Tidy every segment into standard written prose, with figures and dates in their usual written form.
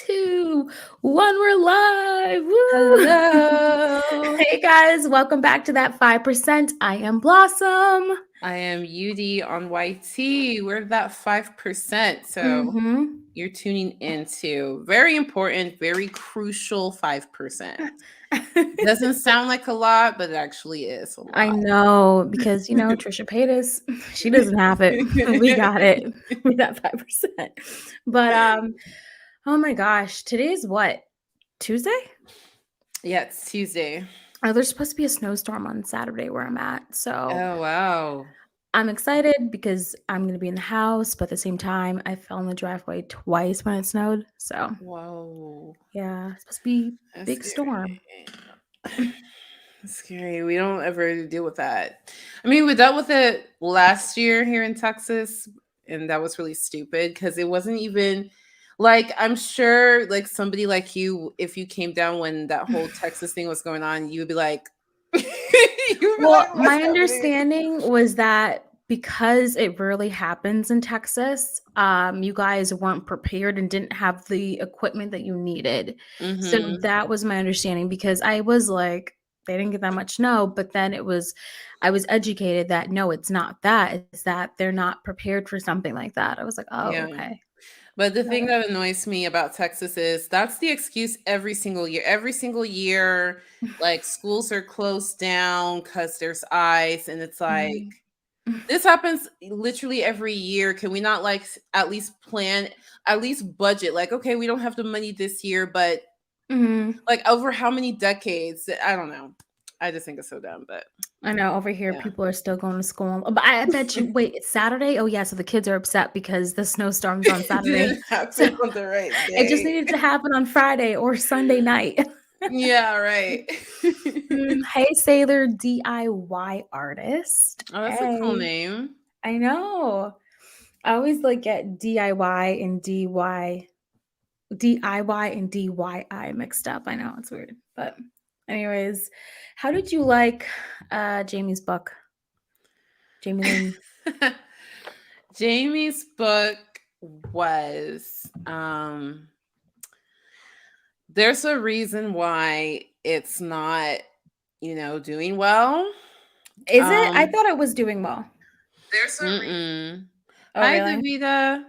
2, 1, we're live. Woo! Hello. Hey guys, welcome back to that 5%. I am Blossom. I am UD on YT. We're that 5%. So Mm-hmm. you're tuning into very important, very crucial 5%. Doesn't sound like a lot, but it actually is a I lot. know, because Trisha Paytas, she doesn't have it. We got it. We got 5%. But oh my gosh, today's what? Tuesday? Yeah, it's Tuesday. Oh, there's supposed to be a snowstorm on Saturday where I'm at. So Oh, wow. I'm excited because I'm going to be in the house, but at the same time, I fell in the driveway twice when it snowed. So, Whoa. yeah, it's supposed to be a That's big scary. storm. That's scary. We don't ever deal with that. I mean, we dealt with it last year here in Texas, and that was really stupid because it wasn't even like I'm sure like somebody like you, if you came down when that whole Texas thing was going on, you would be like, Well, what's my happening? understanding was that because it rarely happens in Texas, you guys weren't prepared and didn't have the equipment that you needed. So Mm-hmm. that was my understanding because I was like, they didn't get that much snow, but then I was educated that no, it's not that. It's that they're not prepared for something like that. I was like, oh, Yeah. okay. But the thing Got that annoys me about Texas is that's the excuse every single year. Every single year, it. like schools are closed down because there's ice, and it's like Mm. this happens literally every year. Can we not like at least plan, at least budget? Like, okay, we don't have the money this year, but Mhm. like over how many decades? I don't know. I just think it's so dumb, but I know over here yeah. people are still going to school. But I bet you wait, it's Saturday? Oh yeah, so the kids are upset because the snowstorm's on It Saturday. didn't So happen on the right it just day. needed to happen on Friday or Sunday night. Yeah, right. Hey Sailor DIY artist. Oh, that's a cool Hey. name. I know. I always like get DIY and DYI mixed up. I know it's weird. But anyways, how did you like Jamie's book? Jamie Lynn. Jamie's book was there's a reason why it's not, doing well. Is it? I Um thought it was doing well. there's a reason. Oh, Hi really? Davida.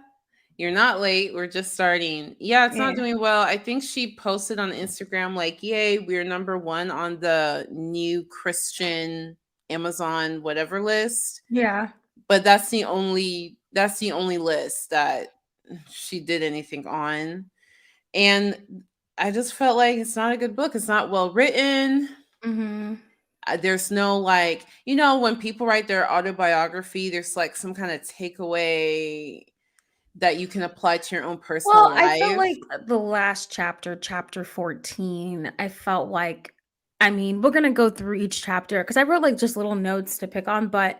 You're not late. We're just starting. Yeah, it's not Yeah. doing well. I think she posted on Instagram like, "Yay, we're number 1 on the new Christian Amazon whatever list." Yeah. But that's the only list that she did anything on. And I just felt like it's not a good book. It's not well written. Mm-hmm. There's no like, when people write their autobiography, there's like some kind of takeaway that you can apply to your own personal Well, I felt life. like the last chapter, chapter 14, I felt like, I mean, we're gonna go through each chapter because I wrote like just little notes to pick on, but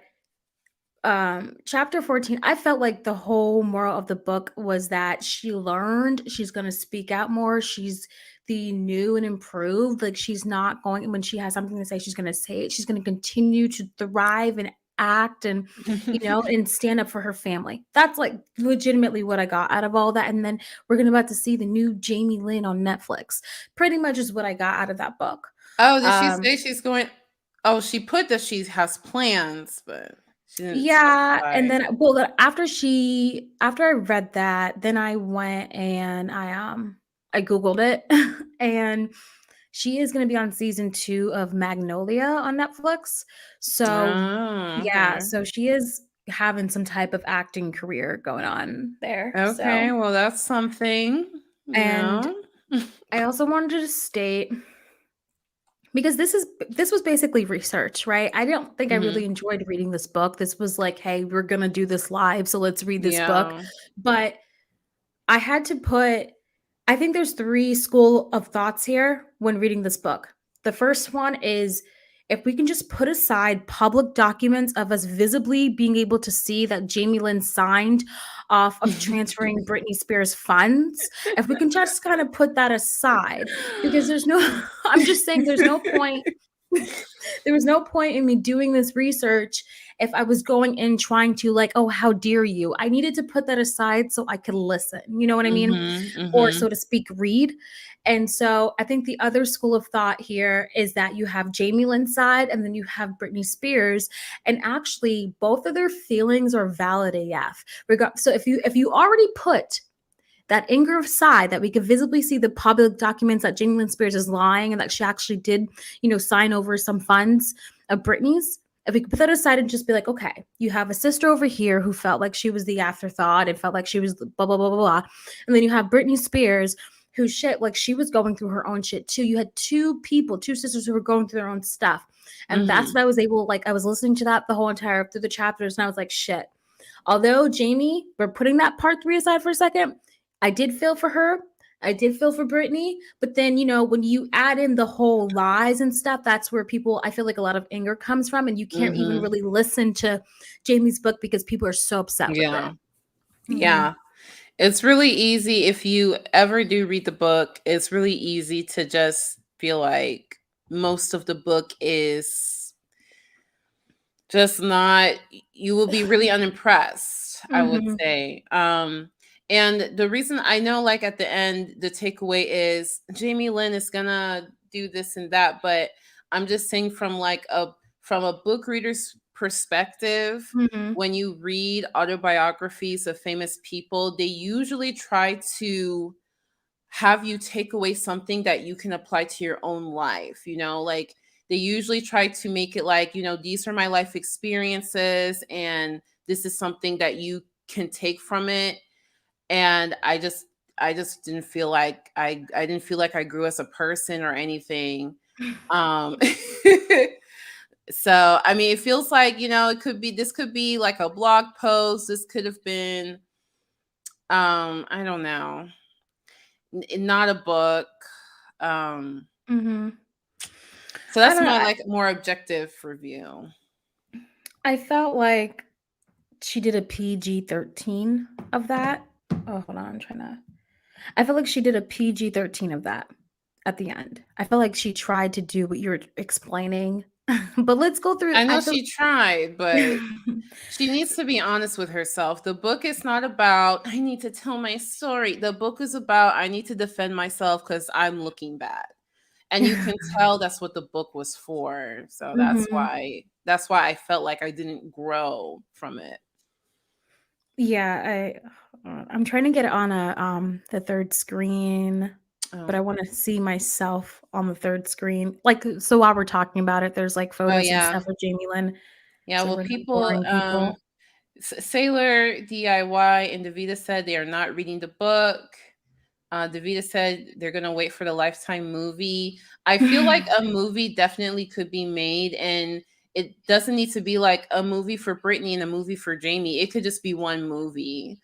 chapter 14, I felt like the whole moral of the book was that she learned she's going to speak out more. She's the new and improved. Like she's not going, when she has something to say, she's going to say it. She's going to continue to thrive and act and and stand up for her family. That's like legitimately what I got out of all that. And then we're going to about to see the new Jamie Lynn on Netflix. Pretty much is what I got out of that book. Oh, did she um say she's going? Oh, she put that she has plans, but she didn't Yeah, and specify. then after I read that, then I went and I Googled it and she is gonna be on season 2 of Magnolia on Netflix. So Oh, yeah, okay. so she is having some type of acting career going on there. Okay, So well, that's something, you and know? I also wanted to state because this was basically research, right? I don't think I really Mhm. enjoyed reading this book. This was like, "Hey, we're gonna do this live, so let's read this book." Yeah. But I had to put I think there's 3 school of thoughts here when reading this book. The first one is if we can just put aside public documents of us visibly being able to see that Jamie Lynn signed off of transferring Britney Spears funds, if we can just kind of put that aside because there's no I'm just saying there's no point There was no point in me doing this research if I was going in trying to like, oh, how dare you? I needed to put that aside so I could listen. You know what I mean? Mhm, Or so mhm, to speak, read. And so I think the other school of thought here is that you have Jamie Lynn's side and then you have Britney Spears. And actually, both of their feelings are valid AF. So if you already put that Ingram side that we could visibly see the public documents that Jamie Lynn Spears is lying and that she actually did, sign over some funds of Britney's. If we could put that aside and just be like, okay, you have a sister over here who felt like she was the afterthought and felt like she was blah, blah, blah, blah, blah. And then you have Britney Spears who shit, like she was going through her own shit too. You had two sisters who were going through their own stuff. And that's mhm, what I was able, like, I was listening to that the whole entire, through the chapters and I was like, shit. Although Jamie, we're putting that part 3 aside for a second, I did feel for her. I did feel for Britney, but then when you add in the whole lies and stuff, that's where I feel like a lot of anger comes from, and you can't even mhm. really listen to Jamie's book because people are so upset with it. Yeah, Mm-hmm. yeah. It's really easy if you ever do read the book, it's really easy to just feel like most of the book is just not you will be really unimpressed, I would Mm-hmm. say. And the reason I know, like, at the end, the takeaway is Jamie Lynn is gonna do this and that, but I'm just saying from a book reader's perspective, Mm-hmm. when you read autobiographies of famous people, they usually try to have you take away something that you can apply to your own life, like they usually try to make it like, these are my life experiences and this is something that you can take from it. And I just didn't feel like I didn't feel like I grew as a person or anything. um so I mean, it feels like, this could be like a blog post, this could have been, I don't know, not a book. um Mm-hmm. so I that's don't know. my, like, more objective review. I felt like she did a PG-13 of that. Oh, hold on, I'm trying to. I felt like she did a PG-13 of that at the end. I felt like she tried to do what you were explaining. But let's go through. I I know feel. she tried, but she needs to be honest with herself. The book is not about I need to tell my story. The book is about I need to defend myself because I'm looking bad. And you can tell that's what the book was for. So Mhm. that's why I felt like I didn't grow from it. Yeah, I'm trying to get it on the third screen, but Oh. I wanna see myself on the third screen. Like, so while we're talking about it, there's, like, Oh, photos and yeah. stuff of Jamie Lynn, Yeah, so well, we're not people, boring people. Sailor DIY and Davita said they are not reading the book. Davita said they're gonna wait for the Lifetime movie. I feel like a movie definitely could be made, and it doesn't need to be like a movie for Britney and a movie for Jamie. It could just be one movie.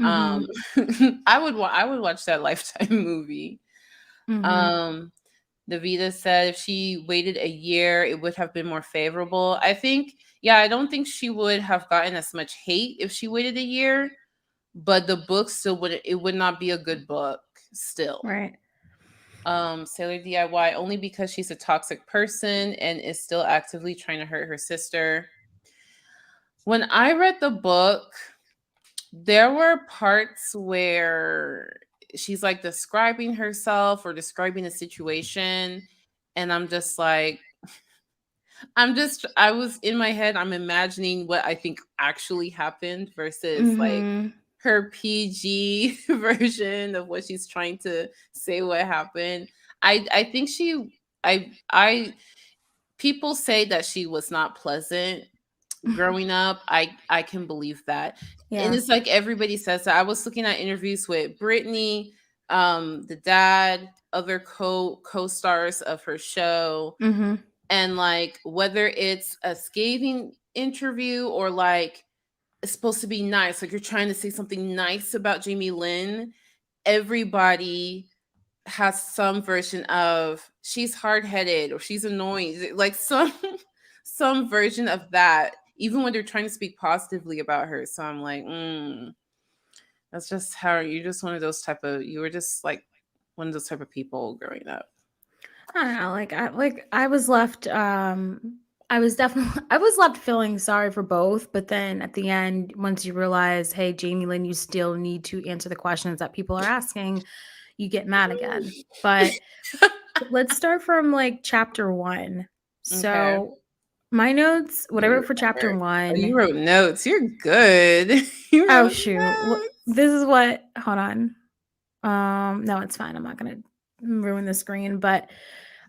Um, Mhm, I would watch that Lifetime movie. mhm, Um, Davita said if she waited a year, it would have been more favorable. I think, yeah, I don't think she would have gotten as much hate if she waited a year, but the book still would not be a good book still. right. Sailor DIY only because she's a toxic person and is still actively trying to hurt her sister. When I read the book, there were parts where she's like describing herself or describing a situation, and I'm just like, I was in my head, I'm imagining what I think actually happened versus like Mhm, her PG version of what she's trying to say what happened. I think I people say that she was not pleasant growing up. I can believe that. And yeah, it's like everybody says that. I was looking at interviews with Britney, the dad, other co-stars of her show, mhm, and like whether it's a scathing interview or like it's supposed to be nice, like you're trying to say something nice about Jamie Lynn, everybody has some version of she's hard-headed or she's annoying, like some some version of that, even when they're trying to speak positively about her. So I'm like, that's just how you just one of those type of you were just like one of those type of people growing up. I don't know, I was left I was definitely I was left feeling sorry for both, but then at the end, once you realize, hey, Jamie Lynn, you still need to answer the questions that people are asking, you get mad again. But let's start from like chapter one. Okay. So my notes, Let me whatever for chapter remember. Oh, you one. wrote notes. You're good. You Oh wrote shoot. notes. This is what hold on. No, it's fine. I'm not gonna ruin the screen. But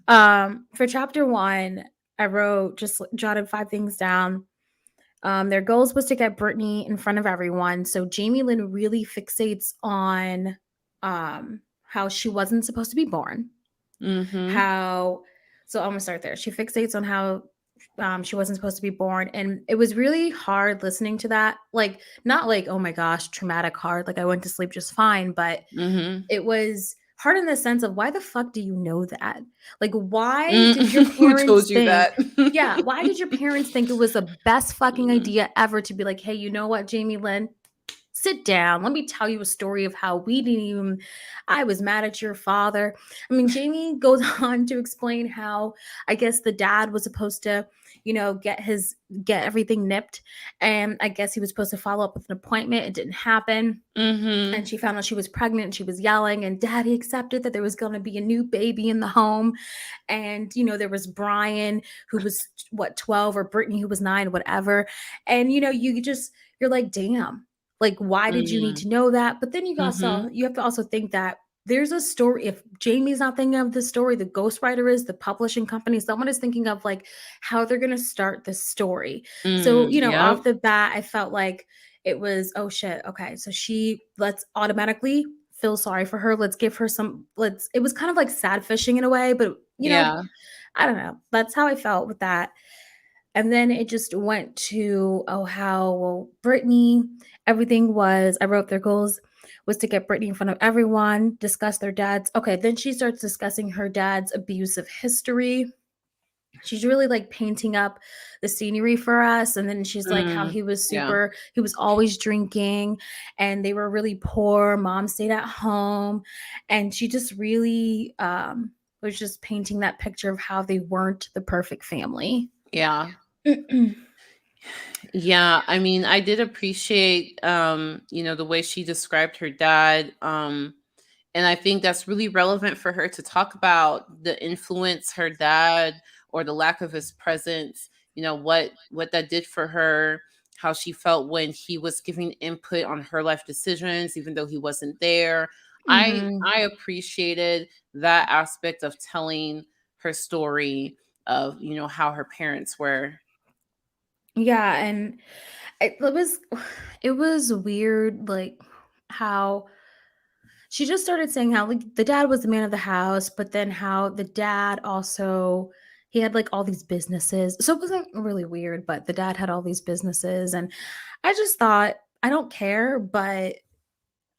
for chapter one, I wrote just jotted 5 things down. Their goals was to get Britney in front of everyone. So Jamie Lynn really fixates on how she wasn't supposed to be born. Mm-hmm. How so I'm gonna start there. She fixates on how she wasn't supposed to be born. And it was really hard listening to that. Like, not like, oh my gosh, traumatic hard. Like I went to sleep just fine, but Mm-hmm. it was hard in the sense of why the fuck do you know that? Like, why did your Who parents told you think, that? yeah, why did your parents think it was the best fucking Mm, idea ever to be like, hey, you know what, Jamie Lynn? Sit down. Let me tell you a story of how we didn't even, I was mad at your father. I mean, Jamie goes on to explain how I guess the dad was supposed to, get everything nipped. And I guess he was supposed to follow up with an appointment. It didn't happen, and mm-hmm. she found out she was pregnant and she was yelling, and daddy accepted that there was going to be a new baby in the home. And there was Brian, who was what, 12, or Brittany, who was 9, whatever. And you're like, damn, like, why did you need Mm, to know that? But then mm-hmm. you have to also think that there's a story. If Jamie's not thinking of the story, the ghostwriter is, the publishing company, someone is thinking of like how they're going to start this story. So Yep. off the bat, I felt like it was, oh shit, okay, so let's automatically feel sorry for her. Let's give her some, let's it was kind of like sad fishing in a way, but Yeah. I don't know. That's how I felt with that. And then it just went to, oh, how, well, Brittany, everything was, I wrote their goals was to get Brittany in front of everyone, discuss their dads. Okay, then she starts discussing her dad's abusive history. She's really like painting up the scenery for us. And then she's like how Mm, yeah. he was always drinking, and they were really poor. Mom stayed at home. And she just really was just painting that picture of how they weren't the perfect family. Yeah. Yeah, I mean, I did appreciate the way she described her dad. And I think that's really relevant for her to talk about the influence her dad, or the lack of his presence, what that did for her, how she felt when he was giving input on her life decisions even though he wasn't there. I Hmm. I appreciated that aspect of telling her story of, how her parents were. Yeah, and it was it was weird, like how she just started saying how like the dad was the man of the house, but then how the dad also, he had like all these businesses. So it wasn't really weird, but the dad had all these businesses. And I just thought, I don't care, but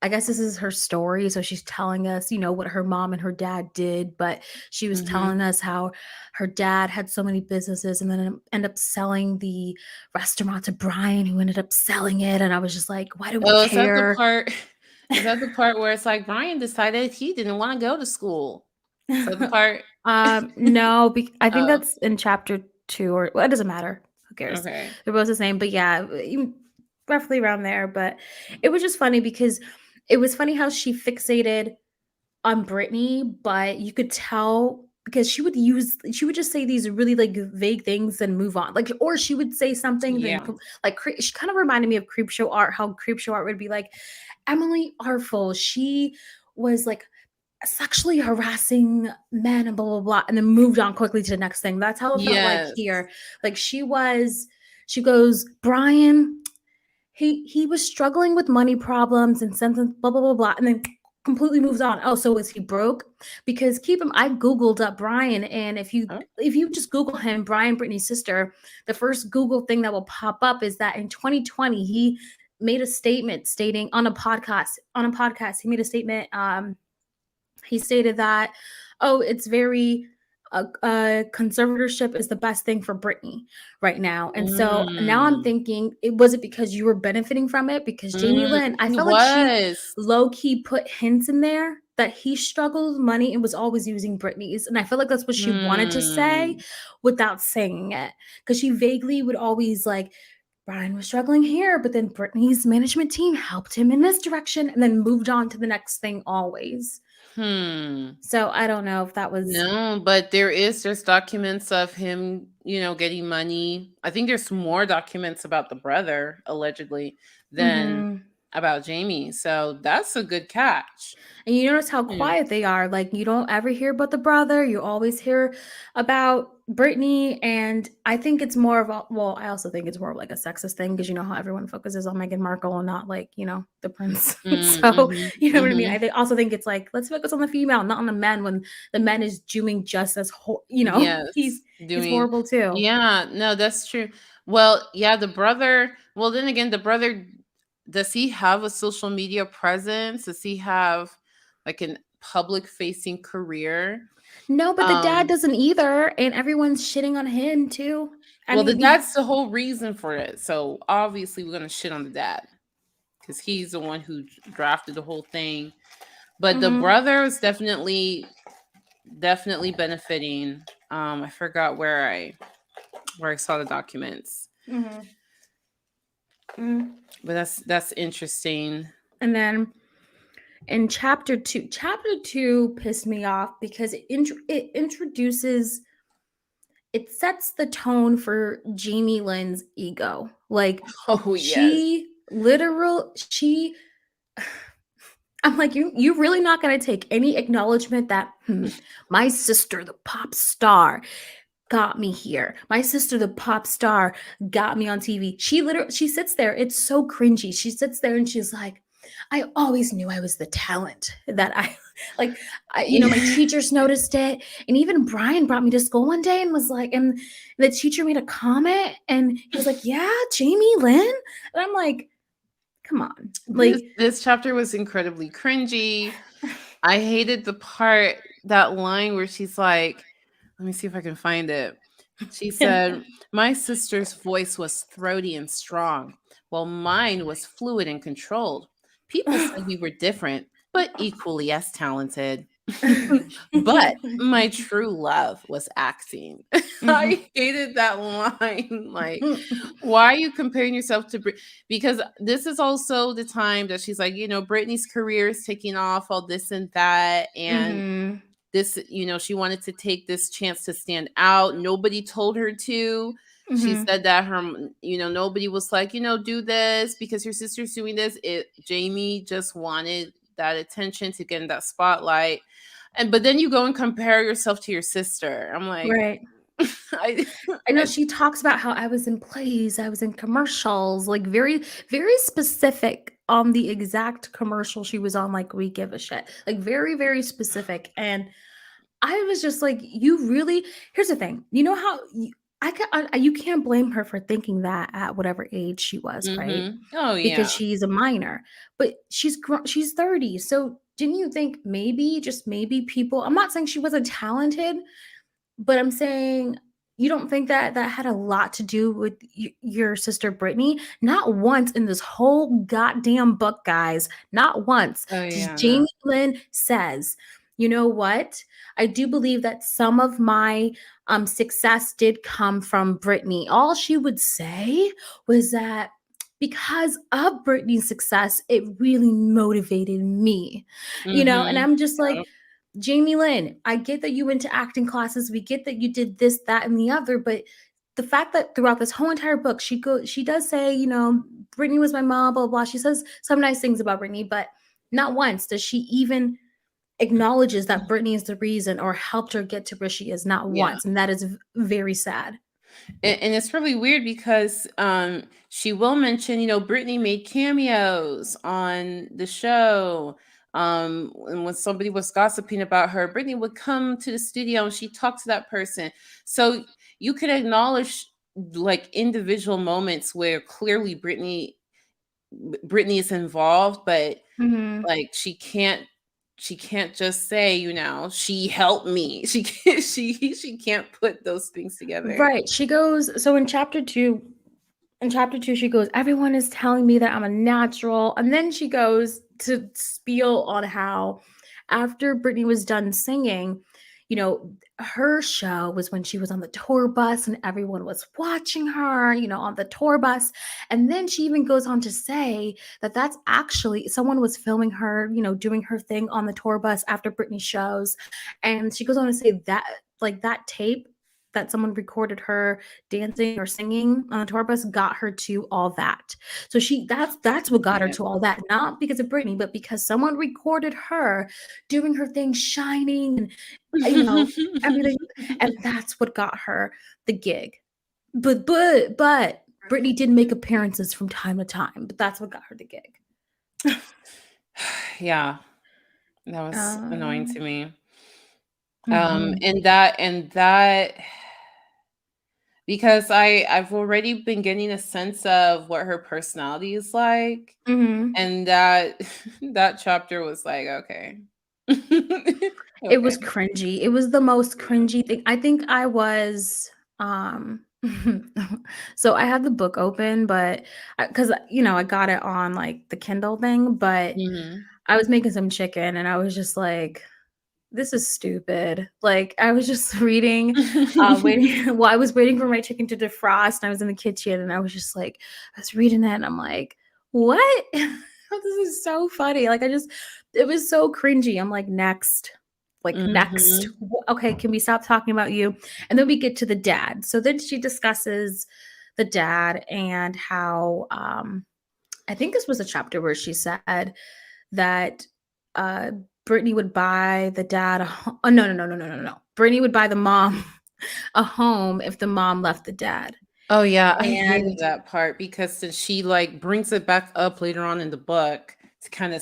I guess this is her story. So she's telling us, what her mom and her dad did, but she was Mhm. telling us how her dad had so many businesses and then ended up selling the restaurant to Brian, who ended up selling it. And I was just like, why do we Oh, is that the care? part is that the part where it's like Brian decided he didn't wanna go to school? Is that the part? No, I think Oh, that's in chapter 2, or well, it doesn't matter. Who cares? okay. They're both the same, but yeah, roughly around there. But it was just funny because it was funny how she fixated on Brittany, but you could tell because she would just say these really like vague things and move on. Like, or she would say something then Yeah. she kind of reminded me of Creepshow Art, how Creepshow Art would be like, Emily Artful, she was like sexually harassing men and blah blah blah, and then moved on quickly to the next thing. That's how it felt like Yes. here. Like she goes, Brian, he was struggling with money problems and something blah blah blah blah, and then completely moves on. Oh, so is he broke? Because keep him. I googled up Brian, and Oh, if you just Google him, Brian Brittany's sister, the first Google thing that will pop up is that in 2020 he made a statement stating on a podcast he made a statement. He stated that, oh, it's very conservatorship is the best thing for Britney right now. And so now I'm mm, thinking, it was it because you were benefiting from it? Because Jamie Lynn, I he felt like she was. low key put hints in there that he struggled with money and was always using Britney's. And I feel like that's what she wanted to say Mm. without saying it. Because she vaguely would always like, Brian was struggling here, but then Britney's management team helped him in this direction and then moved on to the next thing always. Hmm. So I don't know if that was. No, but there's documents of him, getting money. I think there's more documents about the brother allegedly than Mhm. about Jamie. So that's a good catch. And you notice how Yeah. quiet they are. Like, you don't ever hear about the brother. You always hear about Britney. And I think it's more of a, well, I also think it's more of like a sexist thing because you know how everyone focuses on Meghan Markle and not like, the prince. So, Mhm. you know what I mean? Mhm. Also think it's like, let's focus on the female, not on the men when the men is doing just as, Yes. he's Doing horrible too. Yeah, no, that's true. Well, yeah, the brother, well then again, the brother, does he have a social media presence? Does he have like an public facing career? No, but the dad Um doesn't either. And everyone's shitting on him too. I Well, mean, that's the whole reason for it. So obviously, we're gonna shit on the dad because he's the one who drafted the whole thing. But the mhm, brother is definitely benefiting. I forgot where I saw the documents, mhm, mhm. but that's interesting. And then in chapter two pissed me off because it introduces, it sets the tone for Jamie Lynn's ego. Like, Oh yes. she I'm like, you really not gonna take any acknowledgement that my sister, the pop star, got me here. My sister, the pop star, got me on TV. She sits there. It's so cringy. She sits there and she's like, I always knew I was the talent that I like. My teachers noticed it, and even Brian brought me to school one day and was like, and the teacher made a comment, and he was like, "Yeah, Jamie Lynn," and I'm like, "Come on, This like." this chapter was incredibly cringy. I hated that line where she's like, let me see if I can find it. She said, "My sister's voice was throaty and strong, while mine was fluid and controlled. People said we were different, but equally as talented." But my true love was acting. Mhm. I hated that line. Like, why are you comparing yourself to Because this is also the time that she's like, Britney's career is taking off, all this and that. And Mhm. this, she wanted to take this chance to stand out. Nobody told her to. She Mhm. said that nobody was like, do this because your sister's doing this. Jamie just wanted that attention to get in that spotlight. But then you go and compare yourself to your sister. I'm like, Right. I, I know I she talks about how I was in plays, I was in commercials, like very, very specific on the exact commercial she was on, like We Give a Shit. Like very, very specific. And I was just like, you really, here's the thing. You know how you can't blame her for thinking that at whatever age she was, right? Oh Because yeah. she's a minor. But she's 30. So didn't you think maybe, just maybe people, I'm not saying she wasn't talented, but I'm saying, you don't think that that had a lot to do with your sister Brittany? Not once in this whole goddamn book, guys. Not once Oh does yeah, no. Jamie Lynn says, you know what? I do believe that some of my success did come from Brittany. All she would say was that because of Brittany's success, it really motivated me. And Mhm. I'm just like, Jamie Lynn, I get that you went to acting classes. We get that you did this, that, and the other, but the fact that throughout this whole entire book, she does say, Brittany was my mom, blah, blah, blah. She says some nice things about Brittany, but not once does she even acknowledges that Brittany is the reason or helped her get to where she is, not Yeah. once. And that is very sad. And it's really weird because she will mention, Brittany made cameos on the show. And when somebody was gossiping about her, Brittany would come to the studio and she talked to that person. So you could acknowledge like individual moments where clearly Brittany is involved, but Mhm. like she can't just say, she helped me. She can't put those things together. Right. She goes, so in chapter two, she goes, everyone is telling me that I'm a natural. And then she goes to spiel on how after Britney was done singing, her show was when she was on the tour bus and everyone was watching her, on the tour bus. And then she even goes on to say that that's actually someone was filming her, doing her thing on the tour bus after Britney shows. And she goes on to say that, like, that tape that someone recorded her dancing or singing on the tour bus got her to all that. So that's what got her Yeah. to all that, not because of Britney, but because someone recorded her doing her thing, shining and everything, and that's what got her the gig. But Britney did make appearances from time to time, but that's what got her the gig. Yeah, that was annoying to Um, me. mhm, And that because I've already been getting a sense of what her personality is like, mhm. and that that chapter was like, okay. It was Okay. cringy. It was the most cringy thing. I think I was, so I have the book open, but because I got it on like the Kindle thing, but Mhm. I was making some chicken and I was just like, this is stupid. Like, I was just reading, waiting well, I was waiting for my chicken to defrost, and I was in the kitchen, and I was just like I was reading it, and I'm like, "What? This is so funny." Like, it was so cringy. I'm like, "Next." Like, "Next." Mhm. Okay, can we stop talking about you? And then we get to the dad. So then she discusses the dad and how, I think this was a chapter where she said that, uh, Brittany would buy the dad oh, no, no, no, no, no, no, no. Brittany would buy the mom a home if the mom left the dad. Oh, yeah, I hated And that part because then she, like, brings it back up later on in the book to kinda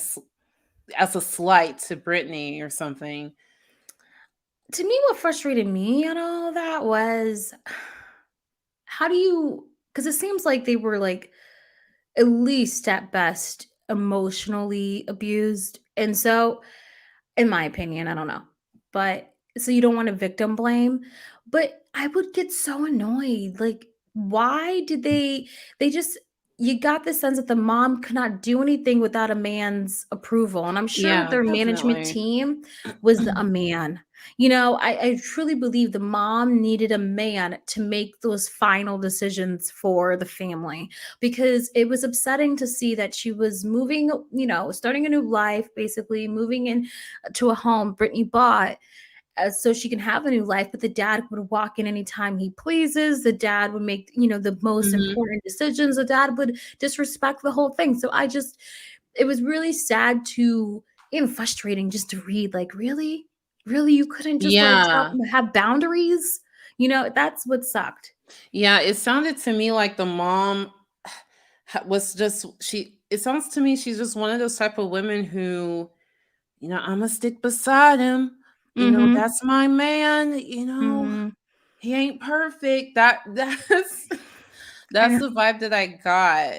as a slight to Brittany or something. to me, what frustrated me and all that was how do you? Because it seems like they were, like, at least at best, emotionally abused, and so in my opinion, I don't know. But so you don't wanna victim blame, but I would get so annoyed, like, why did they just you got the sense that the mom could not do anything without a man's approval, and I'm sure Yeah, their management definitely. team was a man. I truly believe the mom needed a man to make those final decisions for the family, because it was upsetting to see that she was moving, starting a new life, basically moving in to a home Brittany bought, so she can have a new life. But the dad would walk in anytime he pleases. The dad would make, the most Mhm. important decisions. The dad would disrespect the whole thing. So it was really sad to, and frustrating just to read, like, really? Really? You couldn't just like Yeah. have boundaries? That's what sucked. Yeah, it sounded to me like the mom was just it sounds to me she's just one of those type of women who, "Imma stick beside him, Mhm. that's my man, Mhm. he ain't perfect." I That's know. the vibe that I got,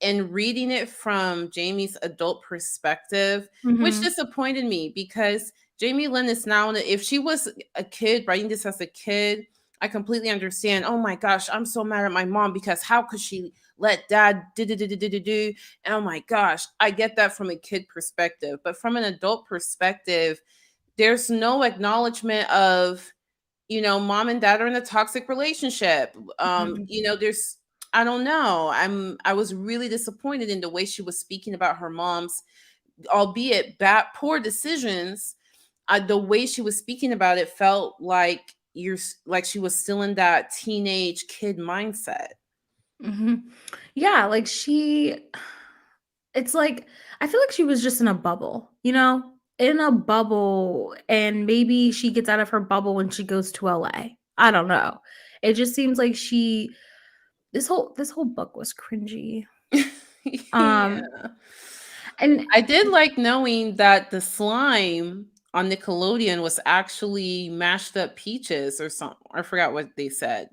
and reading it from Jamie's adult perspective, which Mhm. disappointed me because Jamie Lynn is now if she was a kid writing this as a kid, I completely understand, "Oh my gosh, I'm so mad at my mom because how could she let dad do?" And oh my gosh, I get that from a kid perspective, but from an adult perspective, there's no acknowledgement of, mom and dad are in a toxic relationship. Mhm. There's I don't know. I was really disappointed in the way she was speaking about her mom's, albeit bad poor decisions. The way she was speaking about it felt like like she was still in that teenage kid mindset. Mhm. Yeah, like it's like I feel like she was just in a bubble, In a bubble, and maybe she gets out of her bubble when she goes to LA. I don't know. It just seems like this whole book was cringy. Um Yeah. and I did like knowing that the slime on Nickelodeon was actually mashed up peaches or something. I forgot what they said.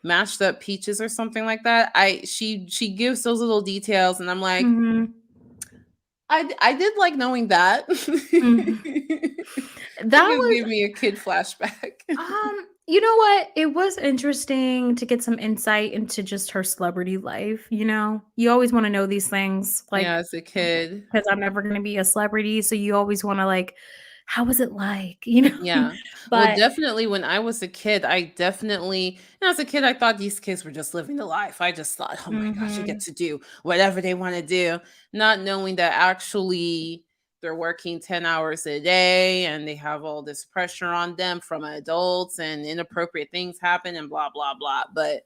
Mashed up peaches or something like that. She gives those little details and I'm like, Mhm. I did like knowing that. Mhm. It That just was gave me a kid flashback. You know what? It was interesting to get some insight into just her celebrity life, you know? You always wanna know these things, Yeah, like, as a kid. because 'cause I'm never gonna be a celebrity, so you always wanna, like, "How was it like?" You know? Yeah. Well, But definitely when I was a kid, I definitely, as a kid, I thought these kids were just living the life. I just thought, oh my gosh, they get mhm. to do whatever they want to do, not knowing that actually they're working 10 hours a day and they have all this pressure on them from adults and inappropriate things happen and blah, blah, blah. But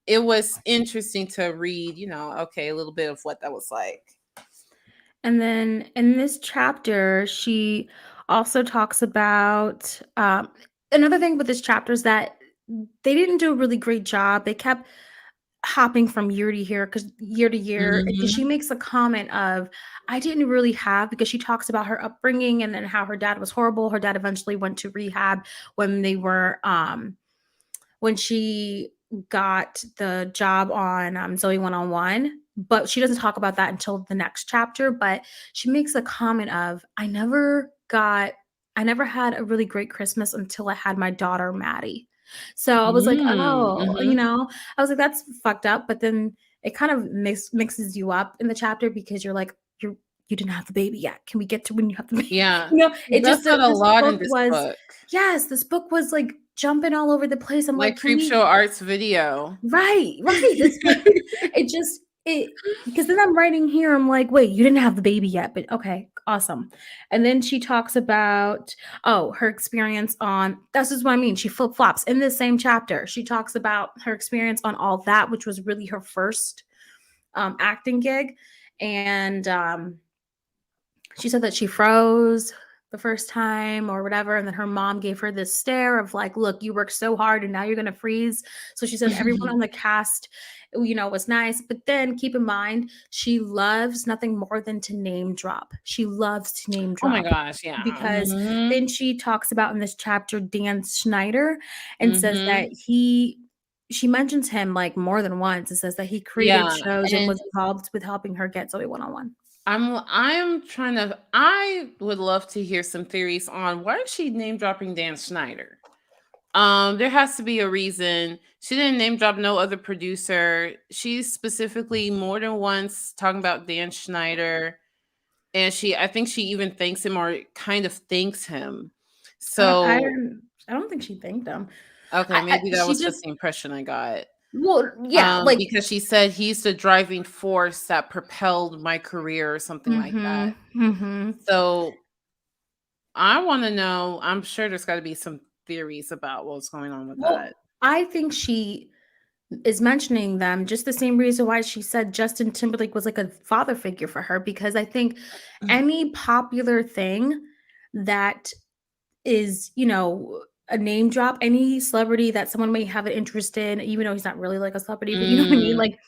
it was interesting to read, okay, a little bit of what that was like. And then in this chapter, she also talks about, another thing with this chapter is that they didn't do a really great job. They kept hopping from year to year, because she Hmm. makes a comment of, "I didn't really have," because she talks about her upbringing and then how her dad was horrible. Her dad eventually went to rehab when they were, when she got the job on, Zoe One-on-One, but she doesn't talk about that until the next chapter. But she makes a comment of, I never had a really great Christmas until I had my daughter, Maddie." So I was like, "Oh," Mm-hmm. I was like, "That's fucked up," but then it kind of mixes you up in the chapter because you're like, you didn't have the baby yet. Can we get to when you have the baby?" Yeah. He It does just that a this lot in book this was book. yes, this book was, like, jumping all over the place. I'm like, Like "Can Creepshow we?" Arts video. Right, right, that's it just it because then I'm writing here, I'm like, "Wait, you didn't have the baby yet, but okay, awesome." And then she talks about, oh, her experience on this is what I mean, she flip-flops. In this same chapter, she talks about her experience on All That, which was really her first, acting gig, and, she said that she froze the first time or whatever, and then her mom gave her this stare of like, "Look, you worked so hard and now you're gonna freeze." So she said everyone on the cast, was nice, but then keep in mind, she loves nothing more than to name drop. She loves to name Oh my drop gosh, yeah. because Mhm. then she talks about in this chapter Dan Schneider and says that Mhm. she mentions him like more than once. It says that he created Yeah, shows and and was involved with helping her get Zoe One-on-One. I'm trying to I would love to hear some theories on why is she name dropping Dan Schneider? There has to be a reason. She didn't name drop no other producer. She's specifically more than once talking about Dan Schneider, and I think she even thanks him or kind of thanks him. I don't I So, don't I don't think she thanked him. okay, maybe that She was just just the impression I got. well, yeah, like Because she said he's the driving force that propelled my career or something like that. mhm, mhm. So I want to know. I'm sure there's got to be some theories about what's going on with Well, that. I think she is mentioning them just the same reason why she said Justin Timberlake was like a father figure for her, because I think any popular thing that is, a name drop, any celebrity that someone may have an interest in, even though he's not really like a celebrity, but you know what I mean? Mm, Like,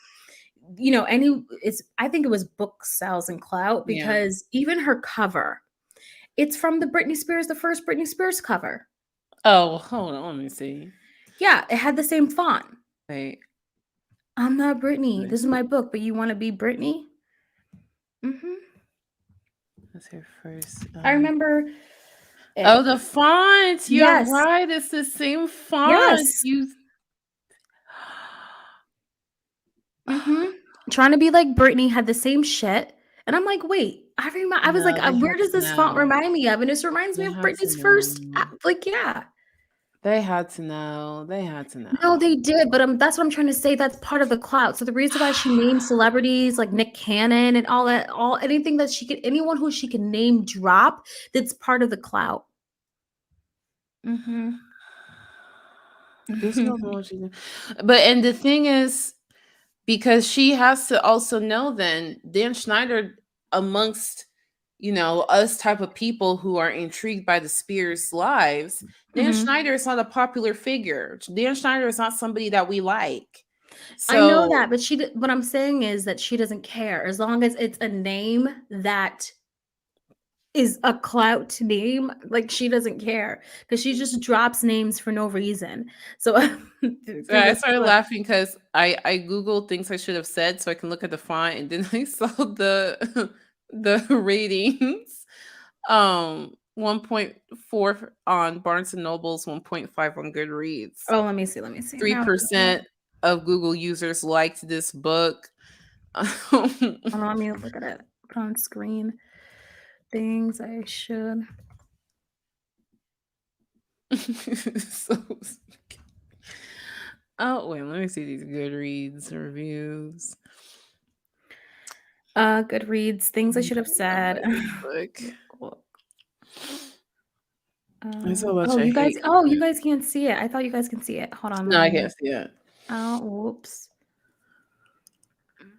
any it's I think it was book sales and clout yeah. because even her cover, it's from the first Britney Spears cover. Oh, hold on. Let me see. Yeah, it had the same font. Wait. "I'm not Britney. Wait. This is my book, but you wanna be Britney?" Mhm. That's her first. I remember Oh, it. the font. You're Yes. right. It's the same font. Yes. You. Mhm. Trying to be like Britney, had the same shit, and I'm like, "Wait, I was like, No, they where had does to this font know. remind me of?" And this reminds me They of had to Britney's first a know. like, yeah. They had to know. They had to No, know. they did, but, that's what I'm trying to say, that's part of the clout. So the reason why she named celebrities like Nick Cannon and all that, all anything that she could anyone who she can name drop, that's part of the clout. Mhm. There's no emoji. But and the thing is, because she has to also know then Dan Schneider amongst us type of people who are intrigued by the Spears lives, Dan Mhm. Schneider is not a popular figure. Dan Schneider is not somebody that we like. I know So that, but what I'm saying is that she doesn't care as long as it's a name that is a clout name, like, she doesn't care because she just drops names for no reason. So, so because I that's started what laughing because I googled things I should have said so I can look at the font, and then I saw the the ratings. Um 1.4 on Barnes and Noble's, 1.5 on Goodreads. Oh, let me see. Let me see. Now, 3% of Google users liked this book. hold on, let me look at it. Put on screen. Things I should. So, oh wait, let me see these Goodreads reviews. Goodreads. Things I should have said. Book. There's so much Oh, I you guys. hate. Oh, you guys can't see it. I thought you guys can see it. Hold on. No, Let I me. can't see it. Oh, whoops.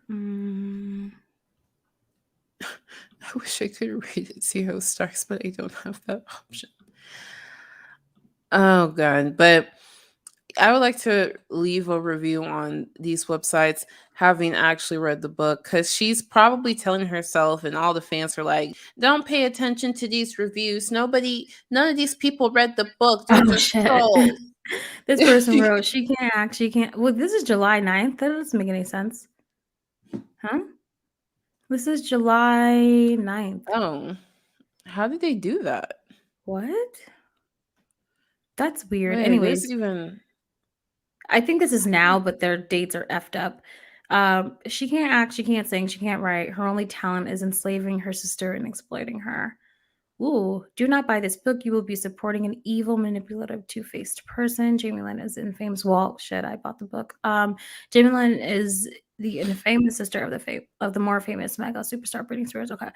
I wish I could read it 0 stars, but I don't have that option. Oh god, but I would like to leave a review on these websites having actually read the book, because she's probably telling herself, and all the fans are like, don't pay attention to these reviews. None of these people read the book. They're Oh just shit. trolls. This person wrote, she can't act. She can't. Well, this is July 9th. That doesn't make any sense. Huh? This is July 9th. Oh, how did they do that? What? That's weird. Wait, this Anyways, even. I think this is now, but their dates are effed up. She can't act, she can't sing, she can't write. Her only talent is enslaving her sister and exploiting her. Ooh, do not buy this book. You will be supporting an evil, manipulative, two-faced person. Jamie Lynn is infamous. Well, shit, I bought the book. Jamie Lynn is the infamous sister of the more famous mega superstar Britney Spears. Okay.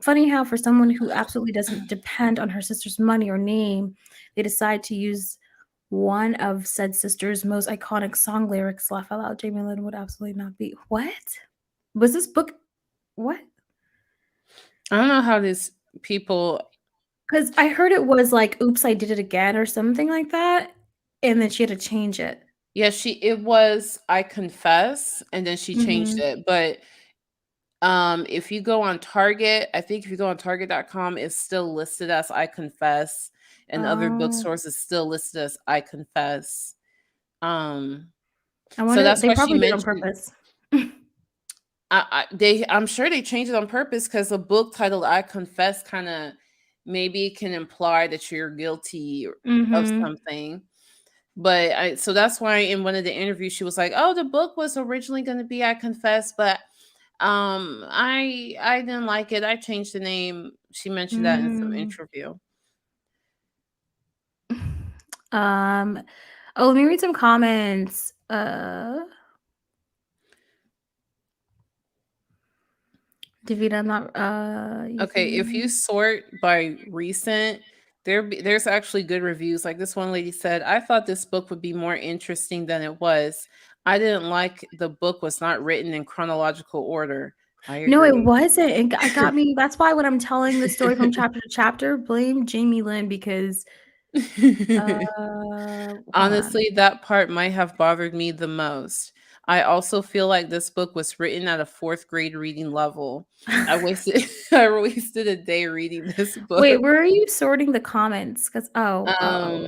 Funny how for someone who absolutely doesn't depend on her sister's money or name, they decide to use one of said sister's most iconic song lyrics. Laugh out loud. Jamie Lynn would absolutely not be. What? Was this book? What? I don't know how these people. Because I heard it was like, "Oops, I did it again," or something like that, and then she had to change it. Yeah, it was I confess, and then she changed Mhm. it. But if you go on Target, I think if you go on Target.com, it's still listed as I confess, and other Oh. bookstores is still listed as I confess. Um, I so wonder that's they why she probably did on mentioned. purpose. I'm sure they changed it on purpose, because a book titled "I Confess" kind of maybe can imply that you're guilty of Mhm. something. But so that's why in one of the interviews she was like, "Oh, the book was originally going to be I Confess, but I didn't like it. I changed the name." She mentioned that in some Mm. interview. Um, oh, let me read some comments. Davina, I'm not, Okay, if you sort by recent, there's actually good reviews. Like this one lady said, "I thought this book would be more interesting than it was. I didn't like the book was not written in chronological order." I No, it agree. wasn't. It got me. That's why when I'm telling the story from chapter to chapter, blame Jamie Lynn because, hold on. Honestly, that part might have bothered me the most. I also feel like this book was written at a 4th grade reading level. I wasted I wasted a day reading this Wait, book. where are you sorting the comments? Because Um,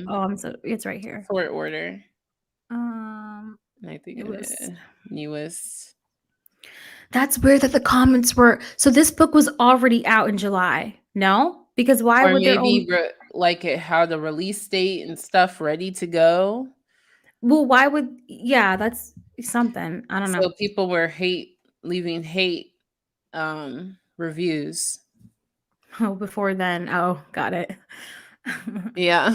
it's right here. Sort order. Um, I think it was newest. That's weird that the comments were so this book was already out in July. No? Because why Or would their own maybe like it had the release date and stuff ready to go. well, why would yeah, that's something. I don't know. So people were leaving hate reviews. Oh, before then. Oh, got it. Yeah.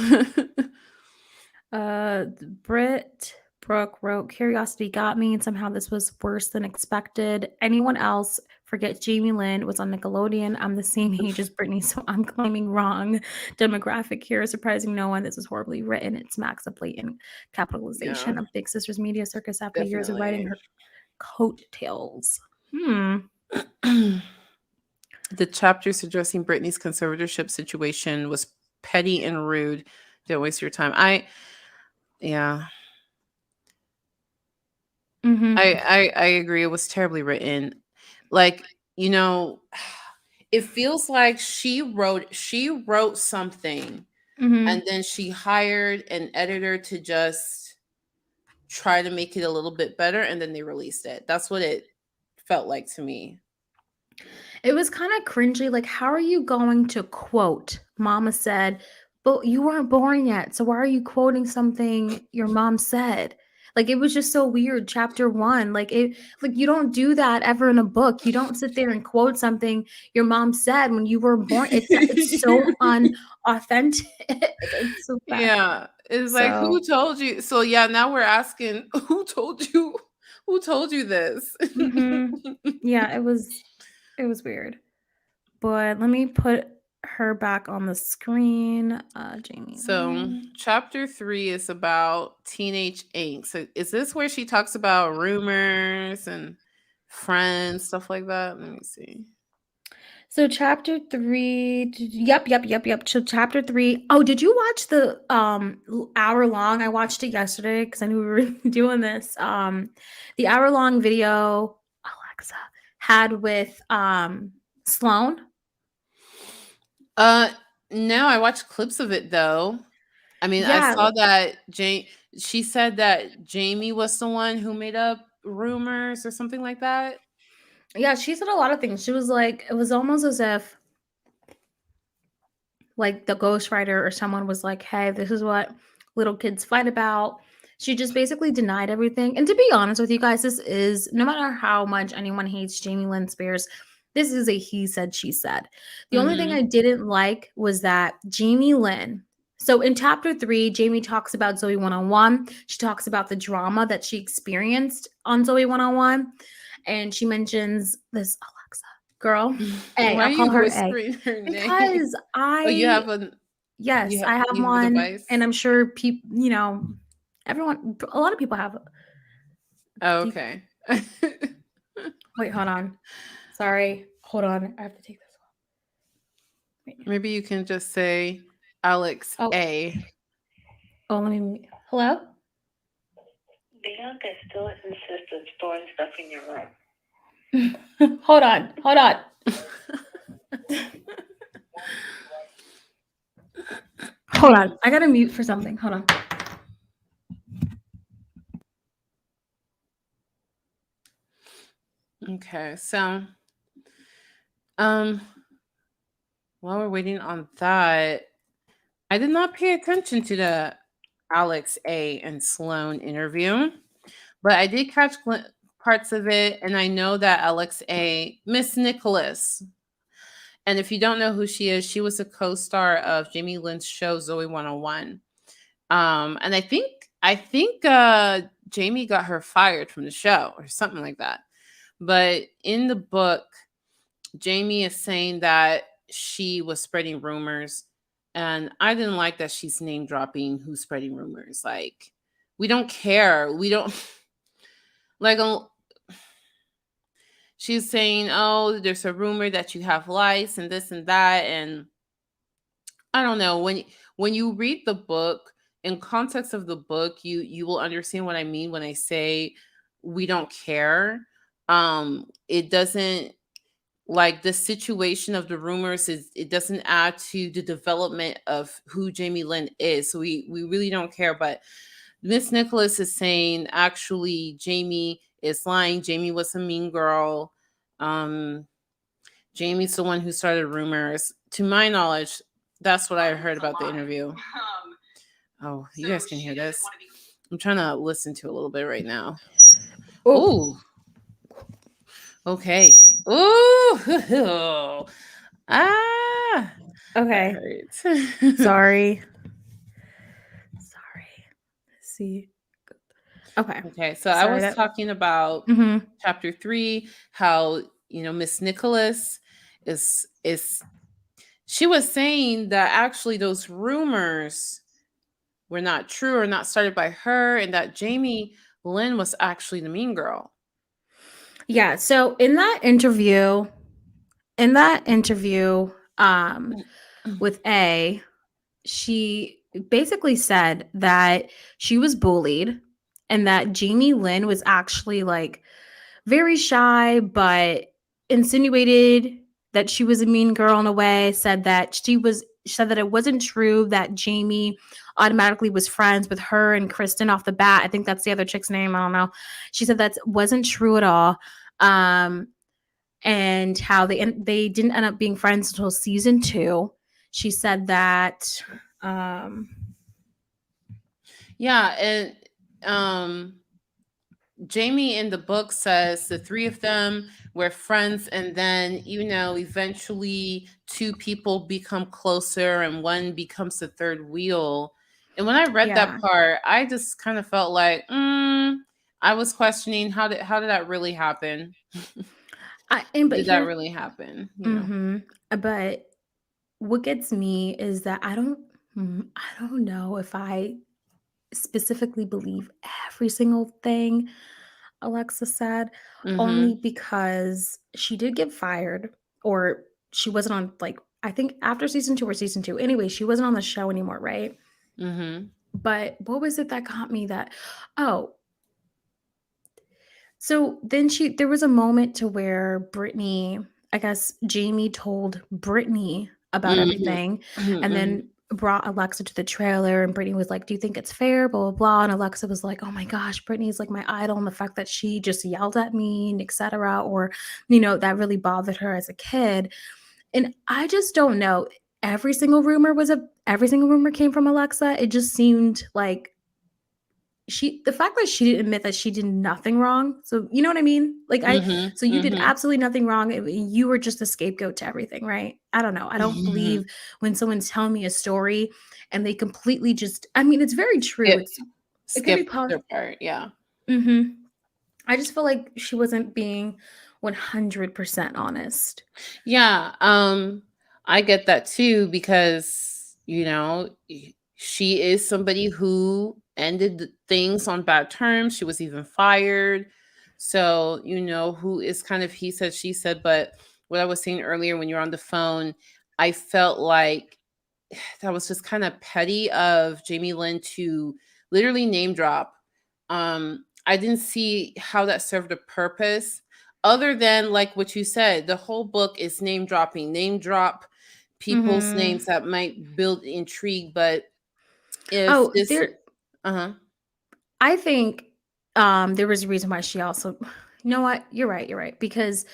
Britt Brooke wrote, "Curiosity got me, and somehow this was worse than expected. Anyone else forget Jamie Lynn was on Nickelodeon. I'm the same age as Britney, so I'm claiming wrong demographic here. Surprising no one. This is horribly written. It smacks of blatant Yeah, capitalization of Big Sister's media circus after years of riding definitely. her coattails." The chapters addressing Britney's conservatorship situation was petty and rude. Don't waste your time. Yeah. Mhm. I agree. It was terribly written. Like, you know, it feels like she wrote something, and Mhm. then she hired an editor to just try to make it a little bit better, and then they released it. That's what it felt like to me. It was kind of cringy. Like, how are you going to quote? Mama said, but you weren't born yet. So why are you quoting something your mom said? Like, it was just so weird. Chapter 1, like you don't do that ever in a book. You don't sit there and quote something your mom said when you were born. It's so unauthentic. It's so bad. Yeah. It's like, who So, told you? So yeah, now we're asking, who told you? Who told you this? yeah, it was weird. But let me put her back on the screen. Jamie So, Lynn. chapter 3 is about teenage angst. So, is this where she talks about rumors and friends, stuff like that? Let me see. So chapter 3, yep. So chapter 3. Oh, did you watch the hour long? I watched it yesterday because I knew we were doing this. The hour long video Alexa had with Sloan. Uh, no, I watched clips of it though. I mean, I Yeah, saw that she said that Jamie was the one who made up rumors or something like that. yeah, she said a lot of things. She was like, it was almost as if like the ghostwriter or someone was like, hey, this is what little kids fight about. She just basically denied everything. And to be honest with you guys, this is no matter how much anyone hates Jamie Lynn Spears, this is a he said, she said. The only thing I Mhm. didn't like was that Jamie Lynn. So in chapter 3, Jamie talks about Zoe 101. She talks about the drama that she experienced on Zoe 101. And she mentions this Alexa girl. A, Why I'll are call you her A. whispering her name? Because Oh, you I have a yes, I have you have a one, and device? I'm sure people, everyone, a lot of people have. Oh, Do you, okay. wait, hold on. Sorry, hold on. I have to take this off. Wait. Maybe you can just say Alex Oh, A. oh, let me. Hello. Bianca still insists on storing stuff in your room. Hold on. Hold on. Hold on. I gotta mute for something. Hold on. Okay, so um while we're waiting on that, I did not pay attention to the Alex A and Sloan interview, but I did catch parts of it, and I know that Alex A, Miss Nicholas, and if you don't know who she is, she was a co-star of Jamie Lynn's show Zoe 101. And I think Jamie got her fired from the show or something like that. But in the book, Jamie is saying that she was spreading rumors. And I didn't like that she's name dropping who's spreading rumors. Like, we don't care. We don't like she's saying, oh, there's a rumor that you have lice and this and that. And I don't know, when you read the book, in context of the book, you will understand what I mean when I say we don't care. It doesn't, like, the situation of the rumors is, it doesn't add to the development of who Jamie Lynn is. So we really don't care. But Miss Nicholas is saying actually Jamie is lying. Jamie was a mean girl. Um Jamie's the one who started rumors. To my knowledge, that's what I heard about the interview. Oh, you guys can hear this. I'm trying to listen to a little bit right now. Oh, Ooh, okay. Ooh, ah, that okay. hurts. Sorry. Sorry. Let's see. Okay. Okay, so I Sorry was that. talking about Mm-hmm. chapter 3, how Miss Nicholas is she was saying that actually those rumors were not true or not started by her, and that Jamie Lynn was actually the mean girl. Yeah. So in that interview, with A, she basically said that she was bullied and that Jamie Lynn was actually like very shy, but insinuated that she was a mean girl in a way, said that it wasn't true that Jamie automatically was friends with her and Kristen off the bat. I think that's the other chick's name. I don't know. She said that wasn't true at all. Um, and how they didn't end up being friends until season 2. She said that Yeah, and Jamie in the book says the three of them were friends, and then eventually two people become closer and one becomes the third wheel. And when I read that yeah. part, I just kind of felt like I was questioning how did that really happen? But Did that here, really happen? but what gets me is that I don't know if I specifically believe every single thing Alexa said, only Mhm. because she did get fired, or she wasn't on, like, I think after season 2 or season 2. Anyway, she wasn't on the show anymore, right? Mhm. But what was it that got me that? Oh, so then there was a moment to where Britney, I guess Jamie told Britney about Mhm. everything, and Mhm. then brought Alexa to the trailer, and Britney was like, "Do you think it's fair?" Blah blah blah. And Alexa was like, "Oh my gosh, Britney's like my idol, and the fact that she just yelled at me, and etc." Or, that really bothered her as a kid. And I just don't know. Every single rumor came from Alexa. It just seemed like the fact that she didn't admit that she did nothing wrong. So, you know what I mean? Like, Mhm. so you did Mhm. absolutely nothing wrong. You were just a scapegoat to everything, right? I don't know. I don't Mhm. believe when someone's telling me a story and they completely I mean, it's very true. Skip It could be skip their part. Yeah. mm-hmm. I just feel like she wasn't being 100% honest. Yeah, I get that too because, she is somebody who ended things on bad terms. She was even fired. So, who is kind of he said, she said. But what I was saying earlier when you're on the phone, I felt like that was just kind of petty of Jamie Lynn to literally name drop. I didn't see how that served a purpose other than like what you said. The whole book is name dropping, name drop people's Mm-hmm. names that might build intrigue. But if Oh, this, uh-huh. I think there was a reason why she also, you know what? You're right. You're right. Because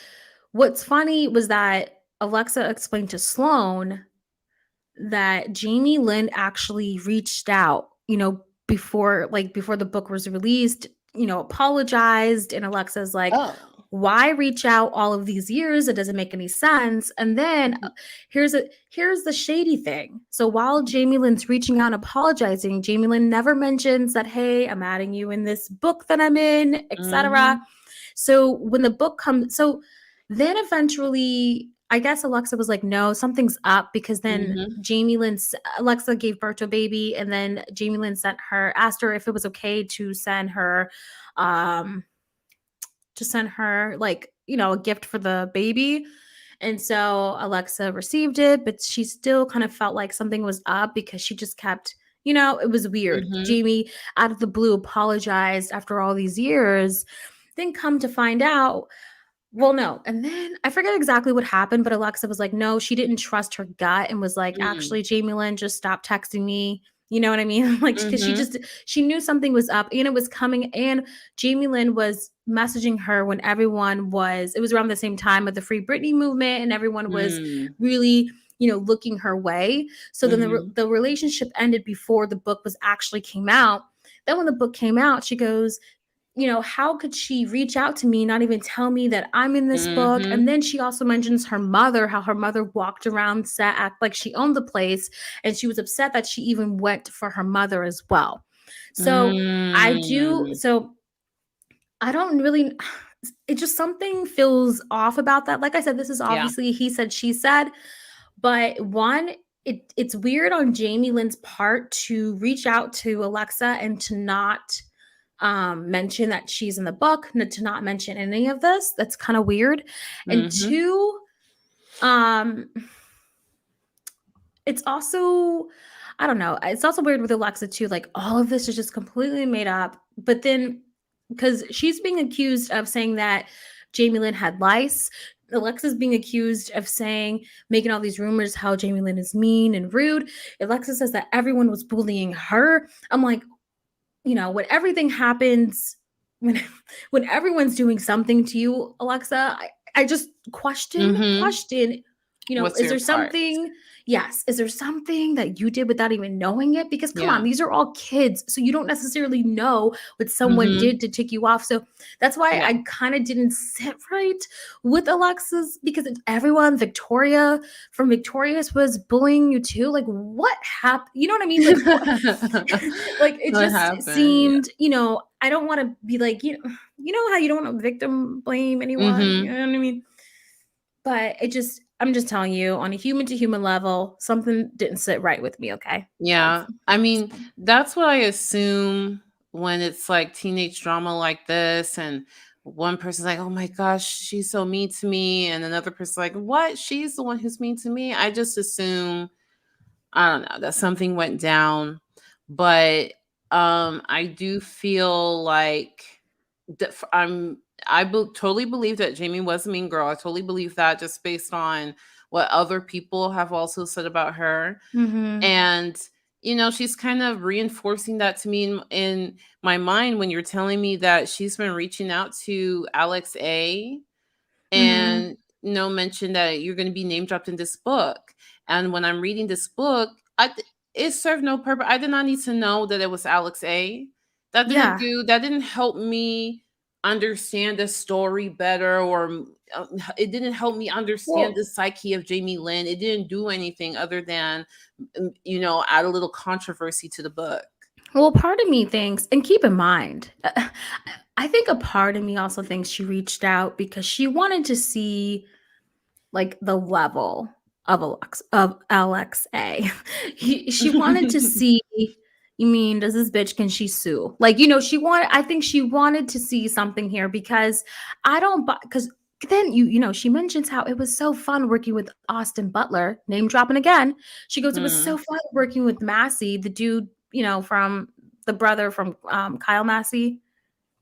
what's funny was that Alexa explained to Sloane that Jamie Lynn actually reached out, before the book was released, apologized. And Alexa's like, Oh. why reach out all of these years? It doesn't make any sense. And then here's the shady thing. So while Jamie Lynn's reaching out and apologizing, Jamie Lynn never mentions that, hey, I'm adding you in this book that I'm in, etc. Mhm. So when the book comes, so then eventually, I guess Alexa was like, no, something's up, because then Mhm. Alexa gave birth to a baby, and then Jamie Lynn asked her if it was okay to send her, like, a gift for the baby. And so Alexa received it, but she still kind of felt like something was up, because she just kept, it was weird. Mhm. Jamie, out of the blue, apologized after all these years. Then come to find out, well, no. And then I forget exactly what happened, but Alexa was like, no, she didn't trust her gut, and was like, Mm. actually, Jamie Lynn, just stop texting me. You know what I mean? Like, because Mhm. she knew something was up and it was coming. And Jamie Lynn was messaging her when it was around the same time of the Free Britney movement, and everyone was Mm. really, looking her way. So then Mhm. the relationship ended before the book was actually came out. Then when the book came out, she goes, how could she reach out to me, not even tell me that I'm in this book? And Mhm. then she also mentions her mother, how her mother walked around set, act like she owned the place, and she was upset that she even went for her mother as well. So Mm. I don't really, it just, something feels off about that. Like I said, this is Yeah. obviously he said, she said, but one, it's weird on Jamie Lynn's part to reach out to Alexa and to not mention that she's in the book, to not mention any of this. That's kind of weird. And Mhm. two, um, it's also, I don't know, it's also weird with Alexa too. Like, all of this is just completely made up. But then, because she's being accused of saying that Jamie Lynn had lice, Alexa's being accused of making all these rumors how Jamie Lynn is mean and rude. Alexa says that everyone was bullying her. I'm like, when everything happens, when when everyone's doing something to you, Alexa, I just question, What's is there your part? something, yes, is there something that you did without even knowing it? Because come on, Yeah. these are all kids. So you don't necessarily know what someone Mhm. did to tick you off. So that's why Yeah. I kind of didn't sit right with Alexis, because everyone, Victoria from Victorious was bullying you too. Like, what happened? You know what I mean? Like, like it What just happened? Yeah. seemed, I don't want to be like, you know how you don't want to victim blame anyone, you Mhm. know what I mean? But I'm just telling you, on a human to human level, something didn't sit right with me, okay? Yeah. I mean, that's what I assume when it's like teenage drama like this, and one person's like, "Oh my gosh, she's so mean to me," and another person's like, "What? She's the one who's mean to me." I just assume, I don't know, that something went down, but I do feel like that totally believe that Jamie was a mean girl. I totally believe that, just based on what other people have also said about her. Mhm. And she's kind of reinforcing that to me in my mind when you're telling me that she's been reaching out to Alex A, Mhm. and mention that you're going to be name dropped in this book. And when I'm reading this book, it served no purpose. I did not need to know that it was Alex A. Yeah. That didn't help me understand the story better, or it didn't help me understand Well, the psyche of Jamie Lynn. It didn't do anything other than add a little controversy to the book. part of me thinks, and keep in mind, I think a part of me also thinks she reached out because she wanted to see like the level of LXA. She wanted to see, you mean, does this bitch, can she sue? Like, I think she wanted to see something here, because I don't because then she mentions how it was so fun working with Austin Butler, name dropping again. She goes, it was so Mm. fun working with Massey, the dude, from the brother from Kyle Massey,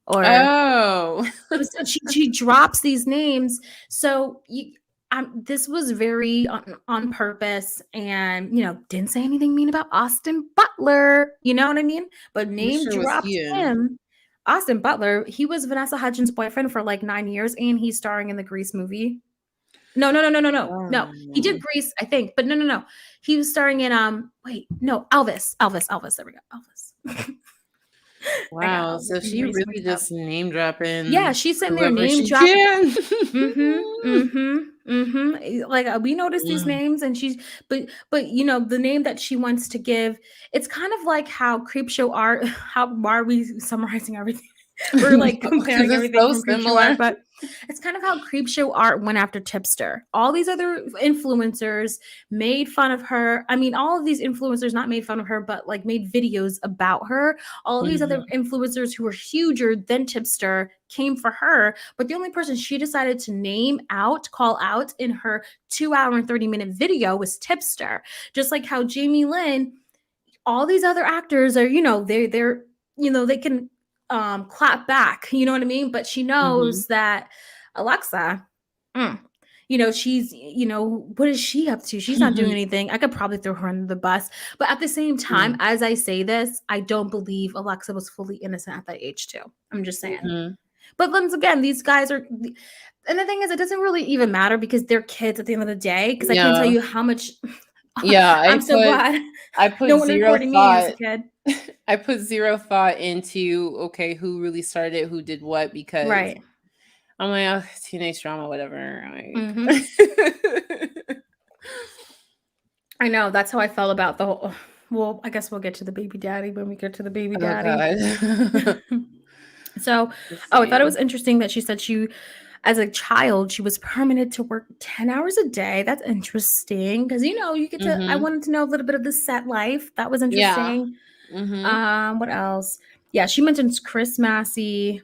or Oh. she drops these names. So this was very on purpose, and didn't say anything mean about Austin Butler. You know what I mean? But What name sure was dropped he in? him. Austin Butler. He was Vanessa Hudgens' boyfriend for like 9 years, and he's starring in the Grease movie. No, no, no, no, no, no, no. He did Oh. Grease, I think, but no, no, no. He was starring in wait, no, Elvis. There we go, Elvis. I got Wow, so Elvis and she Grease really mixed up. just name Yeah, dropping she's sitting there whoever name she dropping. can. Like, we noticed these Mm. names, and but the name that she wants to give, it's kind of like how Creepshow art. How are we summarizing everything? We're like Because comparing it's everything so from Creepshow art, similar. but it's kind of how Creepshow art went after Tipster. All these other influencers made fun of her. I mean, all of these influencers not made fun of her, but like made videos about her. All these other Mhm. influencers who were huger than Tipster came for her, but the only person she decided to call out in her 2 hour and 30-minute video was Tipster. Just like how Jamie Lynn, all these other actors are, they're they can clap back, you know what I mean? But she Mhm. knows that Alexa, mm, she's, what is she up to? She's not doing anything. I could probably throw her under the bus. But at the same time, Mm. as I say this, I don't believe Alexa was fully innocent at that age too. I'm just saying. Mhm. But once again, these guys are, and the thing is, it doesn't really even matter because they're kids at the end of the day. Because I can't tell Yeah. you how much. Yeah, I'm so glad I no put one zero recording me as a thought kid. I put zero thought into, okay, who really started it, who did what, because Right. I'm like, oh, teenage drama, whatever. Hmm. I know. That's how I felt about the whole. Well, I guess we'll get to the baby daddy when we get to the baby Oh daddy. God. So, Let's I thought it see. was interesting that she said as a child, she was permitted to work 10 hours a day. That's interesting because, you get to, I Mhm. wanted to know a little bit of the set life. That was Yeah. interesting. Mhm. What else? Yeah, she mentions Chris Massey.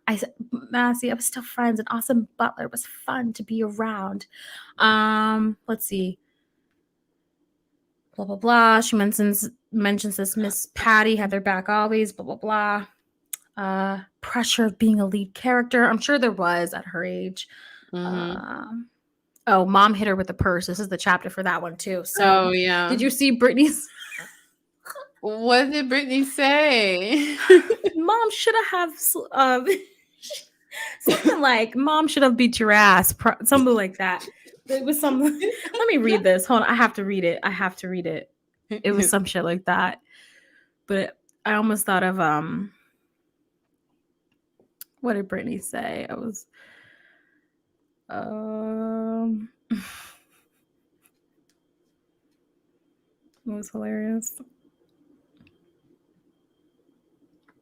I said, Massey, I was still friends, and Austin Butler was fun to be around. Let's see. Blah blah blah. She mentions this Miss Patty had their back always. Blah blah blah. Pressure of being a lead character. I'm sure there was at her age. Mhm. Oh, mom hit her with a purse. This is the chapter for that one too. So, Oh yeah. did you see Britney's? What did Britney say? Mom should have Something like, mom should have beat your ass. Something like that. It was some. Let me read this. Hold on. I have to read it. It was some shit like that. But I almost thought of what did Britney say? I was it was hilarious.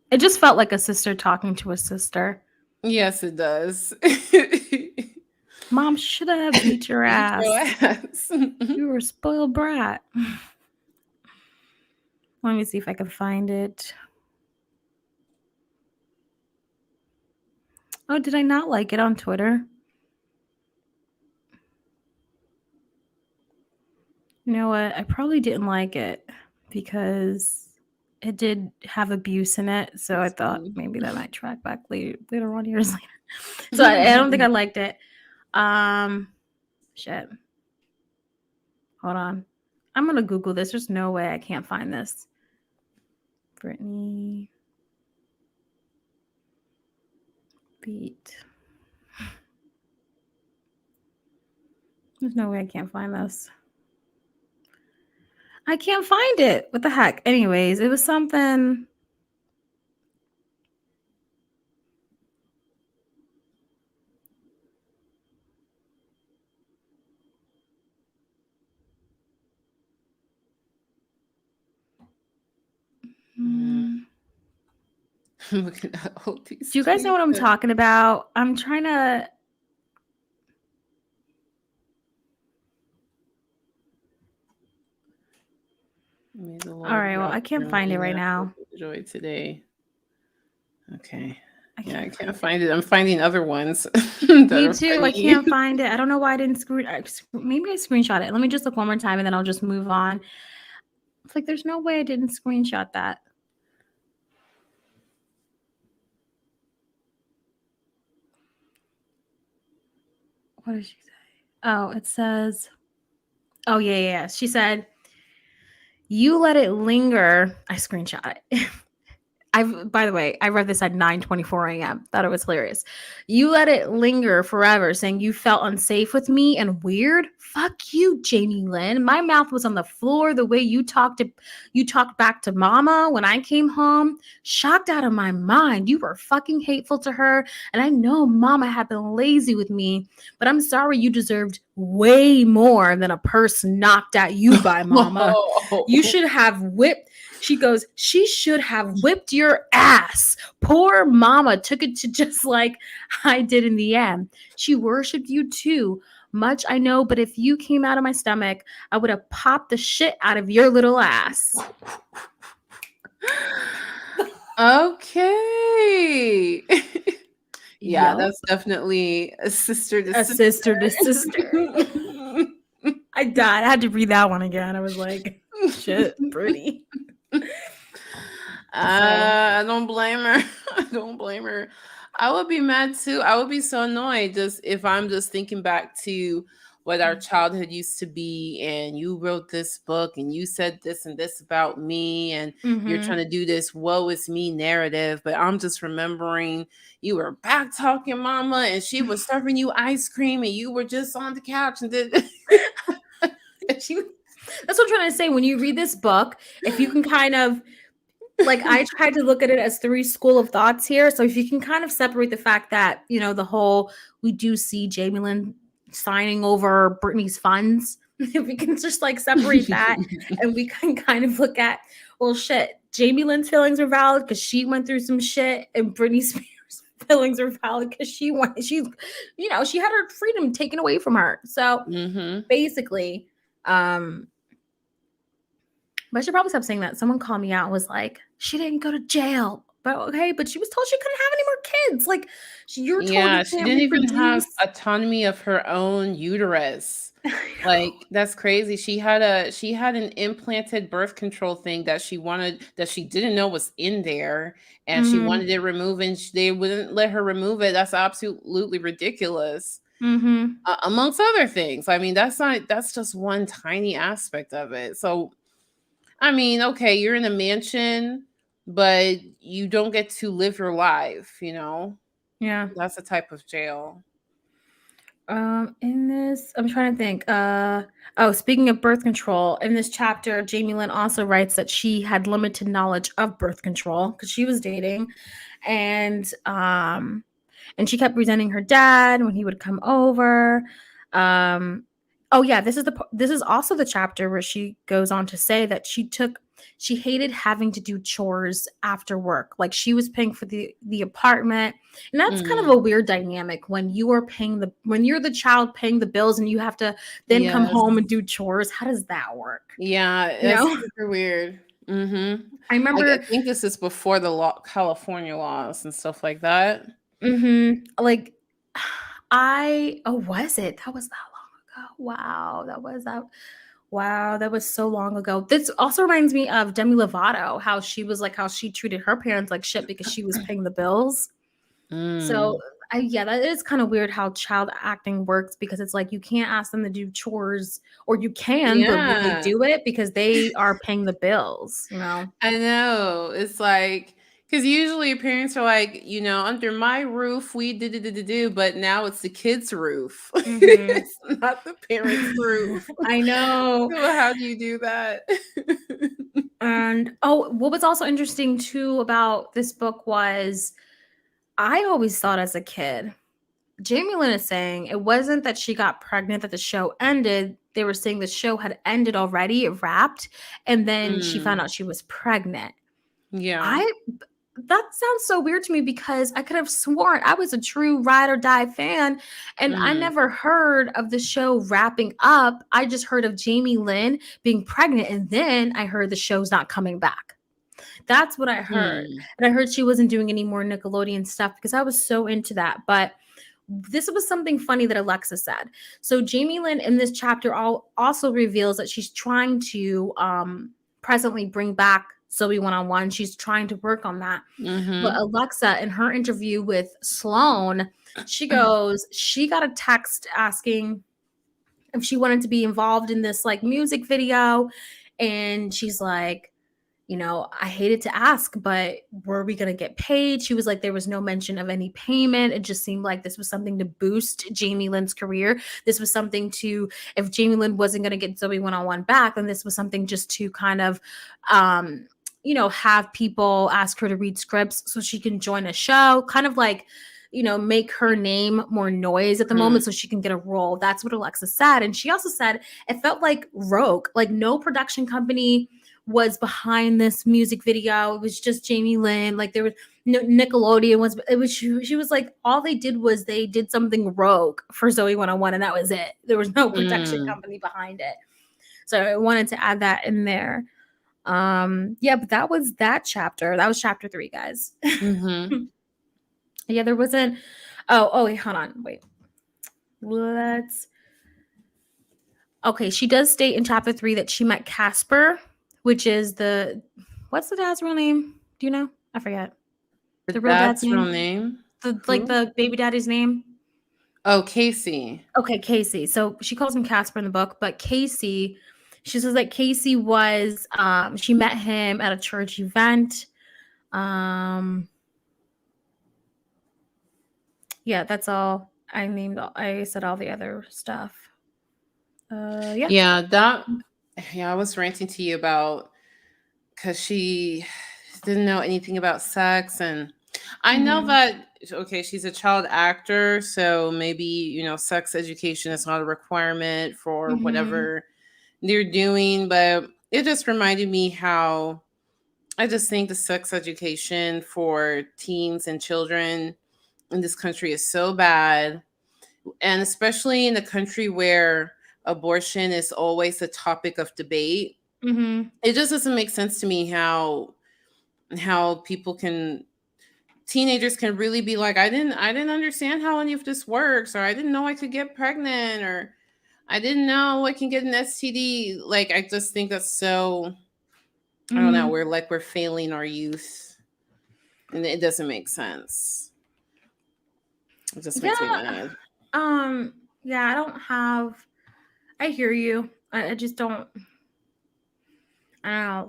It just felt like a sister talking to a sister. Yes, it does. Mom should have beat your ass. ass. You were a spoiled brat. Let me see if I can find it. Oh, did I not like it on Twitter? You know what? I probably didn't like it because it did have abuse in it. So I thought maybe that might track back later on, years later. So I don't think I liked it. Shit. Hold on. I'm going to Google this. There's no way I can't find this. Britney beat. There's no way I can't find this. I can't find it. What the heck? Anyways, it was something. Looking at all these. Do you guys know what I'm talking about? I'm trying to. All right, well, I can't find it right now. Joy today. Okay. Yeah, I can't find it. I'm finding other ones. Me too. I can't find it. I don't know why I didn't maybe I screenshot it. Let me just look one more time and then I'll just move on. It's like there's no way I didn't screenshot that. What did she say? Oh, it says. Oh, yeah. She said, you let it linger. I screenshot it. By the way, I read this at 9:24 a.m. Thought it was hilarious. You let it linger forever, saying you felt unsafe with me and weird. Fuck you, Jamie Lynn. My mouth was on the floor the way you talked back to mama when I came home. Shocked out of my mind. You were fucking hateful to her. And I know mama had been lazy with me, but I'm sorry you deserved way more than a purse knocked at you by mama. You should have whipped. She goes, she should have whipped your ass. Poor mama took it to just like I did in the end. She worshipped you too. Much I know, but if you came out of my stomach, I would have popped the shit out of your little ass. Okay. Yeah, that's definitely a sister to sister. I died. I had to read that one again. I was like, shit, pretty. I don't blame her. I would be mad too. I would be so annoyed just if I'm just thinking back to what our childhood used to be, and you wrote this book and you said this and this about me, and you're trying to do this woe is me narrative, but I'm just remembering you were back talking mama and she was serving you ice cream and you were just on the couch and did that's what I'm trying to say. When you read this book, if you can kind of like, I tried to look at it as 3 school of thoughts here. So if you can kind of separate the fact that, you know, the whole, we do see Jamie Lynn signing over Britney's funds. If we can just like separate that and we can kind of look at, well, shit, Jamie Lynn's feelings are valid because she went through some shit, and Britney Spears' feelings are valid because she had her freedom taken away from her. So basically, but I should probably stop saying that. Someone called me out and was like, she didn't go to jail. But okay, but she was told she couldn't have any more kids. Like, you're told she didn't even have autonomy of her own uterus. Like, that's crazy. She had an implanted birth control thing that she didn't know was in there, and she wanted it removed, and they wouldn't let her remove it. That's absolutely ridiculous. Amongst other things. I mean, that's just one tiny aspect of it. So I mean, okay, you're in a mansion, but you don't get to live your life, you know? Yeah. That's a type of jail. In this, I'm trying to think. Speaking of birth control, in this chapter, Jamie Lynn also writes that she had limited knowledge of birth control because she was dating, and she kept resenting her dad when he would come over. Oh yeah, this is also the chapter where she goes on to say that she hated having to do chores after work. Like she was paying for the apartment. And that's kind of a weird dynamic when you're the child paying the bills and you have to then come Yes. home and do chores. How does that work? Yeah, You it's know? super weird. Mm-hmm. I I remember think this is before the California laws and stuff like that. like was it? That was that long ago. Wow, that was so long ago. This also reminds me of Demi Lovato, how she treated her parents like shit because she was paying the bills. So, Mm. that is kind of weird how child acting works because it's like you can't ask them to do chores, or you can, but will they Yeah, do it because they are paying the bills, you know? I know. It's like, because usually parents are like, under my roof, we do, but now it's the kid's roof. Mhm. It's not the parents' roof. I know. So how do you do that? And what was also interesting too about this book was I always thought as a kid, Jamie Lynn is saying it wasn't that she got pregnant that the show ended. They were saying the show had ended already, it wrapped, and then she found Mm. out she was pregnant. Yeah. I That sounds so weird to me because I could have sworn I was a true ride or die fan and I Mm. never heard of the show wrapping up. I just heard of Jamie Lynn being pregnant and then I heard the show's not coming back. That's what I heard. Mm. And I heard she wasn't doing any more Nickelodeon stuff because I was so into that. But this was something funny that Alexa said. So Jamie Lynn in this chapter also reveals that she's trying to presently bring back Zoe one-on-one. She's trying to work on that. But Mm-hmm. Alexa, in her interview with Sloan, she goes, she got a text asking if she wanted to be involved in this like music video. And she's like, I hated to ask, but were we going to get paid? She was like, there was no mention of any payment. It just seemed like this was something to boost Jamie Lynn's career. This was something if Jamie Lynn wasn't going to get Zoe one-on-one back, then this was something just to kind of, have people ask her to read scripts so she can join a show, kind of like, make her name more noise at the moment so she can get a role. That's what Alexa said. And she also said it felt like rogue, like no production company was behind this music video. It was just Jamie Lynn. Like there was no Nickelodeon was. It was she was like all they did was they did something rogue for Zoe 101, and that was it. There was no production Mm. company behind it. So I wanted to add that in there. But that was that chapter. That was chapter 3, guys. Mm-hmm. Yeah, there wasn't. Wait, hold on. Wait. Okay, she does state in chapter 3 that she met Casper, which is what's the dad's real name? Do you know? I forget. The real dad's That's real name? name. Who? The baby daddy's name? Oh, Casey. Okay, Casey. So she calls him Casper in the book, but Casey, she says that Casey was she met him at a church event. Yeah, that's all. I said all the other stuff. Yeah. Yeah, I was ranting to you about because she didn't know anything about sex, and I know Mhm. that okay, she's a child actor, so maybe sex education is not a requirement for Mhm. whatever they're doing, but it just reminded me how I just think the sex education for teens and children in this country is so bad, and especially in a country where abortion is always a topic of debate. Mhm. It just doesn't make sense to me how teenagers can really be like, I didn't understand how any of this works, or I didn't know I could get pregnant, or I didn't know I can get an STD. Like, I just think that's so, I don't know, Mhm. we're failing our youth, and it doesn't make sense. It just makes me Yeah. mad. Yeah, I hear you. I just don't I don't know,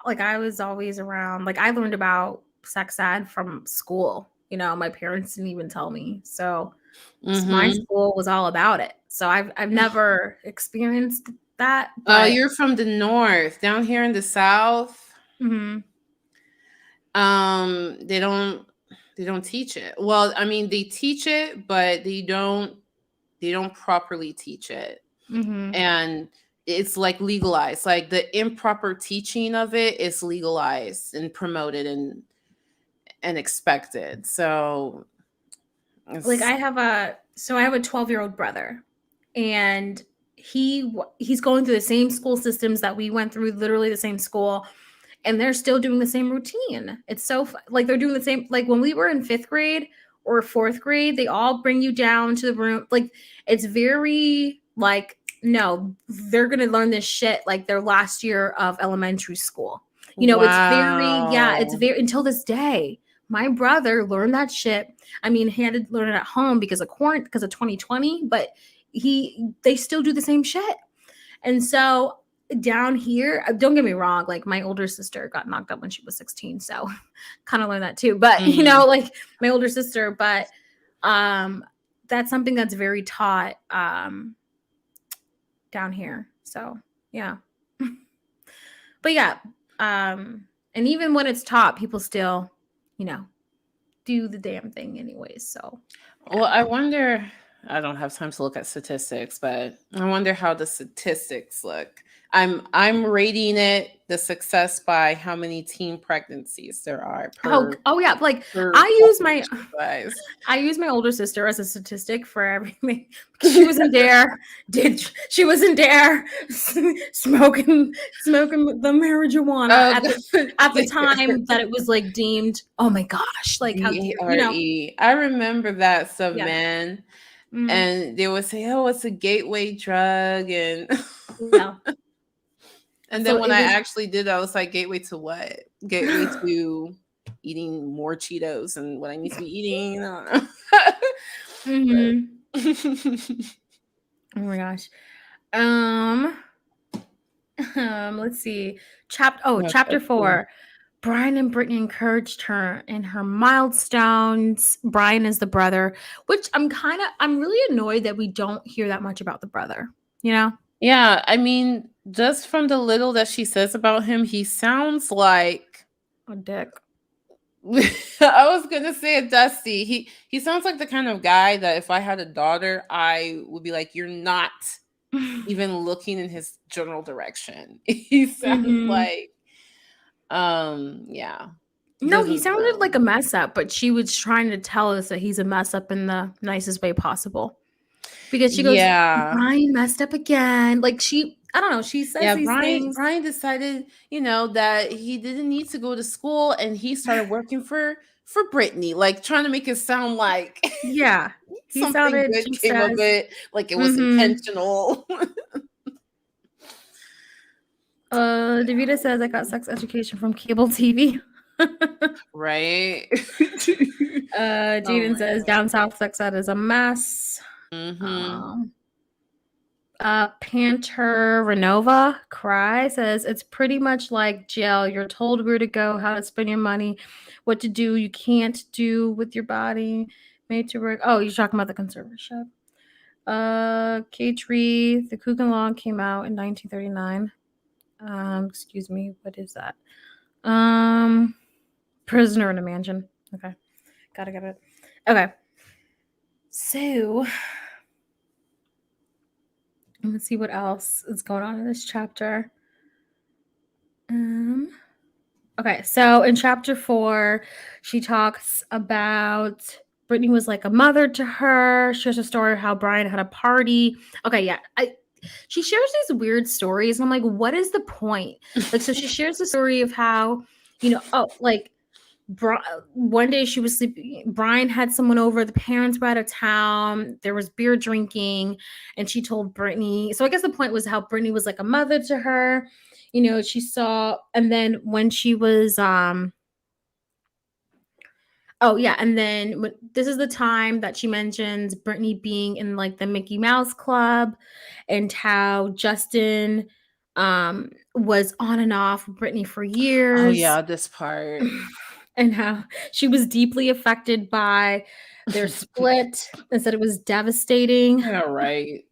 like I was always around, like I learned about sex ed from school. My parents didn't even tell me. So my Mm-hmm. school was all about it. So I've never experienced that, Oh, but you're from the north. Down here in the south, mhm, they don't teach it. Well, I mean, they teach it, but they don't properly teach it. mhm. And it's like legalized. Like the improper teaching of it is legalized and promoted and expected. So Like it's I have a 12-year-old brother, and he's going through the same school systems that we went through, literally the same school, and they're still doing the same routine. It's so like they're doing the same, like when we were in 5th grade or 4th grade, they all bring you down to the room. Like it's very like, no, they're going to learn this shit like their last year of elementary school. It's very, yeah, it's wow. very, until this day. My brother learned that shit. I mean, he had to learn it at home because of quarantine, because of 2020, but they still do the same shit. And so down here, don't get me wrong, like my older sister got knocked up when she was 16, so kind of learned that too. But Mm. like my older sister, but that's something that's very taught down here. So yeah. But yeah, and even when it's taught, people still, do the damn thing anyways. So yeah. Well, I wonder, I don't have time to look at statistics, but I wonder how the statistics look. I'm rating it the success by how many teen pregnancies there are Oh yeah, like per I use my population size. I use my older sister as a statistic for everything because she wasn't there. She wasn't there smoking the marijuana Oh, at the time that it was like deemed, oh my gosh, like how dare DARE. I remember that some yeah. men, Mhm. and they would say, "Oh, it's a gateway drug," and Yeah. and So then when it I was actually did, I was like, "Gateway to what? Gateway to eating more Cheetos and what I need to be eating." I don't know. Mhm. Oh my gosh. Um let's see. Chapter Okay. 4. Brian and Brittany encouraged her in her milestones. Brian is the brother, which I'm really annoyed that we don't hear that much about the brother, you know? Yeah, I mean, just from the little that she says about him, he sounds like A dick. I was gonna say a Dusty. He sounds like the kind of guy that if I had a daughter, I would be like, "You're not even looking in his general direction." He sounds Mhm. like, yeah, he No, he doesn't sounded like sound. a mess up, but she was trying to tell us that he's a mess up in the nicest way possible. Because she goes, Yeah, Brian messed up again. Like I don't know, she says yeah. these things. Brian decided, that he didn't need to go to school, and he started working for Brittany, like trying to make it sound like Yeah. He something sounded good just came of as it, like it was mm-hmm. intentional. Davita says I got sex education from cable TV. Right? Oh Jaden my says god. down south sex ed is a mess. Mhm. Um, Panter Renova Cry says it's pretty much like jail. You're told where to go, how to spend your money, what to do, you can't do with your body, made to work. Oh, you're talking about the conservatorship. K-Tree, the Coogan Law came out in 1939. Excuse me, what is that? Prisoner in a Mansion. Okay, gotta get it. Okay, so let's see what else is going on in this chapter. Okay, so in chapter 4, she talks about Brittany was like a mother to her. She shares a story of how Brian had a party. Okay, yeah, she shares these weird stories, and I'm like, what is the point? Like, so she shares the story of how, like one day she was sleeping. Brian had someone over. The parents were out of town. There was beer drinking, and she told Brittany. So I guess the point was how Brittany was like a mother to her. She saw, and then when she was oh yeah, and then this is the time that she mentions Brittany being in like the Mickey Mouse Club, and how Justin was on and off with Brittany for Oh years. yeah, this part. and how she was deeply affected by their split and said it was devastating. Yeah, right.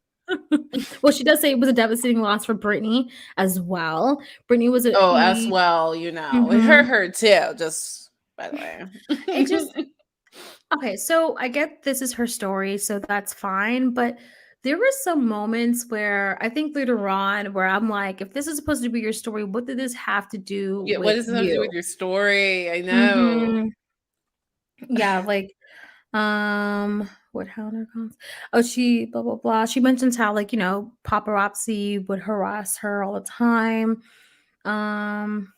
Well, she does say it was a devastating loss for Britney as well. Britney was a Oh, as he well, you know, it hurt Mhm. her too, just by the It just way. okay, so I get this is her story, so that's fine, but there were some moments where I think later on where I'm like, if this is supposed to be your story, what did this have to do Yeah, what with does it have to do you? with your story? I know. Mhm. Yeah, like what held her cons oh, she blah blah blah. She mentions how like, paparazzi would harass her all the time. Um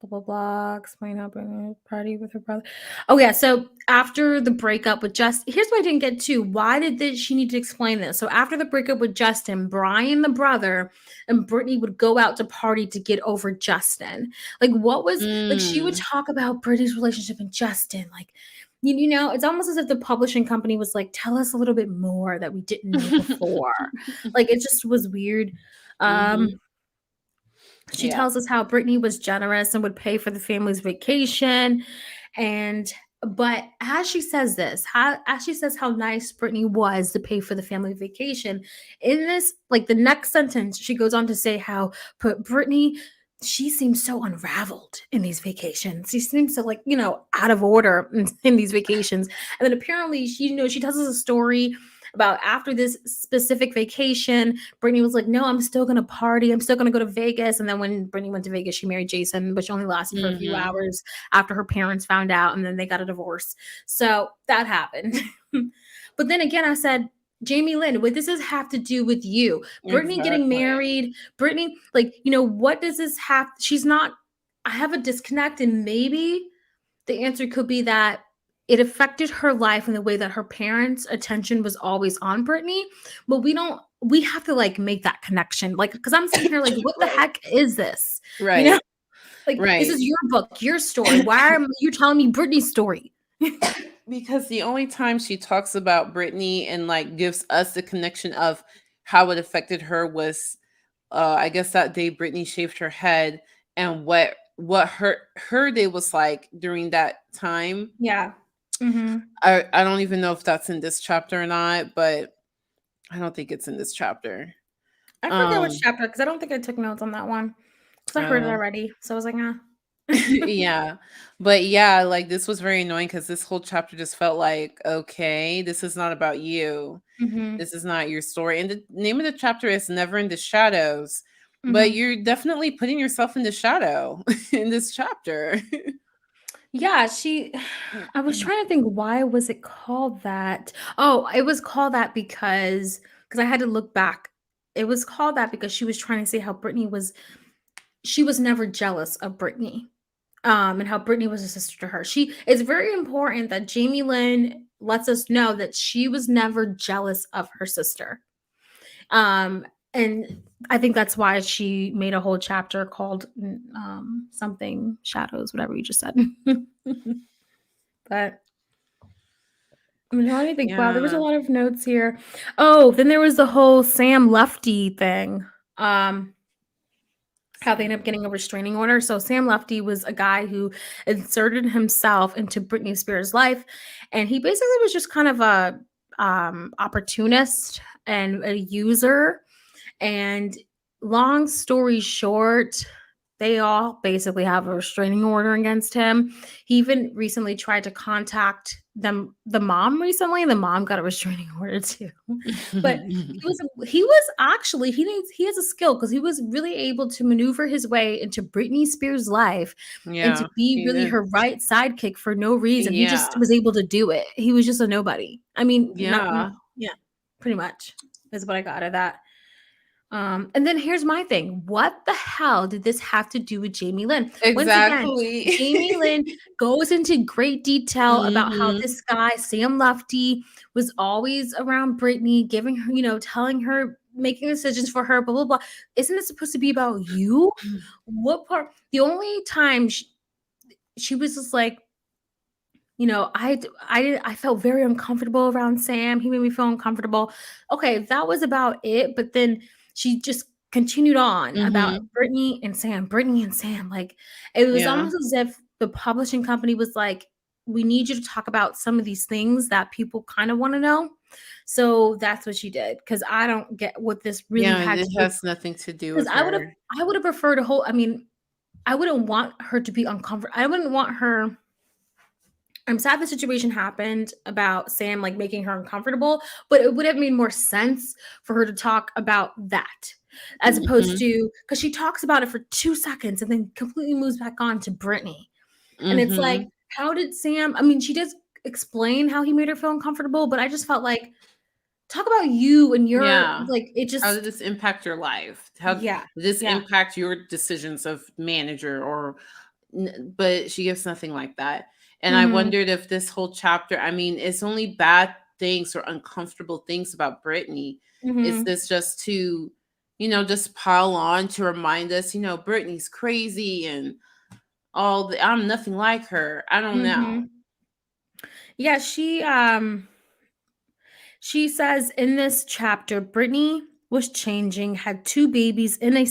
blah blah blah. Explain how Britney party with her brother. Oh yeah, so after the breakup with Justin, here's what I didn't get to. Why did she need to explain this? So after the breakup with Justin, Brian the brother and Britney would go out to party to get over Justin. Like what was like she would Mm. talk about Britney's relationship and Justin. Like it's almost as if the publishing company was like, tell us a little bit more that we didn't know before. Like it just was weird. Mhm. She Yeah. tells us how Brittany was generous and would pay for the family's vacation. But as she says this, as she says how nice Brittany was to pay for the family vacation, in this, like the next sentence, she goes on to say how but Brittany, she seems so unraveled in these vacations. She seems so like, out of order in these vacations. And then apparently she tells us a story about after this specific vacation, Brittany was like, no, I'm still going to party. I'm still going to go to Vegas. And then when Brittany went to Vegas, she married Jason, but she only lasted for a few Mhm. hours after her parents found out and then they got a divorce. So that happened. But then again, I said, Jamie Lynn, what does this have to do with you? Brittany getting Exactly. married, Brittany, like, what does this have? She's not, I have a disconnect, and maybe the answer could be that it affected her life in the way that her parents' attention was always on Brittany, but we have to like make that connection. Like, because I'm sitting here like, what the Right. heck is this? You know, Right. like this Right. is your book, your story. Why are you telling me Brittany's story? Because the only time she talks about Britney and like gives us the connection of how it affected her was I guess that day Britney shaved her head and what her day was like during that time. Yeah. Hmm. I don't even know if that's in this chapter or not, but I don't think it's in this chapter. I forget which Um chapter because I don't think I took notes on that one because I heard it oh. already. So I was like, ah. Yeah. But yeah, like this was very annoying because this whole chapter just felt like, okay, this is not about you. Hmm. This is not your story. And the name of the chapter is Never in the Shadows. But Hmm. you're definitely putting yourself in the shadow in this chapter. Yeah, I was trying to think why was it called that? Oh, it was called that because I had to look back. It was called that because she was trying to say how she was never jealous of Brittany. And how Brittany was a sister to her. It's very important that Jamie Lynn lets us know that she was never jealous of her sister. And I think that's why she made a whole chapter called something shadows, whatever you just said. But I mean, let me think. Wow, there was a Yeah. lot of notes here. Oh, then there was the whole Sam Lefty thing. Um, how they ended up getting a restraining order. So Sam Lefty was a guy who inserted himself into Britney Spears' life, and he basically was just kind of a opportunist and a user. And long story short, they all basically have a restraining order against him. He even recently tried to contact the mom recently, and the mom got a restraining order too. But he was actually he has a skill because he was really able to maneuver his way into Britney Spears' life and to Yeah. be He really did. her right sidekick for no reason. He just Yeah. was able to do it. He was just a nobody. I mean, Yeah. yeah, pretty much is what I got out of that. And then here's my thing. What the hell did this have to do with Jamie Lynn? Once again, Exactly. Jamie Lynn goes into great detail about how Mhm. this guy, Sam Lefty, was always around Brittany, giving her, telling her, making decisions for her, blah, blah, blah. Isn't it supposed to be about you? What part? The only time she was just like, I felt very uncomfortable around Sam. He made me feel uncomfortable. Okay, that was about it. But then she just continued on about Mhm. Brittany and Sam. Brittany and Sam. Like it was Yeah. almost as if the publishing company was like, we need you to talk about some of these things that people kind of want to know. So that's what she did, because I don't get what this really Yeah, had it to do. has nothing to do Because with her. I would have preferred a whole. I mean, I wouldn't want her to be uncomfortable. I wouldn't want her. I'm sad the situation happened about Sam like making her uncomfortable, but it would have made more sense for her to talk about that as opposed Mhm. to, because she talks about it for 2 seconds and then completely moves back on to Britney. And it's like, Mhm. how did Sam? I mean, she does explain how he made her feel uncomfortable, but I just felt like, talk about you and your, Yeah. like, it How did just, this impact your life? How did yeah, this yeah. impact your decisions of manager or but she gives nothing like that. And I Mm-hmm. wondered if this whole chapter, I mean, it's only bad things or uncomfortable things about Britney. Is Mm-hmm. this just to, just pile on to remind us, Britney's crazy and I'm nothing like her. I don't know. Mm-hmm. Yeah, she says in this chapter, Britney was changing, she had 2 babies in a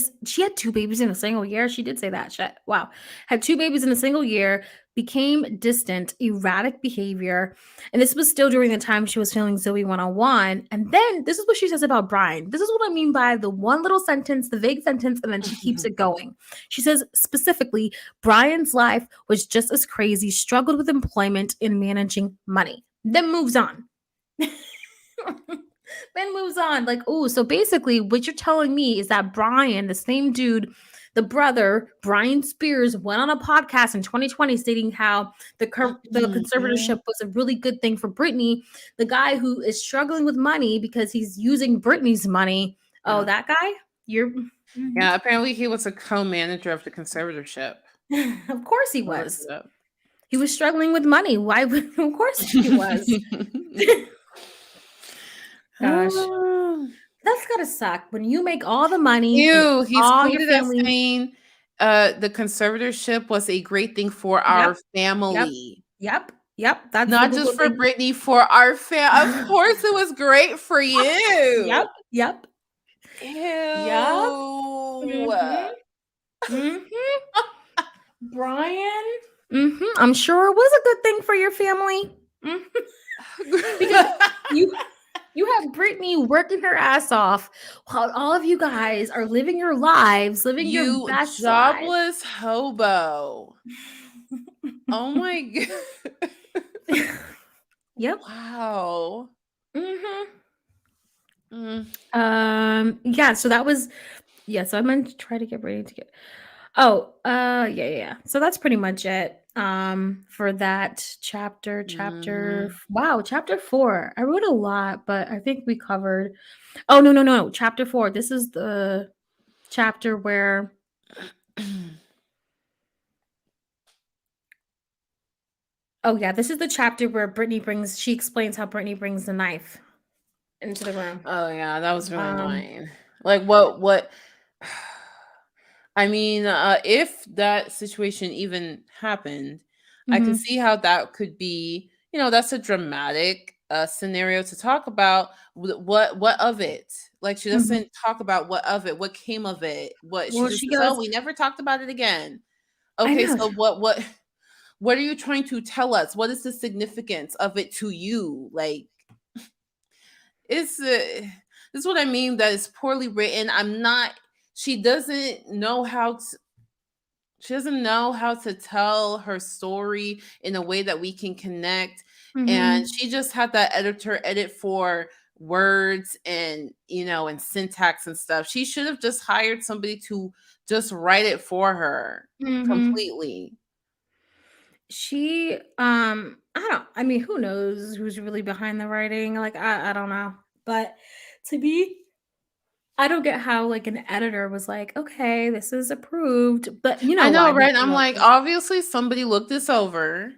single year. She did say that. Shit. Wow. Had 2 babies in a single year, became distant, erratic behavior. And this was still during the time she was feeling Zoe 101. And then this is what she says about Brian. This is what I mean by the one little sentence, the vague sentence, and then she keeps it going. She says specifically, Brian's life was just as crazy, struggled with employment and managing money. Then moves on. Then moves on. Like, oh, so basically, what you're telling me is that Brian, the same dude, the brother, Brian Spears, went on a podcast in 2020 stating how the Mhm. conservatorship was a really good thing for Britney. The guy who is struggling with money because he's using Britney's money. Oh, Yeah. that guy? You're. Yeah, apparently he was a co-manager of the conservatorship. Of course he I looked was. it up. He was struggling with money. Why would, of course he was. Gosh. Ah. That's gotta suck when you make all the money and Ew, he's all your quoted as family. saying, the conservatorship was a great thing for Yep, our yep, family. yep. That's the Not Google just for thing. Britney, for our of course it was great for Yep, you. yep, yep. Ew. Mhm, mhm. Brian. I'm sure it was a good thing for your family. Mhm. Because you have Britney working her ass off while all of you guys are living your lives, living your You best lives. jobless hobo. Oh my god. Yep. Wow. Mhm. Mm. Yeah, so that was, yeah, so I meant to try to get ready to get. Oh, yeah. So that's pretty much it. For that chapter, Mhm. wow, chapter 4. I wrote a lot, but I think we covered. Oh, no. Chapter 4. This is the chapter where, oh yeah, this is the chapter where she explains how Brittany brings the knife into the room. Oh yeah, that was really Um, annoying. Like what I mean, if that situation even happened, I can mhm, see how that could be, that's a dramatic scenario to talk about. What of it? Like she mhm. doesn't talk about what of it, what came of it. What she Well, just she says, "Oh, goes, we never talked about it again." I Okay, know. so what are you trying to tell us? What is the significance of it to you? Like it's this is what I mean that it's poorly written. I'm not she doesn't know how to she doesn't know how to tell her story in a way that we can connect. And Mhm. she just had that editor edit for words and and syntax and stuff. She should have just hired somebody to just write it for her Mhm. completely. She, I mean, who knows who's really behind the writing? Like, I don't know. But to me, I don't get how like an editor was like, okay, this is approved. But you I know know, why right? they I'm wrote like, this. obviously somebody looked this over.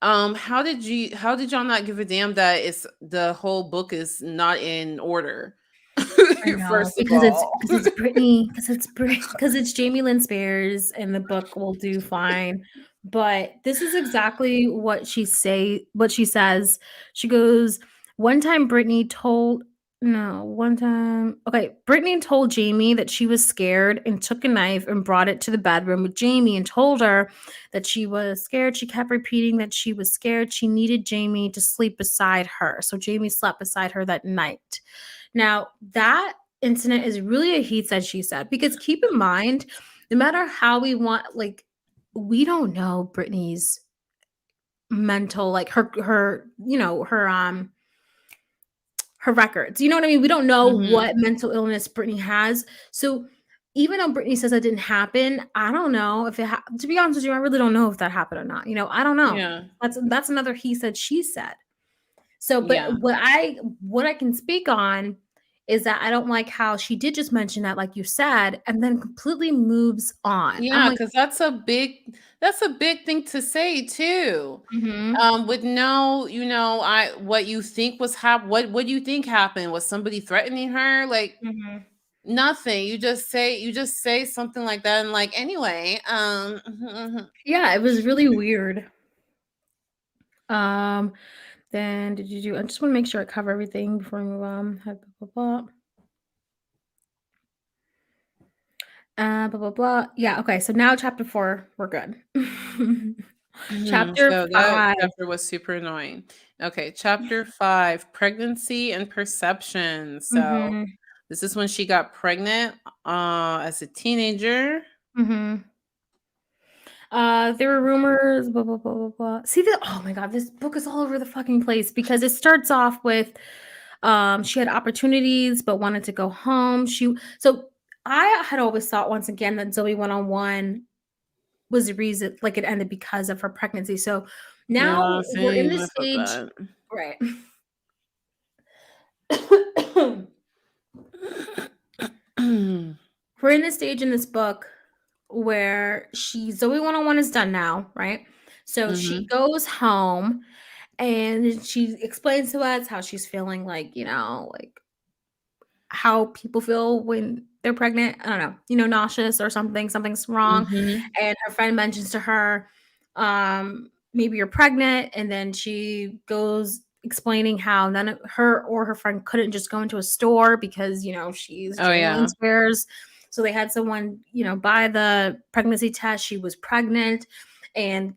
How did y'all not give a damn that it's the whole book is not in order? I know First of all. because it's Brittany, because it's Jamie Lynn Spears, and the book will do fine. But this is exactly what she says. She goes, one time Brittany told No, one time. Okay, Brittany told Jamie that she was scared and took a knife and brought it to the bedroom with Jamie and told her that she was scared. She kept repeating that she was scared. She needed Jamie to sleep beside her. So Jamie slept beside her that night. Now, that incident is really a he said, she said, because keep in mind, no matter how we want, like, we don't know Brittany's mental, like her records. You know what I mean? We don't know Mhm. what mental illness Brittany has. So even though Brittany says that didn't happen, I don't know if to be honest with you, I really don't know if that happened or not. I don't know. Yeah. That's another he said, she said. So, but Yeah. what I can speak on is that I don't like how she did just mention that, like you said, and then completely moves on. I'm Yeah, like, because that's a big thing to say too. mm-hmm, With no, I what you think was what do you think happened? Was somebody threatening her? Like mm-hmm. nothing. You just say something like that and like anyway. Yeah, it was really weird. Um, then did you do? I just want to make sure I cover everything before we move on. Blah, blah, blah. Blah blah blah. Yeah. Okay. So now chapter 4, we're good. Chapter So that 5. chapter was super annoying. Okay, chapter 5, pregnancy and perception. So Mm-hmm. this is when she got pregnant as a teenager. Mm-hmm. There were rumors. Blah blah blah blah blah. See that? Oh my god, this book is all over the fucking place because it starts off with, she had opportunities but wanted to go home. So I had always thought once again that Zoe 101 was the reason, like, it ended because of her pregnancy. So now Yeah, we're in same. the I thought stage, that. right? We're in the stage in this book where Zoe 101 is done now, right? So she Mhm. goes home and she explains to us how she's feeling, like, like how people feel when they're pregnant. I don't know, nauseous or something's wrong. Mhm. And her friend mentions to her, maybe you're pregnant. And then she goes explaining how none of her or her friend couldn't just go into a store because, she's Oh Jamie Lynn yeah. Spears. So they had someone, buy the pregnancy test. She was pregnant. And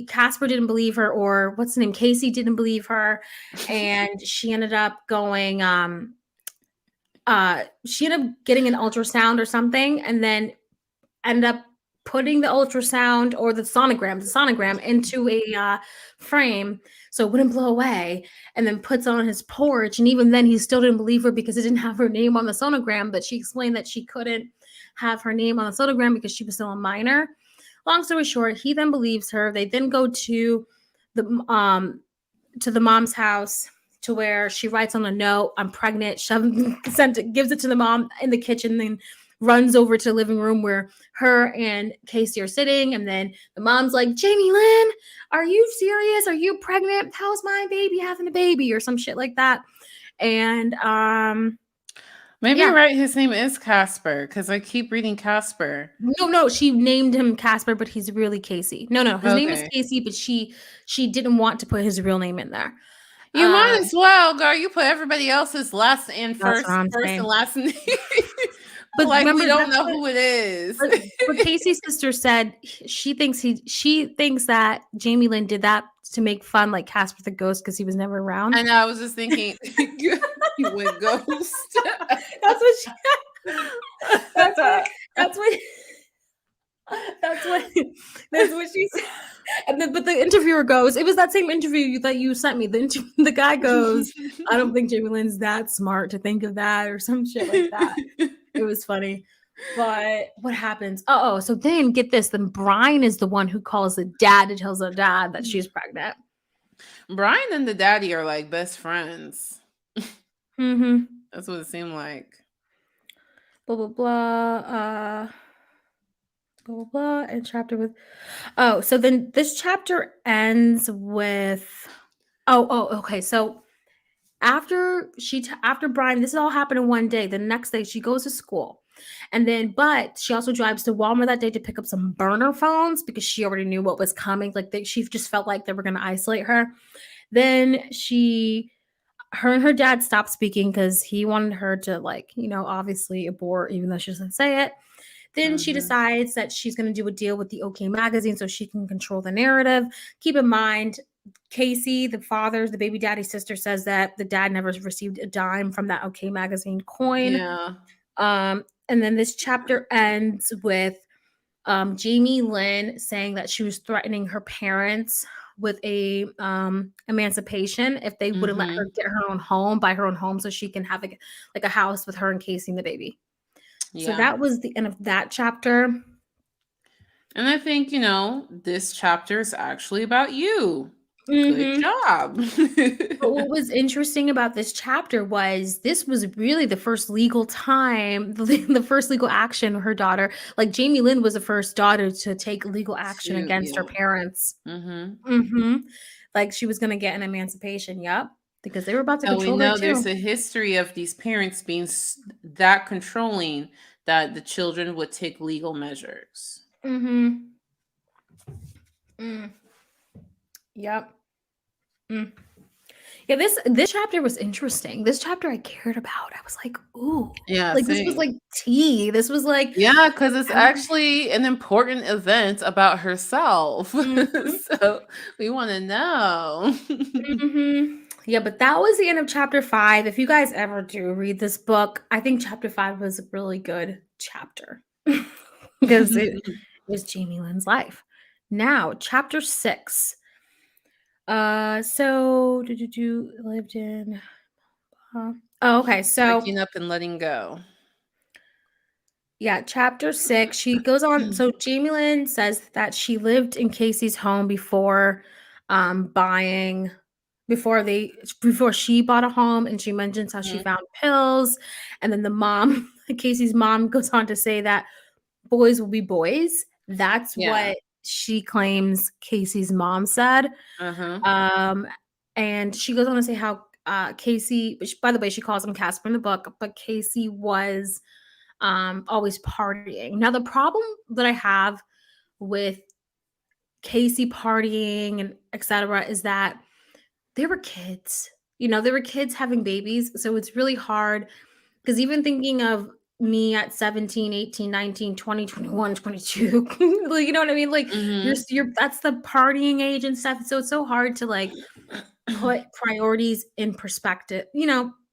Casper didn't believe her, or what's the name? Casey didn't believe her. And she ended up going, she ended up getting an ultrasound or something, and then ended up putting the ultrasound or the sonogram into a frame so it wouldn't blow away, and then puts it on his porch. And even then, he still didn't believe her because it didn't have her name on the sonogram. But she explained that she couldn't have her name on the sonogram because she was still a minor. Long story short, he then believes her. They then go the mom's house, to where she writes on a note, "I'm pregnant." Gives it to the mom in the kitchen, then runs over to the living room where her and Casey are sitting. And then the mom's like, "Jamie Lynn, are you serious? Are you pregnant? How's my baby having a baby?" Or some shit like that. And Maybe yeah. you're right. His name is Casper because I keep reading Casper. No, she named him Casper, but he's really Casey. No, his name is Okay. Casey, but she didn't want to put his real name in there. You might as well, girl. You put everybody else's last and That's what I'm first and saying. last name. But Like we remember, don't that's know what who it is. but Casey's sister said she thinks that Jamie Lynn did that to make fun, like Casper the ghost, because he was never around. And I was just thinking, you went ghost. That's what she. That's what. That's what. That's what. That's what she said. And then, but the interviewer goes, "It was that same interview that you sent me." The guy goes, "I don't think Jamie Lynn's that smart to think of that," or some shit like that. It was funny. But what happens? So then get this. Then Brian is the one who calls the dad to tell the dad that she's pregnant. Brian and the daddy are like best friends. Mm-hmm. That's what it seemed like. Blah blah blah. Blah blah blah. And chapter with. So then this chapter ends with. Okay. So after Brian, this all happened in one day. The next day she goes to school. And then, but she also drives to Walmart that day to pick up some burner phones because she already knew what was coming. Like she just felt like they were going to isolate her. Then her and her dad stopped speaking because he wanted her to, like, obviously abort, even though she doesn't say it. Then she Mhm. decides that she's going to do a deal with the OK magazine so she can control the narrative. Keep in mind, Casey, the baby daddy's sister, says that the dad never received a dime from that OK magazine coin. Yeah. And then this chapter ends with Jamie Lynn saying that she was threatening her parents with a emancipation if they wouldn't let her Mhm. get her own home, buy her own home, so she can have like a house with her and Casey and the baby. So Yeah. that was the end of that chapter. And I think, this chapter is actually about you. Good Mm-hmm. job. But what was interesting about this chapter was this was really the first legal time, the first legal action her daughter, like Jamie Lynn was the first daughter to take legal action against her Yeah. parents. Mhm. Mm-hmm. Like she was going to get an emancipation. Yep. Because they were about to So we control her know there's too. a history of these parents being that controlling that the children would take legal measures. Mm-hmm. Mm. Yep. Mm. Yeah, this chapter was interesting. This chapter I cared about. I was like, ooh, Yeah, like this was same. like tea. This was like, Yeah, because it's I was, actually an important event about herself. mhm, So we want to know. mhm. Yeah, but that was the end of chapter 5. If you guys ever do read this book, I think chapter 5 was a really good chapter because it was Jamie Lynn's life. Now, chapter 6. So lived in. Oh, okay. So Breaking up and letting go. yeah, chapter 6, she goes on. So Jamie Lynn says that she lived in Casey's home buying before she bought a home, and she mentions how she Mhm. found pills. And then the mom, Casey's mom, goes on to say that boys will be boys. That's Yeah. what she claims Casey's mom said. Uh-huh. Um, and she goes on to say how Casey, which by the way, she calls him Casper in the book, but Casey was always partying. Now, the problem that I have with Casey partying and etc. is that they were kids. They were kids having babies. So it's really hard because even thinking of me at 17, 18, 19, 20, 21, 22, like, you know what I mean? Like Mhm. you're that's the partying age and stuff. So it's so hard to like put priorities in perspective,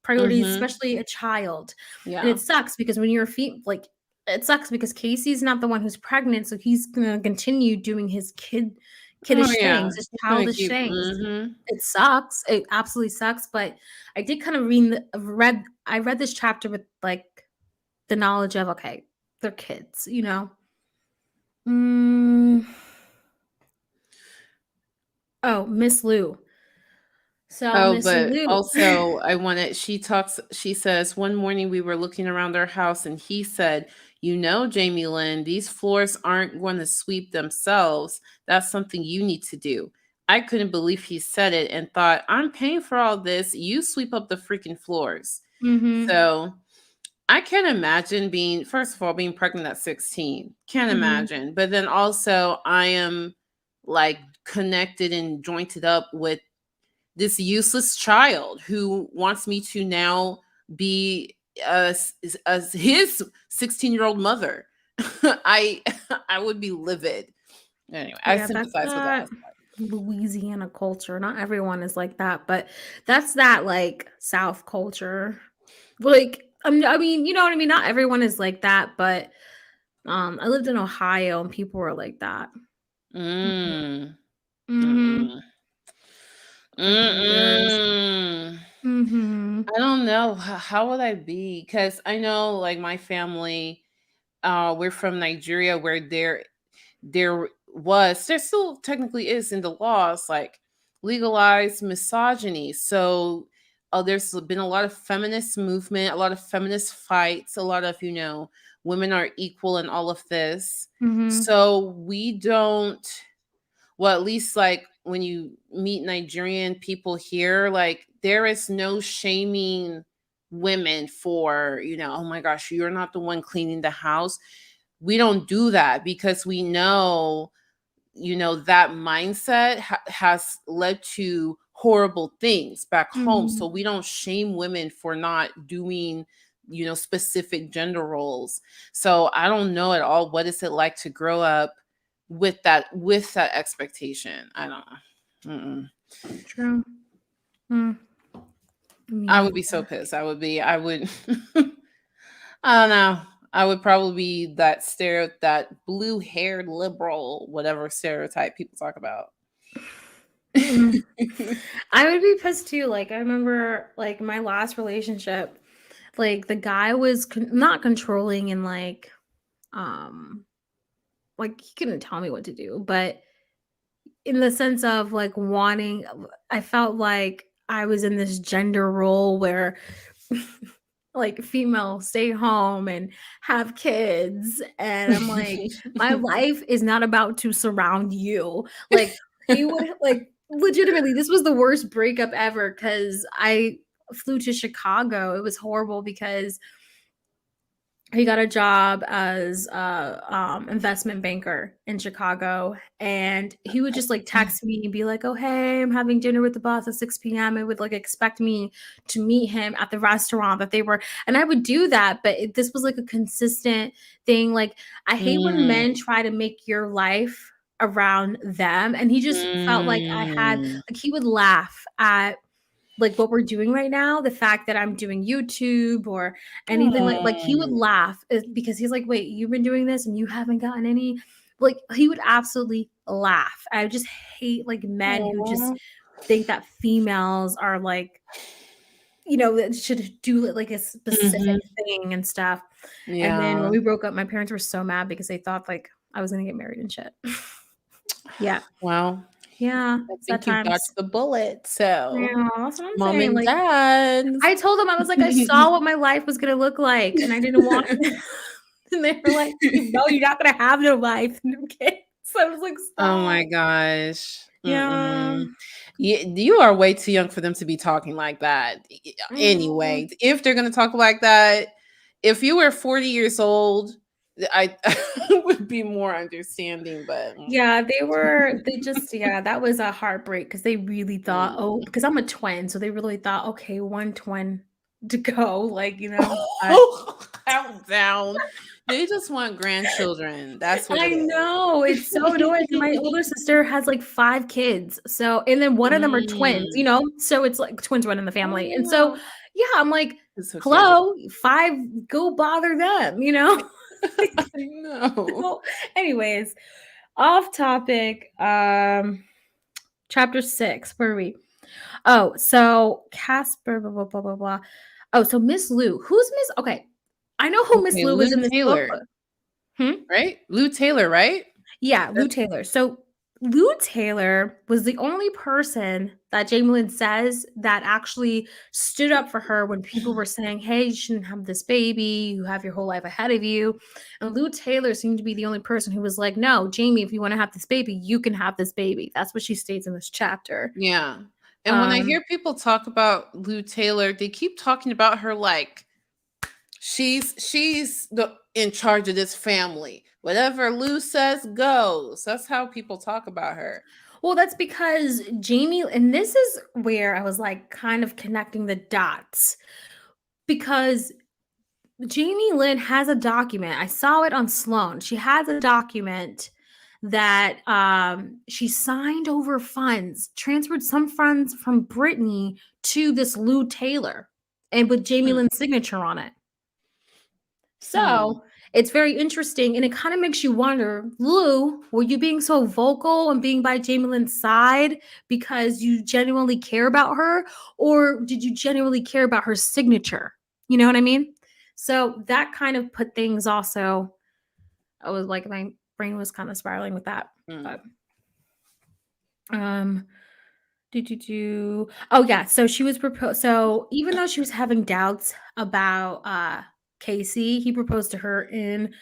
priorities, Mhm. especially a child. And it Yeah. sucks because when you're like, it sucks because Casey's not the one who's pregnant. So he's going to continue doing his Oh, kiddish yeah. things, his He's gonna childish keep things. mhm. It sucks. It absolutely sucks. But I did kind of I read this chapter with like the knowledge of, okay, they're kids. Mm. Oh, Miss Lou. So Oh, Miss but Lou. also she says, "One morning we were looking around our house and he said, Jamie Lynn, these floors aren't going to sweep themselves. That's something you need to do." I couldn't believe he said it and thought, "I'm paying for all this. You sweep up the freaking floors." Mm-hmm. So I can't imagine first of all, being pregnant at 16. Can't Mm-hmm. imagine. But then also, I am like connected and jointed up with this useless child who wants me to now be as his 16-year-old mother. I I would be livid. Anyway, I Yeah, that's sympathize with that that aspect. Louisiana culture. Not everyone is like that, but that's that like South culture. Like, I mean, you know what I mean? Not everyone is like that, but I lived in Ohio and people were like that. Mm. Mm-hmm. Mm-mm. For years. Mm-mm. Mm-hmm. I don't know. How would I be? Because I know, like, my family, we're from Nigeria, where there still technically is in the laws, like legalized misogyny. So there's been a lot of feminist movement, a lot of feminist fights, a lot of, women are equal and all of this. Mm-hmm. So we don't, well, at least like when you meet Nigerian people here, like there is no shaming women for, oh my gosh, you're not the one cleaning the house. We don't do that because we know, that mindset has led to horrible things back home. Mhm. So we don't shame women for not doing, specific gender roles. So I don't know at all what is it like to grow up with that expectation. I don't know. True. Mm. I Me would be so neither. pissed. I would I don't know. I would probably be that blue-haired liberal, whatever stereotype people talk about. Mm-mm. I would be pissed too. Like, I remember, like, my last relationship, like, the guy was not controlling and, um, like, he couldn't tell me what to do, but in the sense of, like, wanting, I felt like I was in this gender role where, like, female stay home and have kids. And I'm like, my life is not about to surround you. Like, he would, like, legitimately, this was the worst breakup ever because I flew to Chicago. It was horrible because he got a job as a investment banker in Chicago, and he would just like text me and be like, "Oh, hey, I'm having dinner with the boss at 6 p.m." and would like expect me to meet him at the restaurant that they were, and I would do that, but this was like a consistent thing. Like, I hate when Mm, men try to make your life around them, and he just felt like I had, mm. like, he would laugh at like what we're doing right now, the fact that I'm doing YouTube or anything, like he would Oh. laugh because he's like, "Wait, you've been doing this and you haven't gotten any," like he would absolutely laugh. I just hate like men who just Aw. think that females are like, that should do like a specific Mhm. thing and stuff. And then when Yeah. we broke up, my parents were so mad because they thought like I was gonna get married and shit. Yeah. Well, Yeah. I Sad think you times. dodged the bullet, so Yeah, that's what I'm mom saying. and Like, dads. I told them, I was like, "I saw what my life was gonna look like, and I didn't want it." And they were like, "No, you're not gonna have no life, no kids." I was like, Oh my "Stop." gosh. Yeah. Mm-mm. You are way too young for them to be talking like that. Mm. Anyway, if they're gonna talk like that, if you were 40 years old, I would be more understanding, but Yeah, they just, yeah, that was a heartbreak because they really thought, oh, mm. because I'm a twin, so they really thought, "Okay, 1 twin to go," like, but Oh, countdown. They just want grandchildren. That's what it I know, it's so annoying, and my older is. sister has, like, 5 kids, so and then one of them are twins, Mm. so it's like twins run in the Oh, family, and so, yeah. yeah, I'm like, It's so cute. "Hello, 5, go bother them," you know? Like, I know. so anyways, off topic, chapter 6, where are we? Oh, so Casper, blah, blah, blah, blah, blah. Oh, so Miss Lou. Who's Miss Okay, I know who Miss Okay, Lou is Lou in this book, Taylor, but hmm? right? Lou Taylor, right? Yeah, Lou Taylor. So Lou Taylor was the only person that Jamie Lynn says that actually stood up for her when people were saying, "Hey, you shouldn't have this baby. You have your whole life ahead of you." And Lou Taylor seemed to be the only person who was like, "No, Jamie, if you want to have this baby, you can have this baby." That's what she states in this chapter. Yeah. And when I Um, hear people talk about Lou Taylor, they keep talking about her like she's the in charge of this family. Whatever Lou says goes. That's how people talk about her. well, that's because Jamie, and this is where I was like kind of connecting the dots because Jamie Lynn has a document. I saw it on Sloan. She has a document that she signed over funds, transferred some funds from Britney to this Lou Taylor, and with Jamie Hmm. Lynn's signature on it. Hmm. So it's very interesting, and it kind of makes you wonder, Lou, were you being so vocal and being by Jamie Lynn's side because you genuinely care about her, or did you genuinely care about her signature? You know what I mean? So that kind of put things also. I was like, my brain was kind of spiraling with that, Hmm. but um. Oh yeah, so she was proposed. So even though she was having doubts about Casey, he proposed to her in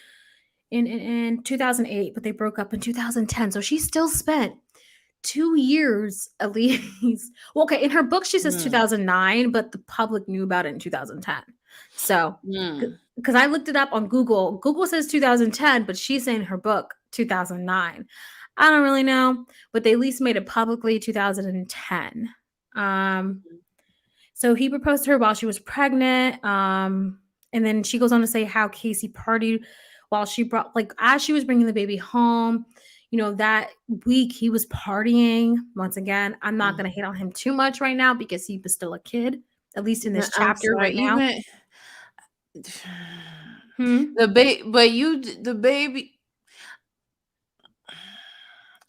2008, but they broke up in 2010. So she still spent 2 years at least. Well, okay, in her book she says Hmm. 2009, but the public knew about it in 2010. So Hmm. because I looked it up on Google, Google says 2010, but she's saying in her book 2009. I don't really know, but they at least made it publicly 2010. So he proposed to her while she was pregnant. And then she goes on to say how Casey partied while she brought, like, as she was bringing the baby home, that week he was partying. Once again, I'm not going to hate on him too much right now because he was still a kid, at least in this I'm chapter sorry. right now. Even Hmm? the baby.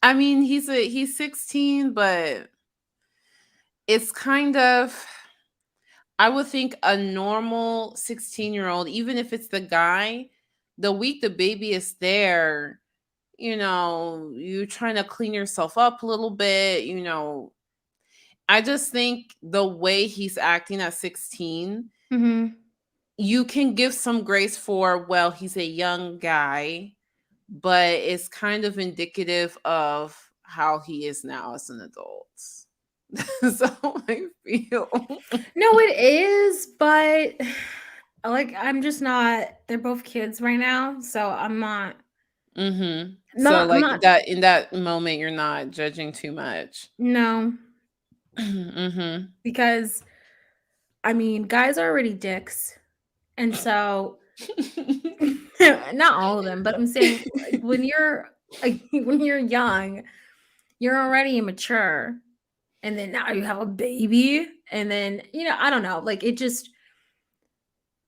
I mean, he's 16, but it's kind of, I would think a normal 16-year-old, even if it's the guy, the week the baby is there, you're trying to clean yourself up a little bit, I just think the way he's acting at 16, Mm-hmm. you can give some grace for, well, he's a young guy, but it's kind of indicative of how he is now as an adult. So I feel. No, it is, but like I'm just not. They're both kids right now, so I'm not. Mm-hmm. So Not. I'm like not. that, in that moment, you're not judging too much. No, Mm-hmm. because I mean, guys are already dicks, and so not all of them, but I'm saying like when you're young, you're already immature, and then now you have a baby, and then I don't know, like it just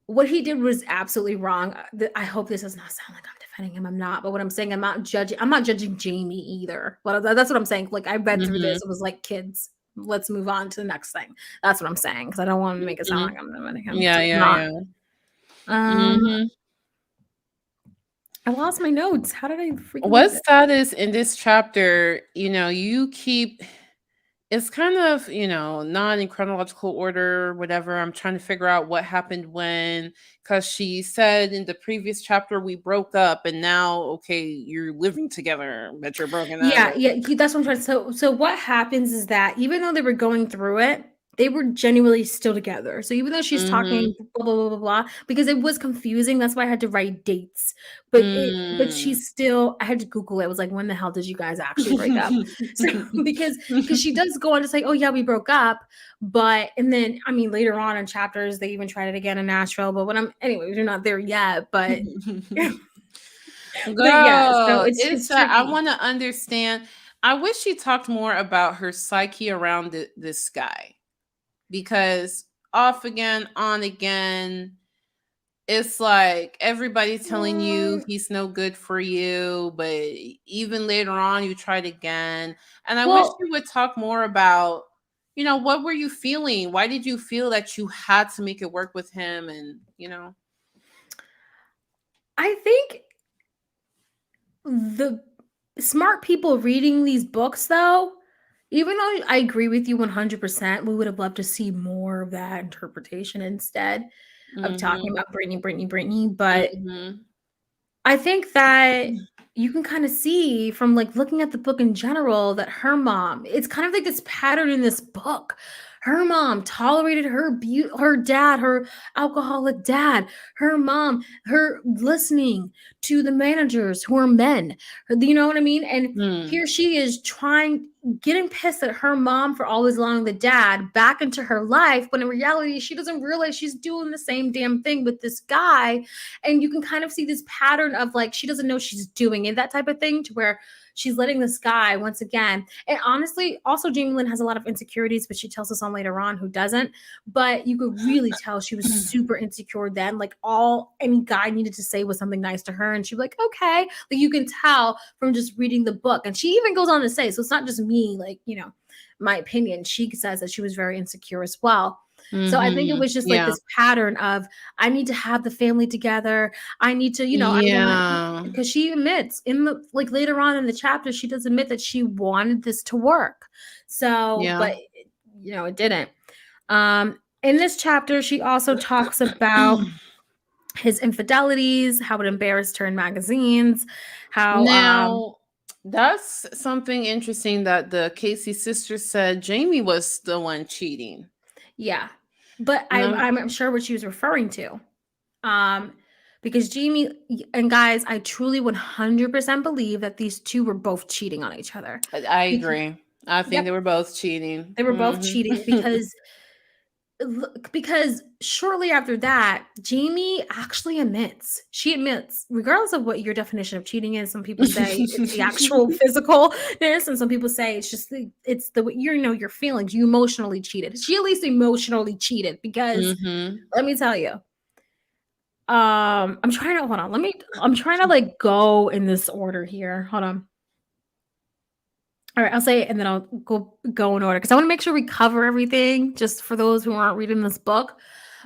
what he did was absolutely wrong. I hope this does not sound like I'm defending him. I'm not, but what I'm saying, I'm not judging. I'm not judging Jamie either. But that's what I'm saying. Like I read through Mm-hmm. this, it was like kids. Let's move on to the next thing. That's what I'm saying because I don't want to make it sound like I'm defending him Yeah, because I'm yeah, not. yeah. Um, Mm-hmm. I lost my notes. How did I freaking lose What's it? sad is in this chapter, you keep, it's kind of, not in chronological order, whatever. I'm trying to figure out what happened when, because she said in the previous chapter we broke up, and now, okay, you're living together, but you're broken up. Yeah, that's what I'm trying to. So what happens is that even though they were going through it, they were genuinely still together. So even though she's Mm-hmm. talking blah blah blah blah blah, because it was confusing, that's why I had to write dates. But she's still. I had to Google it. I was like, when the hell did you guys actually break up? So because she does go on to say, oh yeah, we broke up, but and then I mean later on in chapters they even tried it again in Nashville. But when I'm anyway, we're not there yet. But but yeah, so Girl, it's it's I tricky. want to understand. I wish she talked more about her psyche around this guy, because off again, on again, it's like everybody's telling you Mm, he's no good for you, but even later on, you tried again. And I wish well, you would talk more about, what were you feeling? Why did you feel that you had to make it work with him? And. I think the smart people reading these books, though, even though I agree with you 100%, we would have loved to see more of that interpretation instead of talking Mm-hmm. about Brittany, Brittany, Brittany. But Mm-hmm. I think that you can kind of see from like looking at the book in general that her mom, it's kind of like this pattern in this book. Her mom tolerated her dad, her alcoholic dad, her mom, her listening to the managers who are men. You know what I mean? And Mm. here she is getting pissed at her mom for always allowing the dad back into her life, when in reality, she doesn't realize she's doing the same damn thing with this guy. And you can kind of see this pattern of like she doesn't know she's doing it, that type of thing, to where she's letting this guy once again. And honestly, also Jamie Lynn has a lot of insecurities, but she tells us on later on who doesn't. But you could really tell she was super insecure then. Like all any guy needed to say was something nice to her, and she'd be like, okay. Like you can tell from just reading the book. And she even goes on to say, so it's not just me, like, my opinion. She says that she was very insecure as well. So I think it Mm-hmm. was just like Yeah. this pattern of I need to have the family together. I need to, I want, Yeah. because she admits in the like later on in the chapter, she does admit that she wanted this to work. So, Yeah. but it didn't. In this chapter, she also talks about his infidelities, how it embarrassed her in magazines, how Now, that's something interesting that the Casey sister said Jamie was the one cheating. yeah. But And I'm sure what she was referring to. Um, because Jamie and guys, I truly 100% believe that these two were both cheating on each other. I Because, agree. I think Yep, they were both cheating. they were both cheating because shortly after that, Jamie actually admits. She admits, regardless of what your definition of cheating is, some people say it's the actual physicalness, and some people say it's just it's the your feelings. You emotionally cheated. She at least emotionally cheated because let me tell you. I'm trying to hold on. I'm trying to like go in this order here. Hold on. All right, I'll say it and then I'll go in order because I want to make sure we cover everything just for those who aren't reading this book.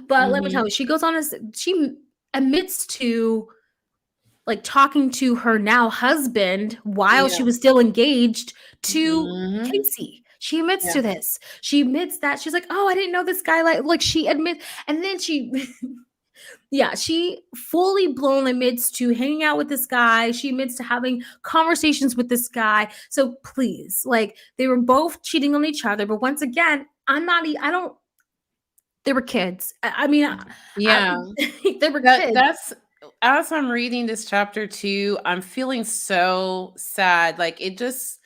But let me tell you, she goes on as she admits to like talking to her now husband while she was still engaged to Casey. She admits to this. She admits that she's like, "Oh, I didn't know this guy like she admits," and then she yeah, she fully blown admits to hanging out with this guy. She admits to having conversations with this guy. So please, like they were both cheating on each other. But once again, I don't, they were kids. I mean, Yeah. they were kids. That's as I'm reading this chapter too, I'm feeling so sad. Like it just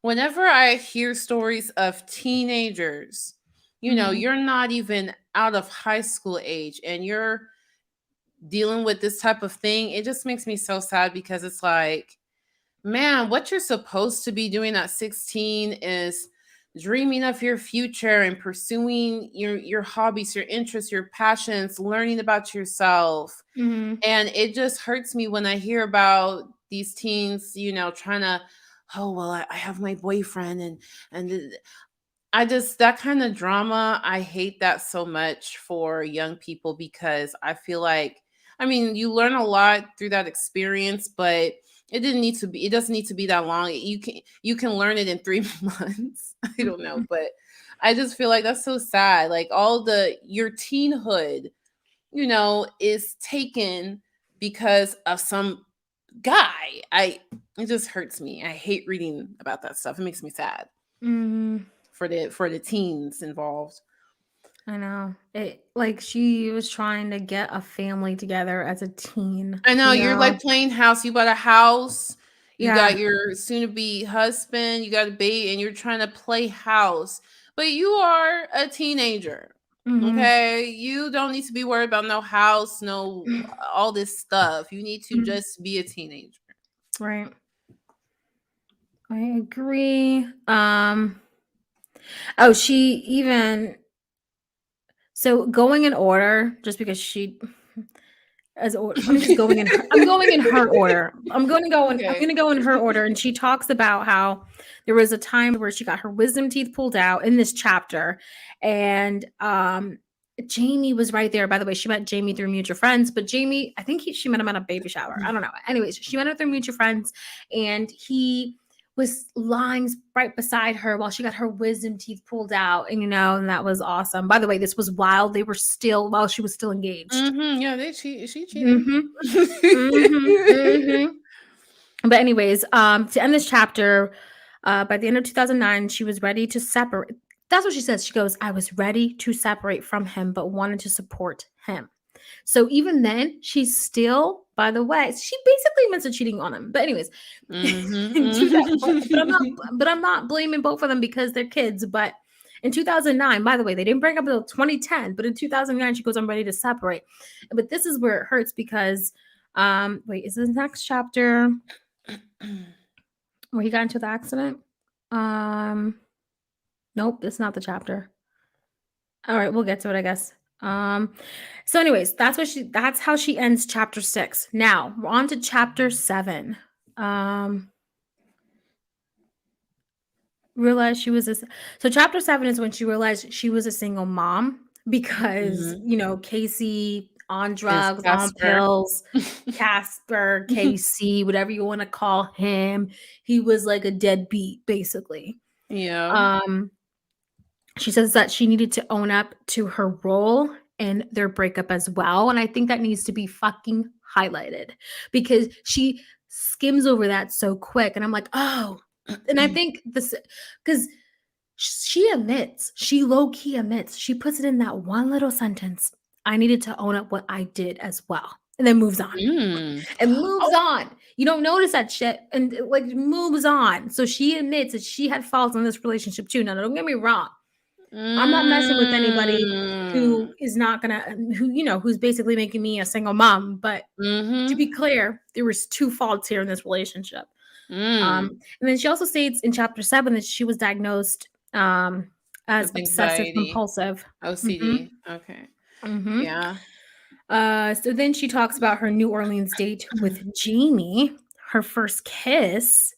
whenever I hear stories of teenagers, you're not even out of high school age and you're dealing with this type of thing, it just makes me so sad because it's like, man, what you're supposed to be doing at 16 is dreaming of your future and pursuing your hobbies, your interests, your passions, learning about yourself. And it just hurts me when I hear about these teens, trying to, oh well, I have my boyfriend and I just that kind of drama, I hate that so much for young people because I feel like I mean, you learn a lot through that experience, but it doesn't need to be that long. You can learn it in 3 months. I don't know, but I just feel like that's so sad. Like your teenhood, is taken because of some guy. It just hurts me. I hate reading about that stuff. It makes me sad for the teens involved. I know. It like she was trying to get a family together as a teen. I know you're like playing house. You bought a house. You got Yeah. your soon-to-be husband. You got a baby, and you're trying to play house. But you are a teenager. Okay, you don't need to be worried about no house, no all this stuff. You need to just be a teenager. Right. I agree. Oh, she even so going in order just because she I'm just going in her, I'm going in her order. I'm going to go in I'm Okay. going to go in her order and she talks about how there was a time where she got her wisdom teeth pulled out in this chapter and Jamie was right there. By the way, she met Jamie through mutual friends, but Jamie, I think she met him at a baby shower. I don't know. Anyways, she met him through mutual friends and he was lying right beside her while she got her wisdom teeth pulled out. And, and that was awesome. By the way, this was while while she was still engaged. Yeah, she cheated. But anyways, to end this chapter, by the end of 2009, she was ready to separate. That's what she says. She goes, I was ready to separate from him, but wanted to support him. So even then, she's still, by the way, she basically admits to cheating on him. But anyways, but I'm not blaming both of them because they're kids. But in 2009, by the way, they didn't break up until 2010. But in 2009, she goes, I'm ready to separate. But this is where it hurts because, wait, is this next chapter where he got into the accident? Nope, that's not the chapter. All right, we'll get to it, I guess. So anyways, that's how she ends chapter 6. Now we're on to chapter 7. Realized she was so chapter 7 is when she realized she was a single mom because Casey on drugs, on pills, Casper, Casey, whatever you want to call him, he was like a deadbeat basically. Yeah. She says that she needed to own up to her role in their breakup as well. And I think that needs to be fucking highlighted because she skims over that so quick. And I'm like, oh, and I think this, because she low-key admits, she puts it in that one little sentence. I needed to own up what I did as well. And then moves on. And moves on. You don't notice that shit and it like moves on. So she admits that she had faults in this relationship too. Now, don't get me wrong. I'm not messing with anybody who is not gonna, who's basically making me a single mom. But to be clear, there was 2 faults here in this relationship. And then she also states in chapter 7 that she was diagnosed as With obsessive anxiety. compulsive. OCD. Okay. Yeah. So then she talks about her New Orleans date with Jamie, her first kiss.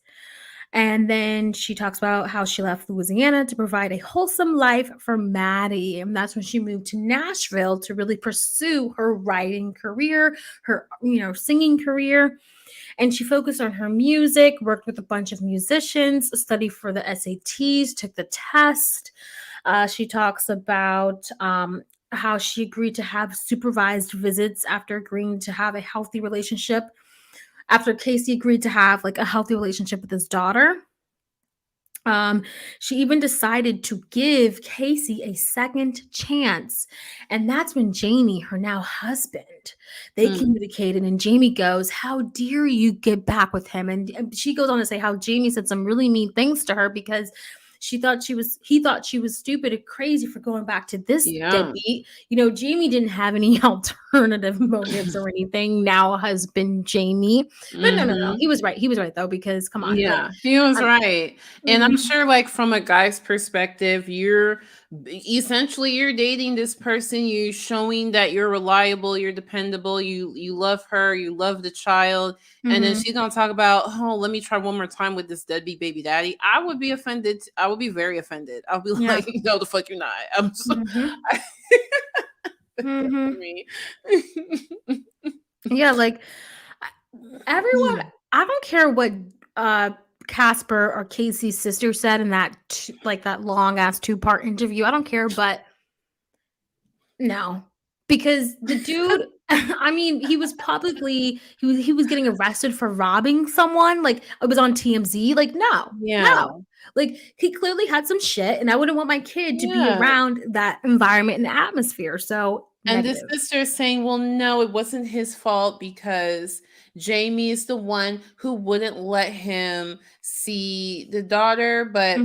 And then she talks about how she left Louisiana to provide a wholesome life for Maddie. And that's when she moved to Nashville to really pursue her writing career, her, singing career. And she focused on her music, worked with a bunch of musicians, studied for the SATs, took the test. She talks about how she agreed to have supervised visits after agreeing to have a healthy relationship. After Casey agreed to have like a healthy relationship with his daughter. She even decided to give Casey a second chance. And that's when Jamie, her now husband, they communicated. And Jamie goes, "How dare you get back with him?" And she goes on to say how Jamie said some really mean things to her because he thought she was stupid and crazy for going back to this deadbeat. Jamie didn't have any alternative motives or anything. Now husband Jamie. But no. He was right. He was right though, because come on. Yeah, he was right. And I'm sure like from a guy's perspective, you're dating this person, you showing that you're reliable, you're dependable, you love her, you love the child, and then she's gonna talk about, oh, let me try one more time with this deadbeat baby daddy. I would be offended. I would be very offended. I'll be like, no, the fuck you're not. I'm so me. Yeah, like everyone, I don't care what Casper or Casey's sister said in that that long ass 2-part interview. I don't care, but no, because the dude, I mean, he was publicly he was getting arrested for robbing someone. Like it was on TMZ. Like no. Like he clearly had some shit, and I wouldn't want my kid to be around that environment and atmosphere. So and negative. the sister is saying, well, no, it wasn't his fault because Jamie is the one who wouldn't let him see the daughter. But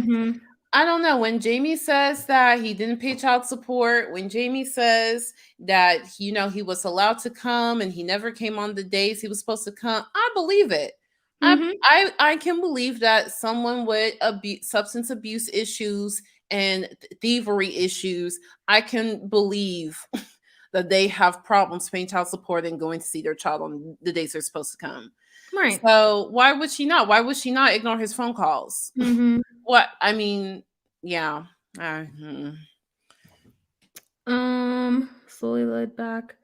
I don't know. When Jamie says that he didn't pay child support, when Jamie says that, he was allowed to come and he never came on the days he was supposed to come, I believe it. I can believe that someone with substance abuse issues and thievery issues, I can believe that they have problems paying child support and going to see their child on the days they're supposed to come. Right. So why would she not? Why would she not ignore his phone calls? What? I mean, yeah. Slowly led back.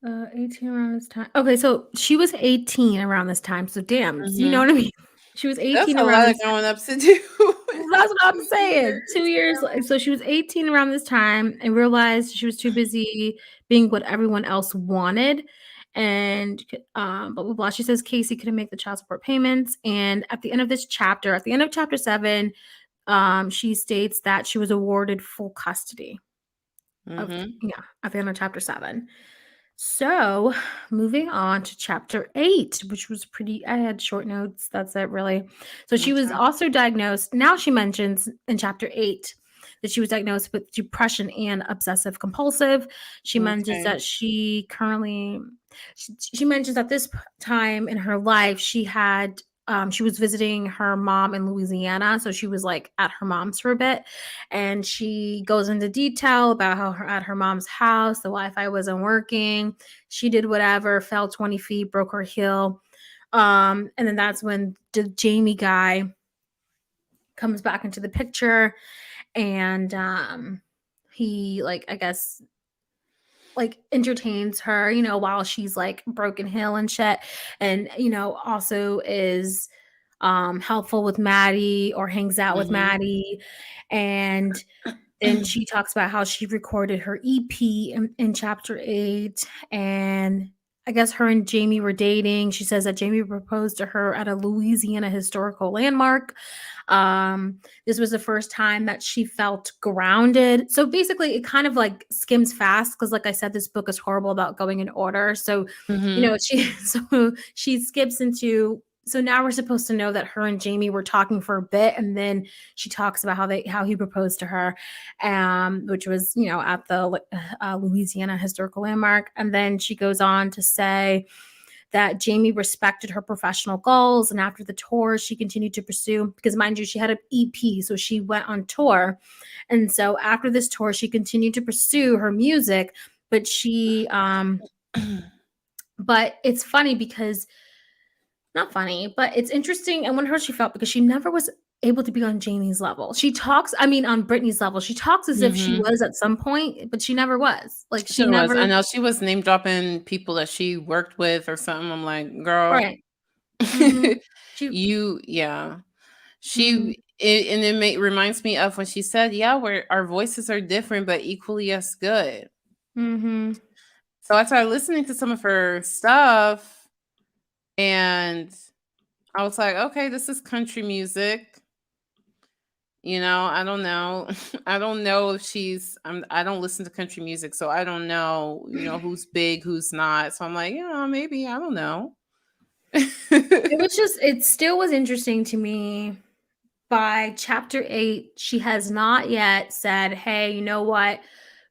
18 around this time. Okay, so she was 18 around this time. So damn, you know what I mean? She was 18 That's a around lot this of growing up to do. That's what I'm saying. 2 years. So she was 18 around this time and realized she was too busy being what everyone else wanted. And blah blah blah. She says Casey couldn't make the child support payments. And at the end of this chapter, at the end of chapter 7, she states that she was awarded full custody. At the end of chapter 7. So, moving on to chapter 8, which was I had short notes. That's it, really. So, she was also diagnosed. Now, she mentions in chapter 8 that she was diagnosed with depression and obsessive compulsive. She mentions that she mentions at this time in her life, she was visiting her mom in Louisiana. So she was like at her mom's for a bit. And she goes into detail about how at her mom's house, the Wi-Fi wasn't working. She did whatever, fell 20 feet, broke her heel. And then that's when the Jamie guy comes back into the picture. And he, I guess, entertains her, while she's broken heel and shit. And, also is helpful with Maddie or hangs out with Maddie. And then she talks about how she recorded her EP in chapter 8. And I guess her and Jamie were dating. She says that Jamie proposed to her at a Louisiana historical landmark. This was the first time that she felt grounded. So basically, it kind of like skims fast because, like I said, this book is horrible about going in order. So, Mm-hmm. she skips into. So now we're supposed to know that her and Jamie were talking for a bit, and then she talks about how he proposed to her, which was at the Louisiana historical landmark, and then she goes on to say that Jamie respected her professional goals. And after the tour, she continued to pursue, because mind you, she had an EP, so she went on tour. And so after this tour, she continued to pursue her music, but but it's funny because, not funny, but it's interesting. I wonder how she felt because she never was able to be on Jamie's level. She talks, I mean, on Britney's level. She talks as if she Mm-hmm. was at some point, but she never was. Like she She was. I never, know she was name dropping people that she worked with or something. I'm like, girl, right. Mm-hmm. She, yeah. mm-hmm. And reminds me of when she said, yeah, our voices are different, but equally as good. Mm-hmm. So I started listening to some of her stuff and I was like, okay, this is country music. I don't know. I don't know if I don't listen to country music, so I don't know, who's big, who's not. So I'm like, maybe, I don't know. It still was interesting to me. By chapter 8, she has not yet said, hey, you know what?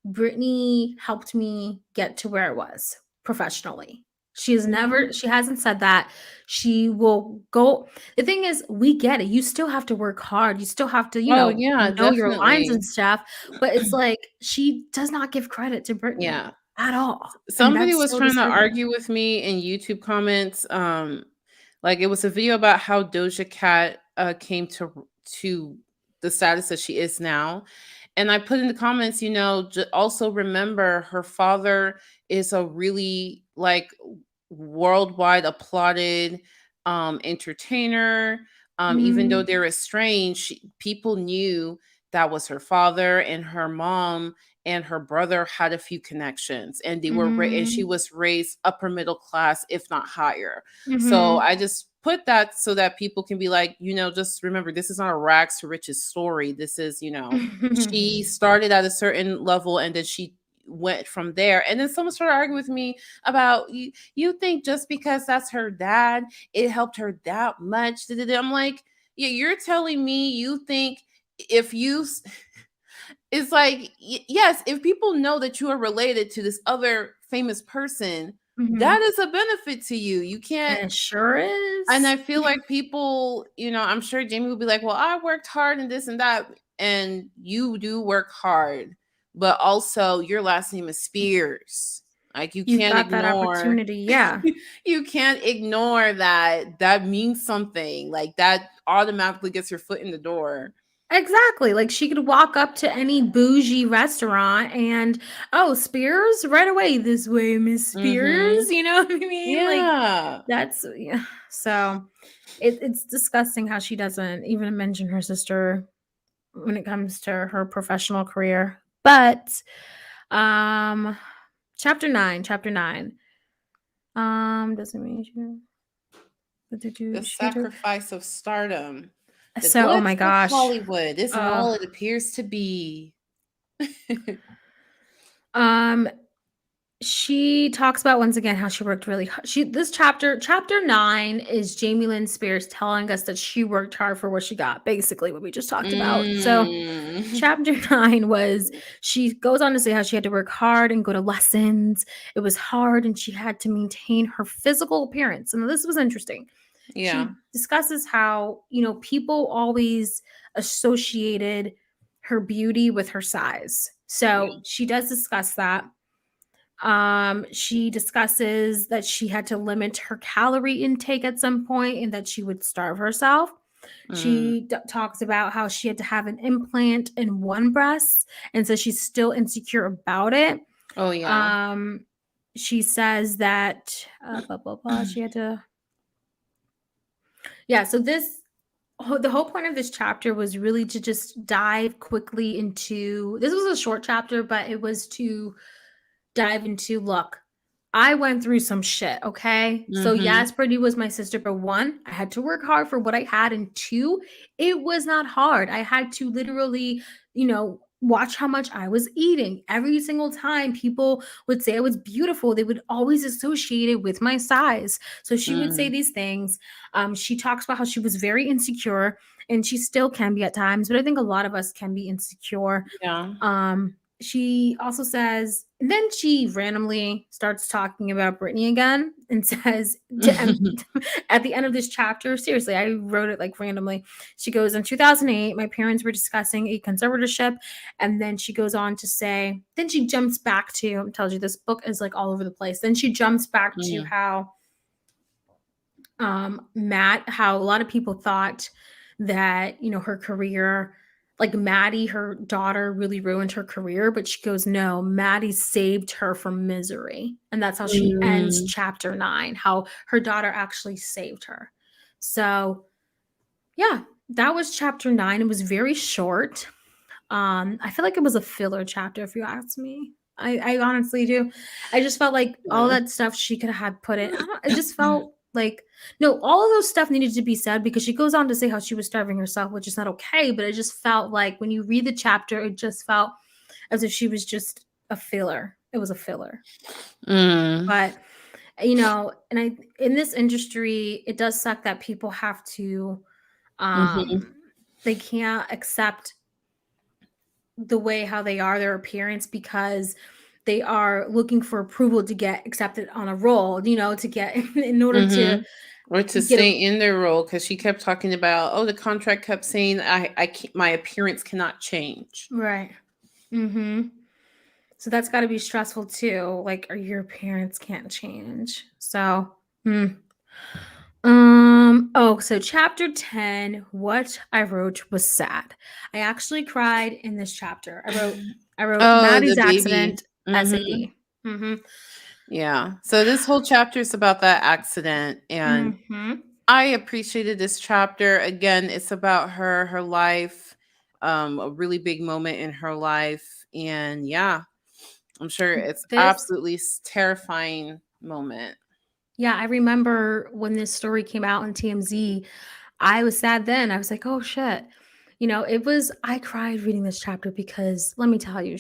Britney helped me get to where I was professionally. She hasn't said that. She will go. The thing is, we get it. You still have to work hard. You still have to, Oh, yeah, know your lines definitely. and stuff. But it's like, she does not give credit to Britney Yeah. at all. And Somebody that's was so trying to disturbing. argue with me in YouTube comments. Like it was a video about how Doja Cat came to the status that she is now. And I put in the comments, also remember her father is a really like worldwide applauded entertainer. Even though Mhm. they're estranged, people knew that was her father, and her mom and her brother had a few connections, and they were and she Mhm. was raised upper middle class, if not higher. So Mhm. I just put that so that people can be like, just remember, this is not a rags to riches story. This is, she started at a certain level and then she went from there. And then someone started arguing with me about, you think just because that's her dad, it helped her that much. I'm like, yeah, you're telling me you think if you it's like, yes, if people know that you are related to this other famous person, that Mhm. is a benefit to you. You can't. It sure And is. I feel like people, I'm sure Jamie would be like, well, I worked hard and this and that. And you do work hard, but also your last name is Spears. Like you You can't got that ignore, opportunity, yeah. you can't ignore that means something. Like that automatically gets your foot in the door. Exactly, like, she could walk up to any bougie restaurant and, "Oh, Spears? Right away this way, Miss Mm-hmm. Spears," you know what I mean? Like, Yeah. that's yeah, so, it's disgusting how she doesn't even mention her sister when it comes to her professional career, but, um, chapter 9, doesn't mean you what did The you she had to sacrifice of stardom. The so oh glitz my of gosh. Hollywood isn't Uh, all it appears to be. um, she talks about once again how she worked really hard. This chapter 9 is Jamie Lynn Spears telling us that she worked hard for what she got, basically what we just talked about. So Mm. chapter 9 was she goes on to say how she had to work hard and go to lessons. It was hard and she had to maintain her physical appearance. And this was interesting. Yeah. She discusses how, people always associated her beauty with her size. So she does discuss that. She discusses that she had to limit her calorie intake at some point and that she would starve herself. Mm. She talks about how she had to have an implant in one breast, and so she's still insecure about it. Oh yeah. Um, she says that blah blah blah. She had to, yeah. So the whole point of this chapter was really to just dive quickly into. This was a short chapter, but it was to dive into look. I went through some shit, okay? So Mhm. yes, Brittany was my sister, but one, I had to work hard for what I had, and two, it was not hard. I had to literally, watch how much I was eating. Every single time people would say I was beautiful, they would always associate it with my size. So she would say Mm. these things. She talks about how she was very insecure, and she still can be at times, but I think a lot of us can be insecure. Yeah. She also says, and then she randomly starts talking about Britney again and says, at the end of this chapter, seriously, I wrote it like randomly. She goes, in 2008, my parents were discussing a conservatorship. And then she goes on to say, then she jumps back to, tells you this book is like all over the place. Then she jumps back to Mm. how how a lot of people thought that, her career, like Maddie, her daughter, really ruined her career, but she goes, no, Maddie saved her from misery. And that's how she ends Mm. chapter 9, how her daughter actually saved her. So, yeah, that was chapter 9. It was very short. I feel like it was a filler chapter, if you ask me. I honestly do. I just felt like all Yeah. that stuff she could have had put in. I don't. It just felt like no, all of those stuff needed to be said because she goes on to say how she was starving herself, which is not okay. But it just felt like when you read the chapter, it just felt as if she was just a filler. It was a filler. Mm. But and in this industry, it does suck that people have to Mhm. they can't accept the way how they are, their appearance, because they are looking for approval to get accepted on a role, to get in order to Mhm. Or to get a stay in their role, because she kept talking about, oh, the contract kept saying I can't, my appearance cannot change. right. So that's got to be stressful too. Like, or your parents can't change. So, so chapter 10, what I wrote was sad. I actually cried in this chapter. I wrote Oh, Maddie's the baby. accident, Mhm. SAD. Mm-hmm. Yeah. So this whole chapter is about that accident, and Mm-hmm. I appreciated this chapter. Again, it's about her life, a really big moment in her life, and yeah, I'm sure it's This absolutely terrifying moment. Yeah, I remember when this story came out on TMZ, I was sad then. I was like, "Oh shit." I cried reading this chapter because let me tell you,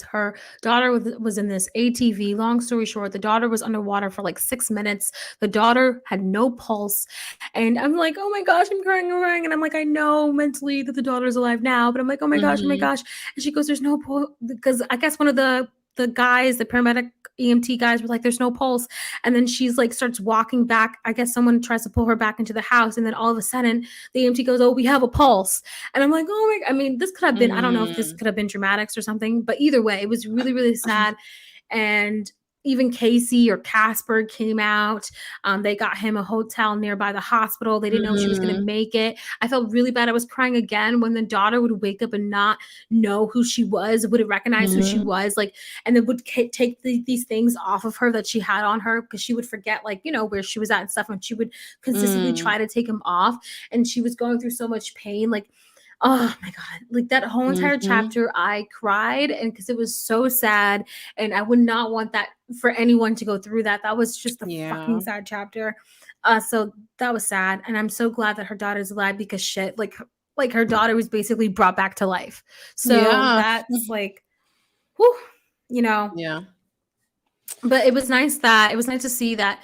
her daughter was in this ATV. Long story short, the daughter was underwater for like 6 minutes. The daughter had no pulse. And I'm like, oh my gosh, I'm crying. And I'm like, I know mentally that the daughter's alive now, but I'm like, oh my Mhm. gosh. And she goes, there's no pulse. Because I guess one of the guys, the paramedic EMT guys were like, there's no pulse. And then she's like, starts walking back. I guess someone tries to pull her back into the house. And then all of a sudden, the EMT goes, oh, we have a pulse. And I'm like, oh my, I mean, this could have been, I don't know if this Mm. could have been dramatics or something, but either way, it was really, really sad. And even Casey or Casper came out. They got him a hotel nearby the hospital. They didn't know if she was going to Mhm. make it. I felt really bad. I was crying again when the daughter would wake up and not know who she was, wouldn't recognize who she Mhm. was, like, and then would take these things off of her that she had on her because she would forget, like, where she was at and stuff, and she would consistently Mm. try to take them off, and she was going through so much pain, like, oh my god, like that whole entire Mhm. chapter I cried, and because it was so sad, and I would not want that for anyone to go through that. That was just a fucking Yeah. sad chapter. So that was sad, and I'm so glad that her daughter's alive because shit, like her daughter was basically brought back to life. So Yeah. that's like, whew, you know. Yeah. But it was nice to see that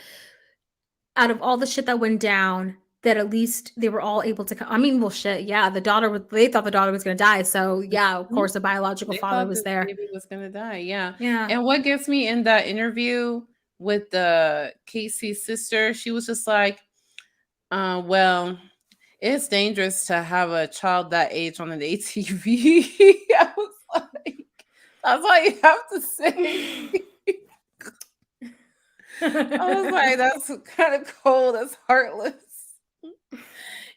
out of all the shit that went down, that at least they were all able to I mean, well, shit, yeah, they thought the daughter was gonna die, so, yeah, of Mhm. course, the biological They father thought was the there. baby was gonna die, yeah. Yeah. And what gets me in that interview with the Casey's sister, she was just like, well, it's dangerous to have a child that age on an ATV." I was like, "That's all you have to say?" I was like, "That's kinda cold, that's heartless."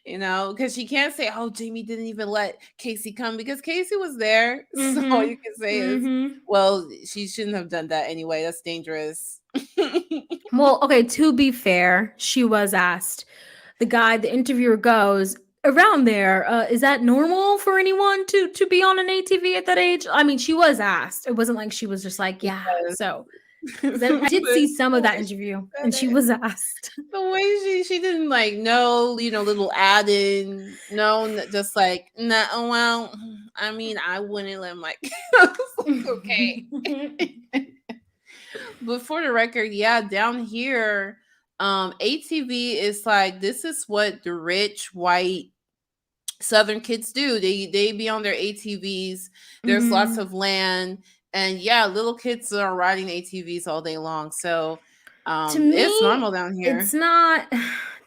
Because she can't say, "Oh, Jamie didn't even let Casey come," because Casey was there. So all you Mhm. can say is, Mhm. "Well, she shouldn't have done that anyway. That's dangerous." Well, okay, to be fair, she was asked. The interviewer goes, "Around there, is that normal for anyone to be on an ATV at that age?" I mean, she was asked. It wasn't like she was just like, "Yeah." Yes. So, 'Cause I did see some of that interview, and she was asked. The way she didn't like no, little add-in, no, just like no. Well, I mean, I wouldn't let my okay. But for the record, yeah, down here, ATV is like this is what the rich white Southern kids do. They be on their ATVs. There's lots of land, and yeah, little kids are riding ATVs all day long. So To me, it's normal down here. it's not.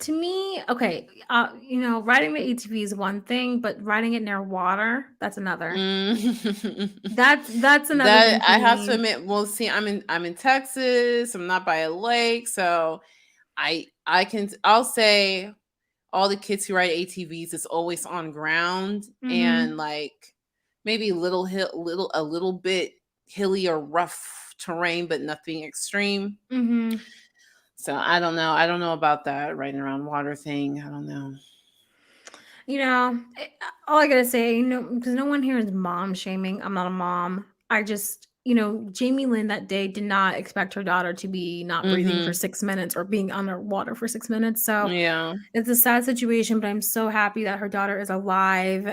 To me, okay, riding the ATV is one thing, but riding it near water, that's another. That's another thing That for I have to me. admit. Well, see, I'm in Texas. I'm not by a lake, so I'll say all the kids who ride ATVs is always on ground and like maybe a little bit hilly or rough terrain, but nothing extreme. So I don't know about that riding around water thing. I don't know. All I gotta say, because no one here is mom shaming. I'm not a mom. I just, Jamie Lynn that day did not expect her daughter to be not breathing for 6 minutes or being underwater for 6 minutes. So Yeah. it's a sad situation, but I'm so happy that her daughter is alive,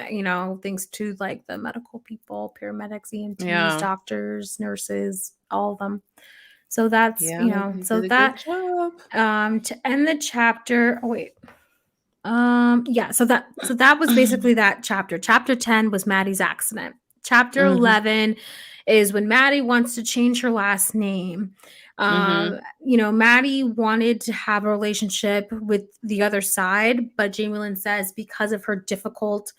thanks to like the medical people, paramedics, EMTs, doctors, nurses, all of them. So that's, Yeah, so did a that, good job. to end the chapter, oh wait. Yeah, so that was basically that chapter. Chapter 10 was Maddie's accident. Chapter 11 is when Maddie wants to change her last name. Maddie wanted to have a relationship with the other side, but Jamie Lynn says because of her difficult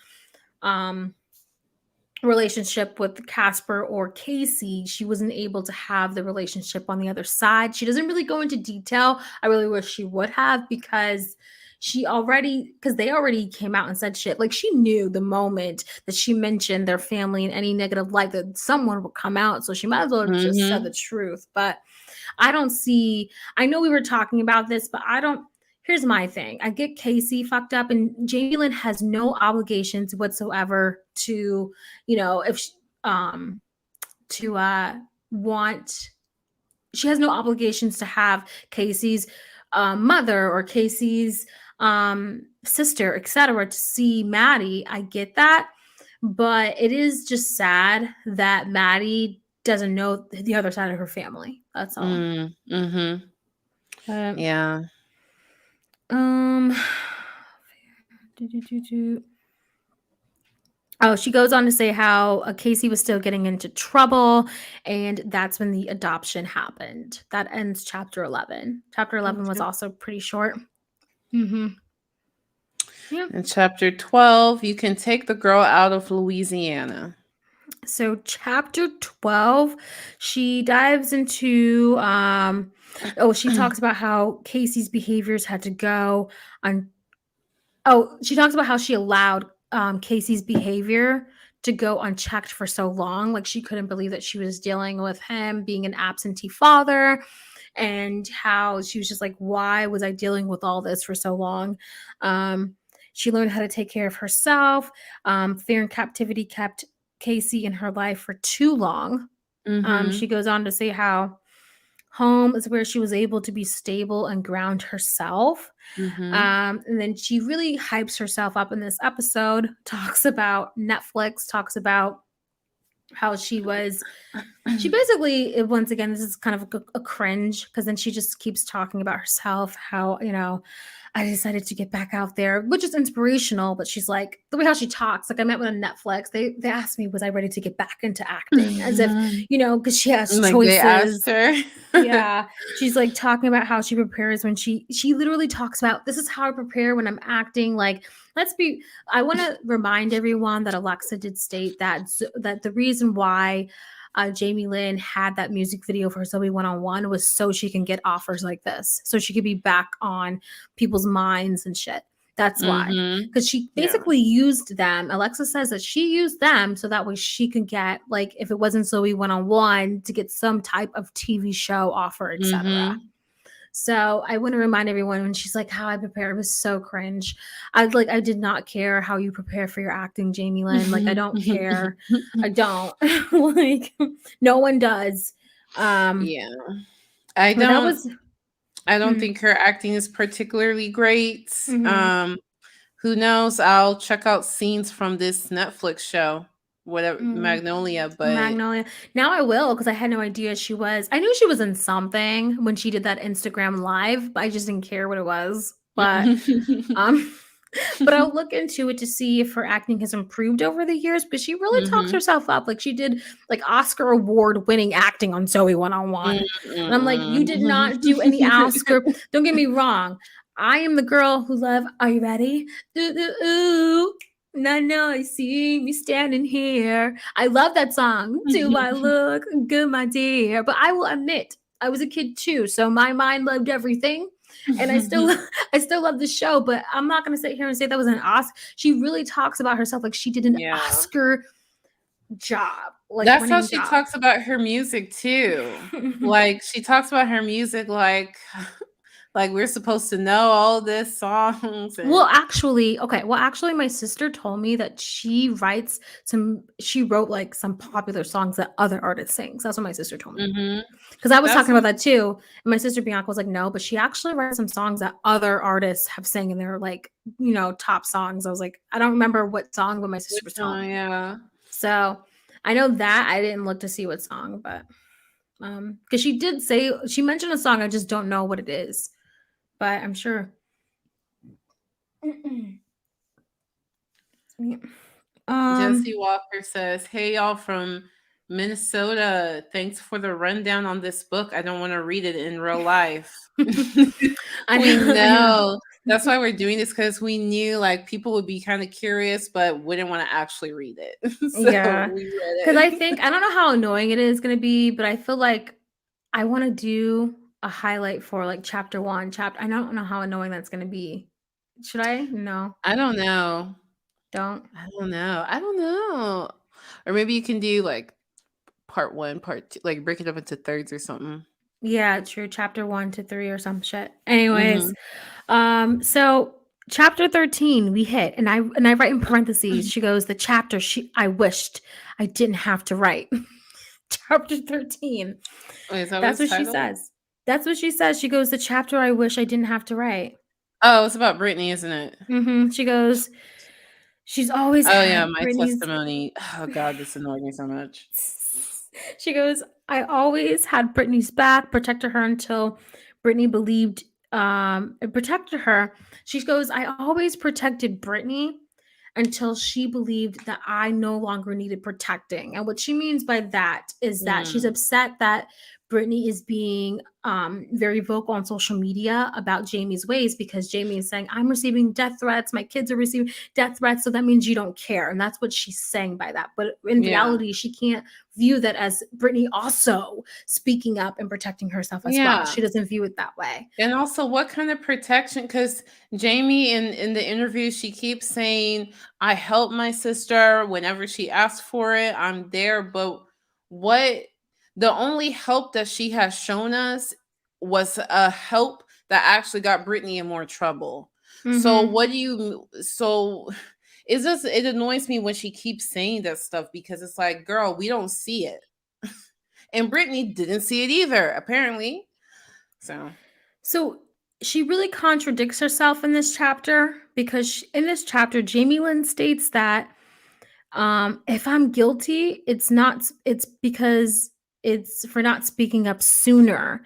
relationship with Casper or Casey, she wasn't able to have the relationship on the other side. She doesn't really go into detail. I really wish she would have, because they already came out and said shit. Like, she knew the moment that she mentioned their family in any negative light that someone would come out. So she might as well have just said the truth. But I know we were talking about this, but here's my thing. I get Casey fucked up, and Jamie Lynn has no obligations whatsoever to, if she, she has no obligations to have Casey's mother or Casey's sister, etc., to see Maddie. I get that, but it is just sad that Maddie doesn't know the other side of her family. That's all. Yeah. Oh, she goes on to say how Casey was still getting into trouble, and that's when the adoption happened. That ends chapter 11. Chapter 11 was also pretty short. Yeah. In chapter 12, you can take the girl out of Louisiana. So chapter 12, she dives into she talks about how Casey's behaviors had to go on. She talks about how she allowed Casey's behavior to go unchecked for so long. Like, she couldn't believe that she was dealing with him being an absentee father, and how she was just like, why was I dealing with all this for so long? She learned how to take care of herself. Fear and captivity kept Casey in her life for too long. She goes on to say how home is where she was able to be stable and ground herself. And then she really hypes herself up in this episode, talks about Netflix, talks about how she basically, once again, this is kind of a cringe, because then she just keeps talking about herself, how, I decided to get back out there, which is inspirational. But she's like, the way how she talks, like, I met with Netflix, they asked me, was I ready to get back into acting? As if, because she has like choices. They asked her. Yeah. She's like talking about how she prepares when she literally talks about, this is how I prepare when I'm acting. Like, I want to remind everyone that Alexa did state that the reason why Jamie Lynn had that music video for Zoe 101 was so she can get offers like this, so she could be back on people's minds and shit. That's why, because she basically used them. Alexa says that she used them so that way she could get, like, if it wasn't Zoe 101, to get some type of TV show offer, etc. So I want to remind everyone, when she's like, how I prepare, it was so cringe. I did not care how you prepare for your acting, Jamie Lynn. Like, I don't care. I don't. Like, no one does. Yeah. I But that don't was I don't mm, think her acting is particularly great. mhm. Who knows? I'll check out scenes from this Netflix show, whatever Mm. Magnolia, but Magnolia. Now I will because I had no idea she was. I knew she was in something when she did that Instagram live, but I just didn't care what it was. Um, but I'll look into it to see if her acting has improved over the years. But she really talks Mhm. herself up. Like she did like Oscar award winning acting on Zoe 101. And I'm like, you did not do any Oscar. Don't get me wrong. I am the girl who love. Are you ready? Ooh, ooh, ooh. No, I see me standing here. I love that song. Do I look good, my dear? But I will admit, I was a kid too, so my mind loved everything, and I still, I still love the show. But I'm not gonna sit here and say that was an Oscar. She really talks about herself like she did an Yeah. Oscar job, like That's how winning she job. talks about her music too. Like she talks about her music like we're supposed to know all this songs Well, and actually, okay. Well, actually, my sister told me that she wrote like some popular songs that other artists sing. So that's what my sister told me. mhm. Because I was That's talking about what that too. And my sister Bianca was like, no, but she actually writes some songs that other artists have sang and they're like, top songs. I was like, I don't remember what song, but my sister which was telling one, me. yeah. So I know that I didn't look to see what song, but because she did say she mentioned a song, I just don't know what it is. But I'm sure. Jesse Um Walker says, "Hey y'all from Minnesota. Thanks for the rundown on this book. I don't want to read it in real life." I We know, I know. know. That's why we're doing this because we knew like people would be kind of curious, but wouldn't want to actually read it. So Yeah. we Because read I it. think I don't know how annoying it is gonna be, but I feel like I want to do a highlight for like chapter one. Chapter I don't know how annoying that's gonna be. Should I? No, I don't know. don't. I don't know. Or maybe you can do like part one, part two, like break it up into thirds or something. Yeah, true. Chapter 1 to 3 or some shit. Anyways, Mhm. so chapter 13 we hit, and I write in parentheses. She goes, the chapter I wished I didn't have to write. Chapter 13. Wait, is that what That's it's what she titled? says. That's what she says. She goes, the chapter I wish I didn't have to write. Oh, it's about Britney, isn't it? She goes, she's always Oh yeah, had my Britney's. testimony. Oh god, this annoyed me so much. She goes, I always had Britney's back, protected her until Britney believed it protected her. She goes, I always protected Britney until she believed that I no longer needed protecting. And what she means by that is that she's Mm, upset that Britney is being very vocal on social media about Jamie's ways because Jamie is saying, I'm receiving death threats. My kids are receiving death threats. So that means you don't care. And that's what she's saying by that. But in yeah. reality, she can't view that as Britney also speaking up and protecting herself as well. Yeah. She doesn't view it that way. And also what kind of protection? Because Jamie in the interview, she keeps saying, I help my sister whenever she asks for it. I'm there. But what the only help that she has shown us was a help that actually got Britney in more trouble. So Mm-hmm. what do you so it's just it annoys me when she keeps saying that stuff because it's like, girl, we don't see it. And Britney didn't see it either, apparently. So So she really contradicts herself in this chapter because in this chapter, Jamie Lynn states that if I'm guilty, it's because it's for not speaking up sooner.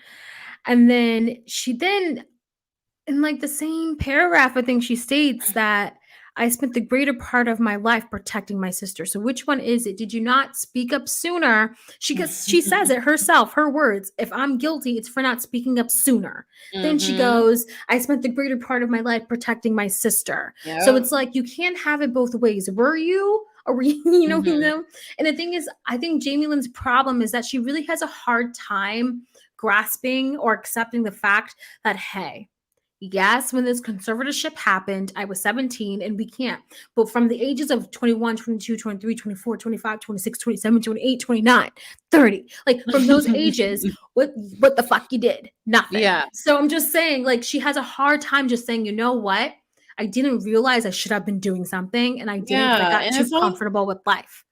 And then in like the same paragraph, I think she states that I spent the greater part of my life protecting my sister. So which one is it? Did you not speak up sooner? She says it herself, her words. If I'm guilty, it's for not speaking up sooner. Then she mhm. goes, I spent the greater part of my life protecting my sister. So Yep. it's like you can't have it both ways. Were you? Or were you, Mhm. And the thing is, I think Jamie Lynn's problem is that she really has a hard time grasping or accepting the fact that, hey, yes, when this conservatorship happened, I was 17 and we can't. But from the ages of 21, 22, 23, 24, 25, 26, 27, 28, 29, 30, like from those ages, what the fuck you did? Nothing. Yeah. So I'm just saying, like, she has a hard time just saying, you know what? I didn't realize I should have been doing something and I didn't because I Yeah, got and too it's not comfortable with life.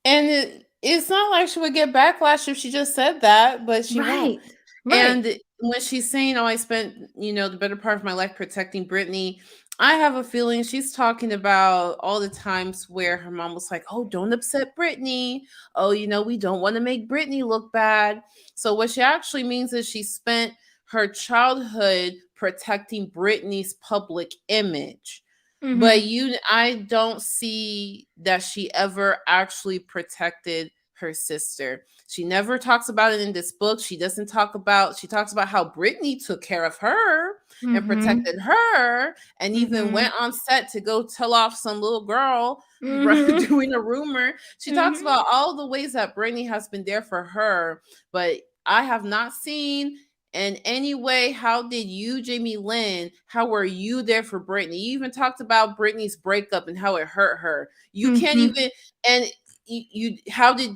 and it's not like she would get backlash if she just said that, but she won't. Right. Right. And when she's saying, "Oh, I spent, the better part of my life protecting Britney," I have a feeling she's talking about all the times where her mom was like, "Oh, don't upset Britney. Oh, we don't want to make Britney look bad." So what she actually means is she spent her childhood protecting Britney's public image. But Mm-hmm. I don't see that she ever actually protected her sister. She never talks about it in this book. She talks about how Britney took care of her and Mm-hmm. protected her and even Mm-hmm. went on set to go tell off some little girl Mm-hmm. doing a rumor. She talks Mm-hmm. about all the ways that Britney has been there for her, but I have not seen in any way, how did you, Jamie Lynn, how were you there for Britney? You even talked about Britney's breakup and how it hurt her. You can't Mm-hmm. even, and how did,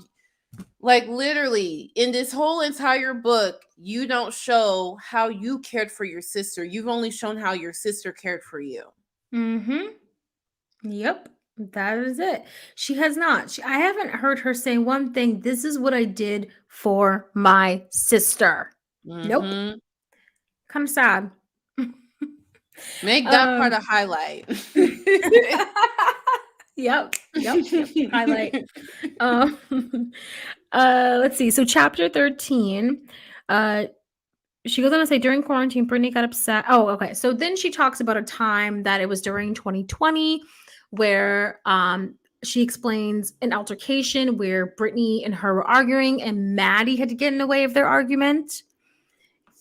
like, literally in this whole entire book, you don't show how you cared for your sister. You've only shown how your sister cared for you. Mm-hmm. Yep. That is it. She has not. I haven't heard her say one thing. This is what I did for my sister. Nope. Mm-hmm. Kind of sad. Make that part um a highlight. Yep. Yep. Highlight. Um let's see. So chapter 13, she goes on to say during quarantine, Brittany got upset. Oh, okay. So then she talks about a time that it was during 2020 where she explains an altercation where Brittany and her were arguing and Maddie had to get in the way of their argument.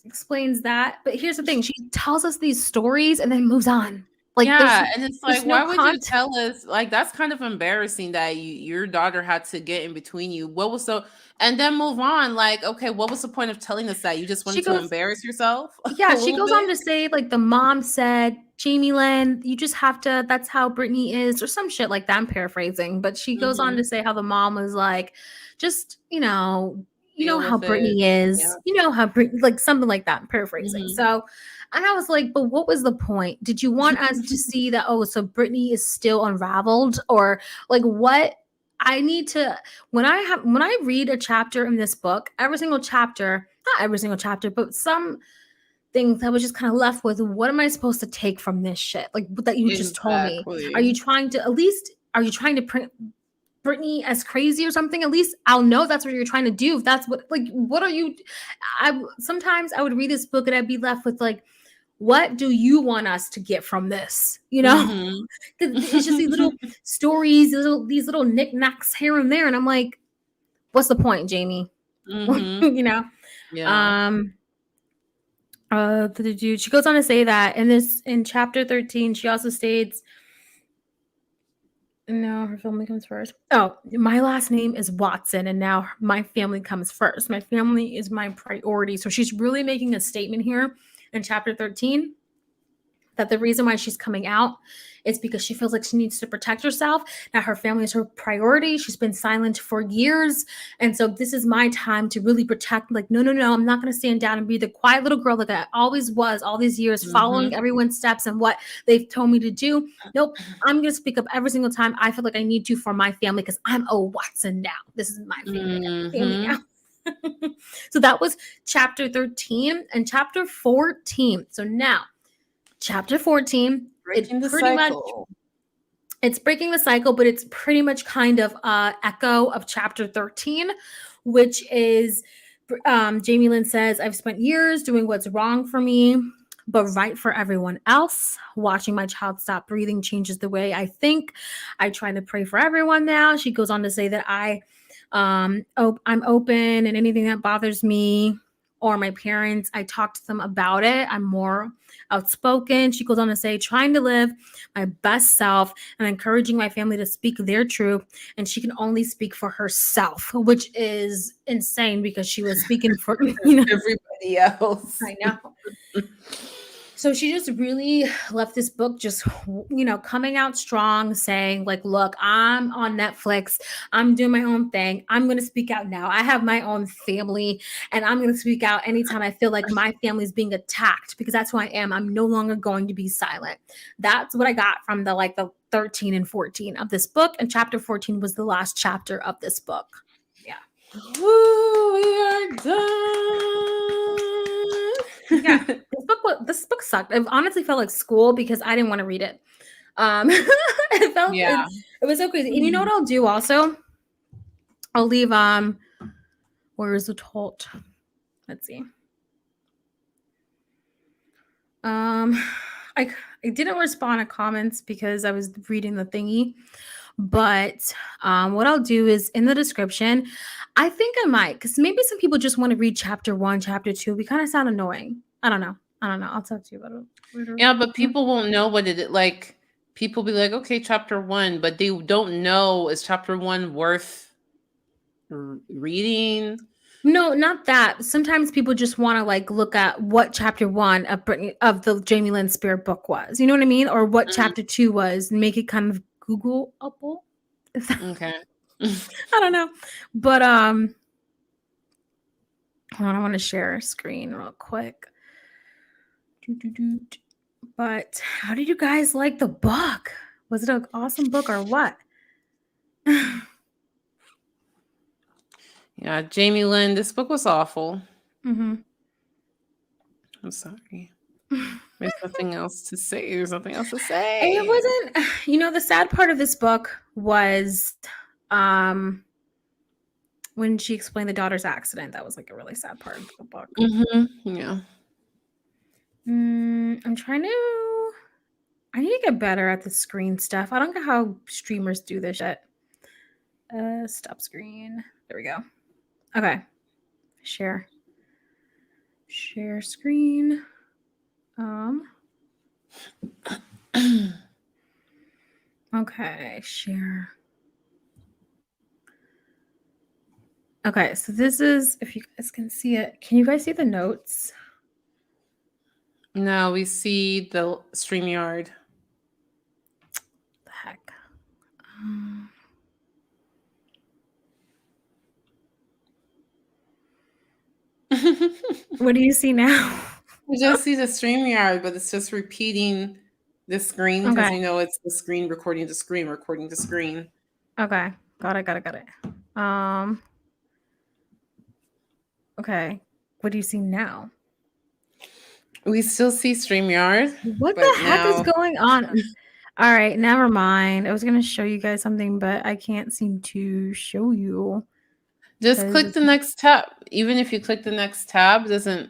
Explains that. But here's the thing, she tells us these stories and then moves on. Like Yeah, and it's there's like, no why would you context. tell us? Like, that's kind of embarrassing that your daughter had to get in between you. What was so, and then move on. Like, okay, what was the point of telling us that? You just She wanted to goes, embarrass yourself a yeah, she little goes on bit? to say, like, the mom said, Jamie Lynn, you just have to, that's how Brittany is, or some shit like that. I'm paraphrasing, but she goes on Mm-hmm. to say how the mom was like, just, you know Deal how with it. Brittany Yeah. is, you know how Brittany, like something like that. I'm paraphrasing. Mm-hmm. So, and I was like, but what was the point? Did you want us to see that, oh, so Brittany is still unraveled? Or like what? I need to, when I read a chapter in this book, every single chapter, not every single chapter, but some things I was just kind of left with, what am I supposed to take from this shit? Like that you just told me. Are you Exactly. trying to, at least, are you trying to print Britney as crazy or something? At least I'll know that's what you're trying to do. If that's what, like, what are you? Sometimes I would read this book and I'd be left with like, what do you want us to get from this? You know, Mm-hmm. 'cause it's just these little stories, these little knickknacks here and there, and I'm like, what's the point, Jamie? Mm-hmm. you know. Yeah. Um, she goes on to say that in chapter 13, she also states, no, her family comes first. Oh, my last name is Watson, and now my family comes first. My family is my priority. So she's really making a statement here in chapter 13 that the reason why she's coming out is because she feels like she needs to protect herself. Now her family is her priority. She's been silent for years. And so this is my time to really protect, like, no, I'm not going to stand down and be the quiet little girl like I always was all these years, Mm-hmm. following everyone's steps and what they've told me to do. Nope. I'm going to speak up every single time I feel like I need to for my family because I'm a Watson now. This is my family Mm-hmm. now. So that was chapter 13 and chapter 14. So now, chapter 14, Breaking the cycle. it's breaking the cycle, but it's pretty much kind of echo of chapter 13, which is Jamie Lynn says, I've spent years doing what's wrong for me, but right for everyone else. Watching my child stop breathing changes the way I think. I try to pray for everyone now. She goes on to say that I'm open and anything that bothers me or my parents, I talk to them about it. I'm more outspoken. She goes on to say, trying to live my best self and encouraging my family to speak their truth. And she can only speak for herself, which is insane because she was speaking for, Everybody else. I know. So she just really left this book just, coming out strong, saying like, look, I'm on Netflix. I'm doing my own thing. I'm going to speak out now. I have my own family and I'm going to speak out anytime I feel like my family is being attacked because that's who I am. I'm no longer going to be silent. That's what I got from the 13 and 14 of this book. And chapter 14 was the last chapter of this book. Yeah. Woo, we are done. Yeah, this book sucked. It honestly felt like school because I didn't want to read it. Yeah. It was so crazy. And you know what I'll do also? I'll leave where is the tolt? Let's see. I didn't respond to comments because I was reading the thingy. But what I'll do is in the description, I think I might, because maybe some people just want to read chapter 1, chapter 2. We kind of sound annoying. I don't know. I'll talk to you about it later. Yeah, but people won't know what it is. Like, people be like, okay, chapter 1, but they don't know, is chapter 1 worth reading? No, not that. Sometimes people just want to like look at what chapter 1 of the Jamie Lynn Spears book was. You know what I mean? Or what chapter 2 was, and make it kind of Googleable. Okay. I don't know. But hold on, I want to share a screen real quick. But how did you guys like the book? Was it an awesome book or what? Yeah, Jamie Lynn, this book was awful. Mm-hmm. I'm sorry. There's nothing else to say. There's nothing else to say. It wasn't, the sad part of this book was when she explained the daughter's accident. That was like a really sad part of the book. Mm-hmm. Yeah. I need to get better at the screen stuff. I don't know how streamers do this shit. Stop screen. There we go. Okay. Share screen. Okay, share. Okay, so this is, if you guys can see it, can you guys see the notes? No, we see the StreamYard. The heck. What do you see now? We just see the StreamYard, but it's just repeating the screen because it's the screen recording the screen recording the screen. Okay, got it. Okay, what do you see now? We still see StreamYard. What the heck is going on? All right, never mind. I was gonna show you guys something, but I can't seem to show you. Just click the next tab. Even if you click the next tab, doesn't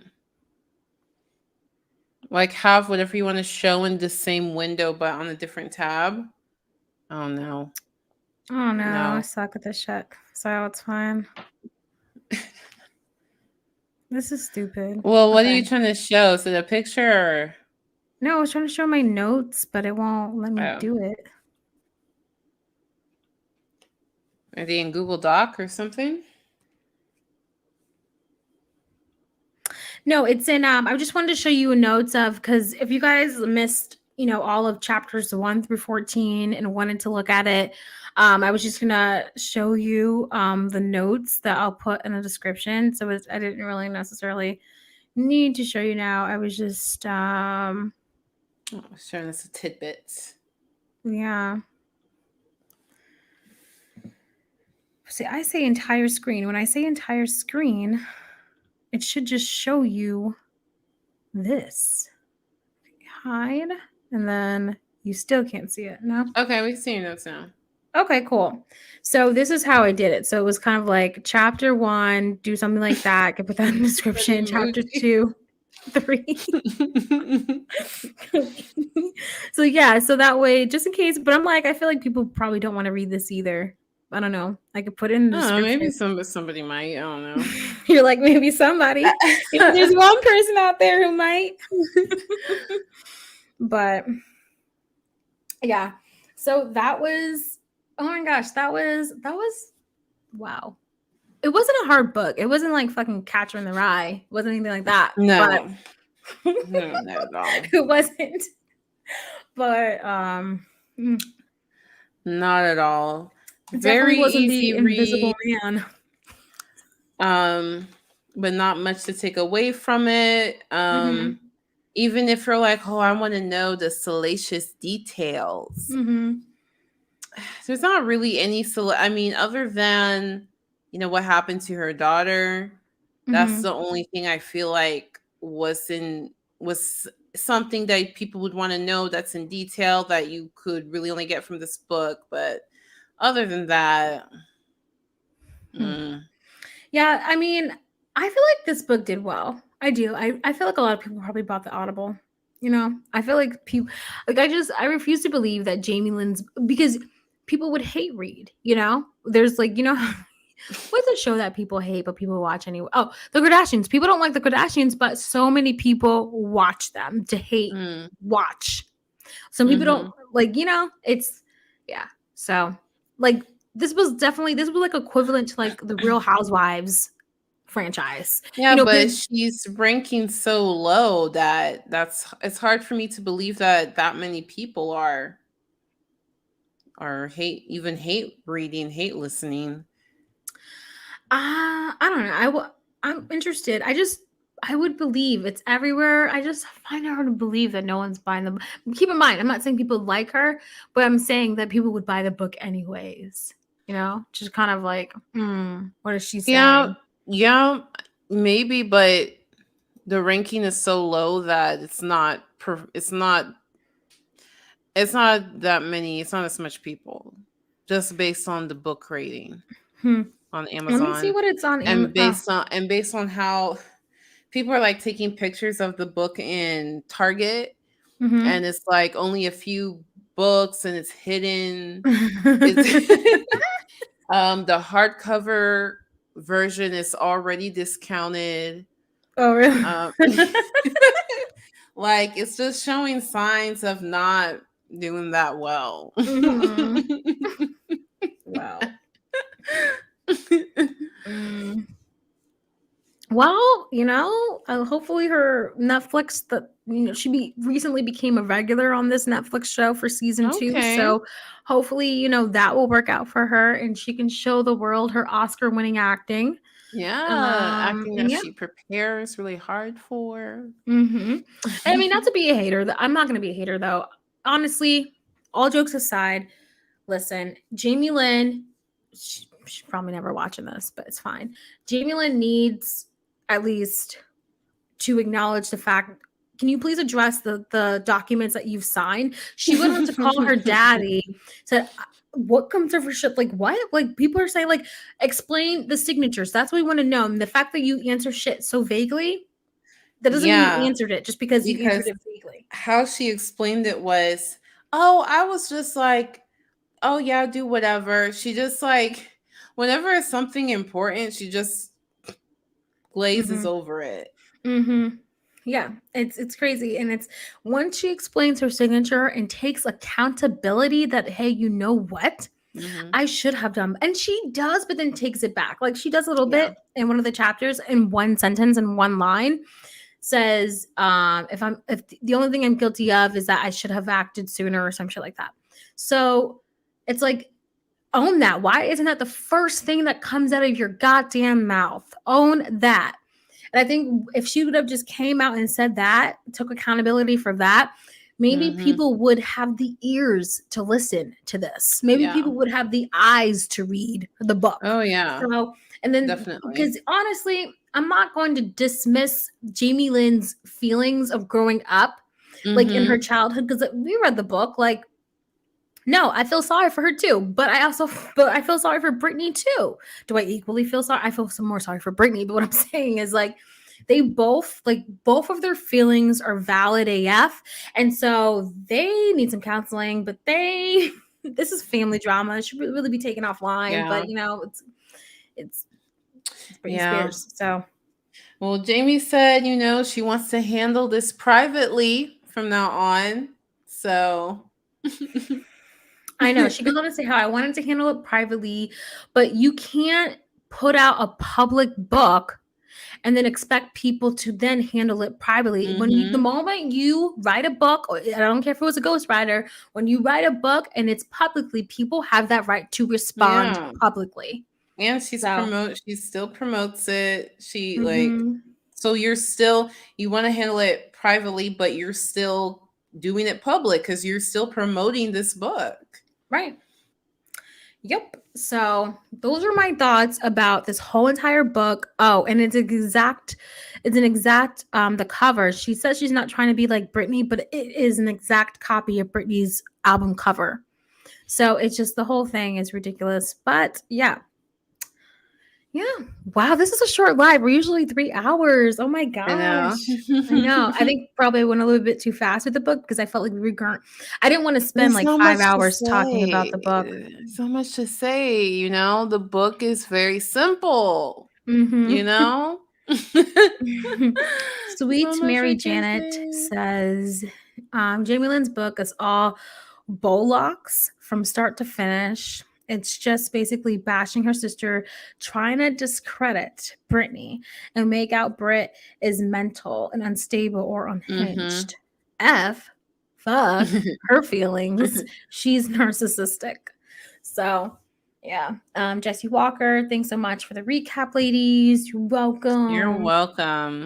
like have whatever you want to show in the same window, but on a different tab. Oh no. Oh no, I suck at this shit. So it's fine. This is stupid. Well, what are you trying to show? Is it a picture or? No, I was trying to show my notes, but it won't let me do it. Are they in Google Doc or something? No, it's in I just wanted to show you notes of, because if you guys missed, all of chapters 1 through 14 and wanted to look at it, I was just gonna show you the notes that I'll put in the description. So I didn't really necessarily need to show you now. I was just showing us a tidbit. Yeah. See, I say entire screen. When I say entire screen, it should just show you this. Hide, and then you still can't see it. No? Okay, we see your notes now. Okay, cool. So this is how I did it. So it was kind of like chapter 1, do something like that. I could put that in the description. Chapter 2, 3. So yeah, so that way, just in case, but I'm like, I feel like people probably don't want to read this either. I don't know. I could put it in the description. Maybe somebody might. I don't know. You're like, maybe somebody. There's one person out there who might. But yeah. So that was, oh my gosh, that was wow. It wasn't a hard book. It wasn't like fucking Catcher in the Rye. It wasn't anything like that. No. No, not at all. It wasn't. But not at all. Very easy the Invisible Man. But not much to take away from it. Even if you're like, oh, I want to know the salacious details. There's not really any other than what happened to her daughter. That's the only thing I feel like was something that people would want to know, that's in detail, that you could really only get from this book. But other than that, Yeah, I mean, I feel like this book did well. I do. I feel like a lot of people probably bought the Audible. You know, I feel like people, like, I refuse to believe that Jamie Lynn's, because people would hate read, you know? There's like, you know, what's a show that people hate but people watch anyway? Oh, the Kardashians. People don't like the Kardashians, but so many people watch them to hate watch. Some people don't like, you know, it's, yeah. So, like, this was like equivalent to like the Real Housewives franchise. yeah, You know, but she's ranking so low that it's hard for me to believe that many people are hate reading, hate listening. I don't know. I'm interested. I would believe it's everywhere. I just find it hard to believe that no one's buying them. Keep in mind, I'm not saying people like her, but I'm saying that people would buy the book anyways. You know, just kind of like, what is she saying? Yeah, maybe, but the ranking is so low that it's not that many. It's not as much people, just based on the book rating on Amazon. Let me see what it's on Amazon. And based on how people are like taking pictures of the book in Target, and it's like only a few books and it's hidden. The hardcover version is already discounted. Oh, really? Like, it's just showing signs of not doing that well. Wow. Well, you know, hopefully her Netflix, she recently became a regular on this Netflix show for season 2. So hopefully, you know, that will work out for her and she can show the world her Oscar-winning acting. Acting that she prepares really hard for. I mean, not to be a hater. I'm not going to be a hater, though. Honestly, all jokes aside, listen, Jamie Lynn, she's probably never watching this, but it's fine. Jamie Lynn needs at least to acknowledge the fact. Can you please address the documents that you've signed? She went on to call her daddy, said, what comes over shit? Like, what? Like, people are saying, like, explain the signatures. That's what we want to know. And the fact that you answer shit so vaguely, that doesn't mean you answered it just because you answered it vaguely. How she explained it was, oh, I was just like, oh, yeah, do whatever. She just, like, whenever it's something important, she just glazes over it. Yeah, it's crazy. And it's once she explains her signature and takes accountability that, hey, you know what? I should have done. And she does, but then takes it back. Like, she does a little bit in one of the chapters in one sentence and one line, says, if the only thing I'm guilty of is that I should have acted sooner or some shit like that. So it's like, own that. Why isn't that the first thing that comes out of your goddamn mouth? Own that. And I think if she would have just came out and said that, took accountability for that, maybe people would have the ears to listen to this. Maybe people would have the eyes to read the book. Oh, yeah. So, and then, definitely. Because honestly, I'm not going to dismiss Jamie Lynn's feelings of growing up, like in her childhood, because we read the book, like, no, I feel sorry for her too, but I feel sorry for Britney too. Do I equally feel sorry? I feel some more sorry for Britney, but what I'm saying is, like, they both of their feelings are valid AF, and so they need some counseling. But this is family drama. It should really be taken offline. But you know, it's Britney Spears. So, well, Jamie said, you know, she wants to handle this privately from now on. So. I know. She goes on to say how I wanted to handle it privately, but you can't put out a public book and then expect people to then handle it privately. When the moment you write a book, or I don't care if it was a ghostwriter, when you write a book and it's publicly, people have that right to respond publicly. And she still promotes it. She like, so you want to handle it privately, but you're still doing it public because you're still promoting this book. Right. Yep. So those are my thoughts about this whole entire book. Oh, and it's an exact the cover. She says she's not trying to be like Britney, but it is an exact copy of Britney's album cover. So it's just the whole thing is ridiculous. But yeah. Yeah. Wow, this is a short live. We're usually 3 hours. Oh my I know. gosh. I know. I think probably I went a little bit too fast with the book because I felt like we were I didn't want to spend There's like so much 5 hours talking about the book. so much to say, you know. The book is very simple, you Mm-hmm. know. So Sweet much Mary we can Janet say. says Jamie Lynn's book is all Bolocks from start to finish. It's just basically bashing her sister, trying to discredit Brittany and make out Brit is mental and unstable or Mm-hmm. unhinged. Fuck her feelings. She's narcissistic. So yeah. Jesse Walker, thanks so much for the recap, ladies. You're You're welcome. welcome.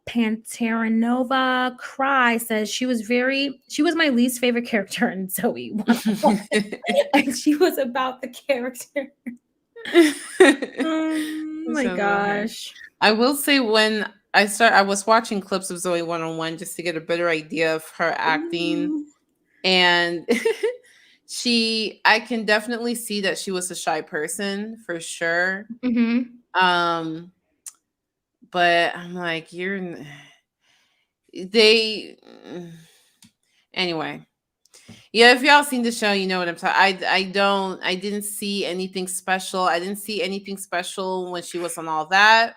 Panteranova Cry says she was my least favorite character in Zoe 101. And she was about the character. Oh my Sounds about her. gosh. I will say when I was watching clips of Zoe 101 just to get a better idea of her acting, Ooh. and I can definitely see that she was a shy person for sure. Mm-hmm. But I'm like, they anyway. Yeah, if y'all seen the show, you know what I'm talking. I didn't see anything special. I didn't see anything special when she was on all that.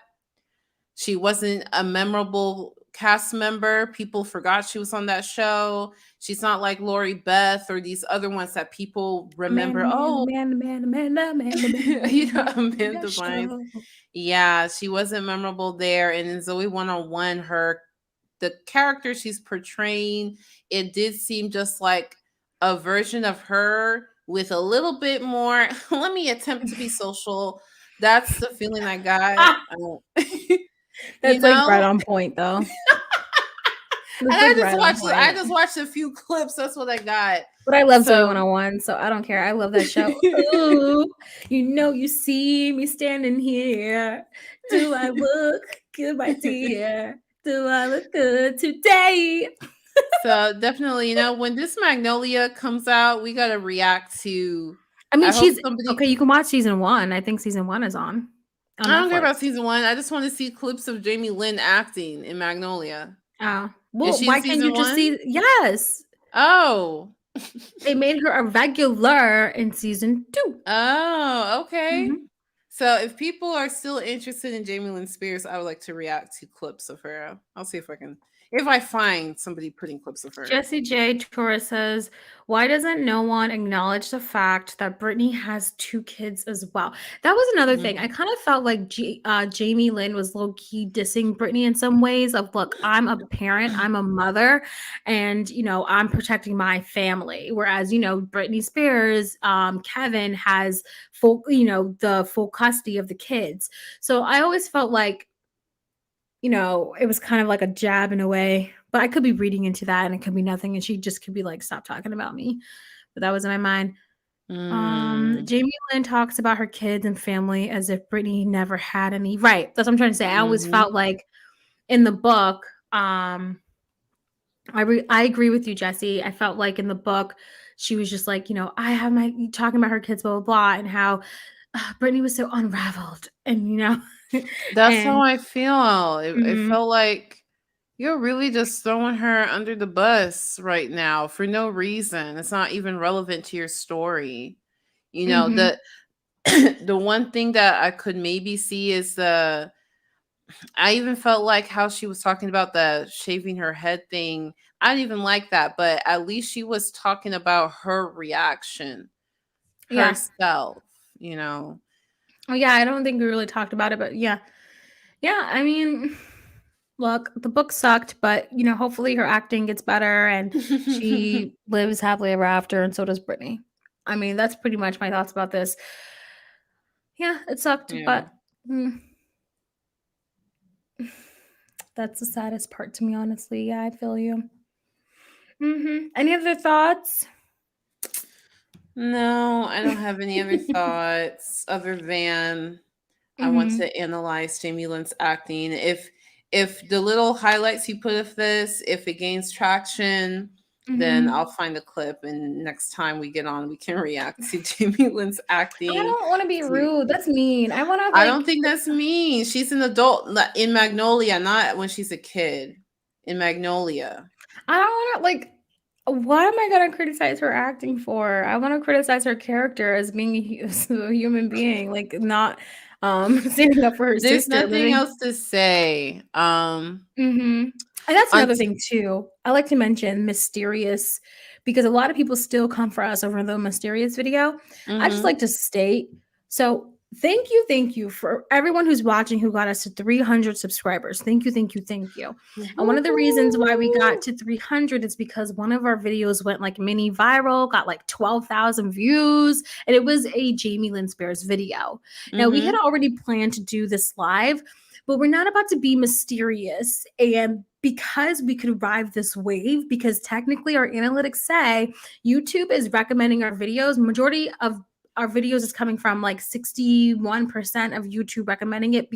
She wasn't a memorable cast member. People forgot she was on that show. She's not like Lori Beth or these other ones that people remember. You know, Amanda Bynes. Yeah, she wasn't memorable there. And in Zoe 101, the character she's portraying, it did seem just like a version of her with a little bit more. Let me attempt to be social. That's the feeling I got. That's like right on point though. And I just watched a few clips. That's what I got. But I love Zoe So 101, so I don't care. I love that show. Ooh, you see me standing here. Do I look good, my dear? Do I look good today? so definitely, you know, when this Magnolia comes out, we gotta react to. I mean, I hope she's somebody. okay. You can watch season 1. I think season 1 is on I don't care Netflix. about season 1. I just want to see clips of Jamie Lynn acting in Magnolia. Oh, Is well, she why in can't you season just 1? see? Yes, Oh. they made her a regular in season 2. Oh, okay. Mhm. So if people are still interested in Jamie Lynn Spears, I would like to react to clips of her. I'll see if I find somebody putting clips of her. Jesse J. Torres says, why doesn't no one acknowledge the fact that Britney has 2 kids as well? That was another thing. I kind of felt like Jamie Lynn was low-key dissing Britney in some ways of, look, I'm a parent, I'm a mother, and, I'm protecting my family. Whereas, Britney Spears, Kevin has the full custody of the kids. So I always felt like, it was kind of like a jab in a way, but I could be reading into that and it could be nothing. And she just could be like, stop talking about me. But that was in my mind. Jamie Lynn talks about her kids and family as if Britney never had any. Right. That's what I'm trying to say. I always felt like in the book, I agree with you, Jesse. I felt like in the book, she was just like, I have talking about her kids, blah, blah, blah, and how Britney was so unraveled. And, That's how and I feel. It felt like you're really just throwing her under the bus right now for no reason. It's not even relevant to your story. You know, the the one thing that I could maybe see is I even felt like how she was talking about the shaving her head thing. I didn't even like that, but at least she was talking about her reaction yeah. herself, you know. Oh, yeah, I don't think we really talked about it, but yeah. Yeah, I mean, look, the book sucked, but, hopefully her acting gets better and she lives happily ever after, and so does Britney. I mean, that's pretty much my thoughts about this. Yeah, it sucked, Yeah. but that's the saddest part to me, honestly. Yeah, I feel you. Any other thoughts? No, I don't have any other thoughts other than I want Mhm. to analyze Jamie Lynn's acting. If the little highlights you put of this, if it gains traction, then Mhm. I'll find a clip, and next time we get on, we can react to Jamie Lynn's I acting. don't wanna be To rude, that's mean. I wanna, I don't like, think that's mean. She's an adult in Magnolia, not when she's a kid. In Magnolia. I don't wanna, like, what am I gonna criticize her acting for? I wanna criticize her character as being a human being, like, not, standing up for her There's sister, but nothing then else to say. mhm. And that's On another thing too. I like to mention Mysterious because a lot of people still come for us over the Mysterious video. I just mhm. like to state, so thank you for everyone who's watching who got us to 300 subscribers. Thank you, thank you, thank you. And one of the reasons why we got Woo-hoo. to 300 is because one of our videos went like mini viral, got like 12,000 views, and it was a Jamie Lynn Spears video. Now, we had Mhm. already planned to do this live, but we're not about to be mysterious. And because we could ride this wave, because technically our analytics say YouTube is recommending our videos, majority of our videos is coming from like 61% of YouTube recommending it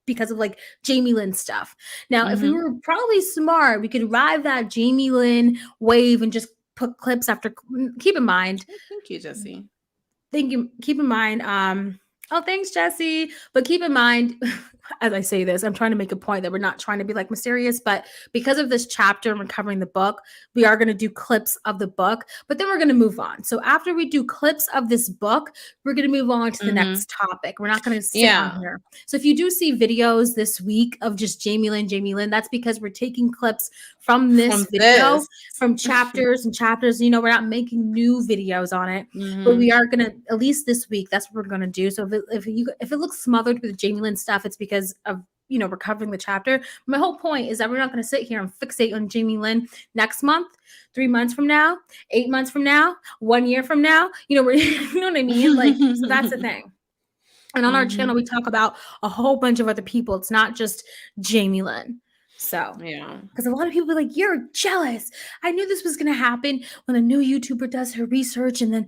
because of like Jamie Lynn stuff. Now, if we Mhm. were probably smart, we could ride that Jamie Lynn wave and just put clips after. Keep in mind, Thank you, Jesse. thank you. Keep in mind, oh, thanks, Jesse. But keep in mind, as I say this, I'm trying to make a point that we're not trying to be like mysterious, but because of this chapter and we're covering the book, we are going to do clips of the book, but then we're going to move on. So after we do clips of this book, we're going to move on to the Mhm. next topic. We're not going to sit on Yeah. here. So if you do see videos this week of just Jamie Lynn, that's because we're taking clips from From this video, this. from chapters and chapters. You know, we're not making new videos on it, but we Mhm. are gonna, at least this week, that's what we're gonna do. So if it looks smothered with Jamie Lynn stuff, it's because of, you know, we're covering the chapter. My whole point is that we're not gonna sit here and fixate on Jamie Lynn next month, 3 months from now, 8 months from now, 1 year from now. You know, we're you know what I mean? Like, so that's the thing. And on our channel, Mhm. we talk about a whole bunch of other people. It's not just Jamie Lynn. So Yeah. because a lot of people are like, you're jealous. I knew this was going to happen when a new YouTuber does her research and then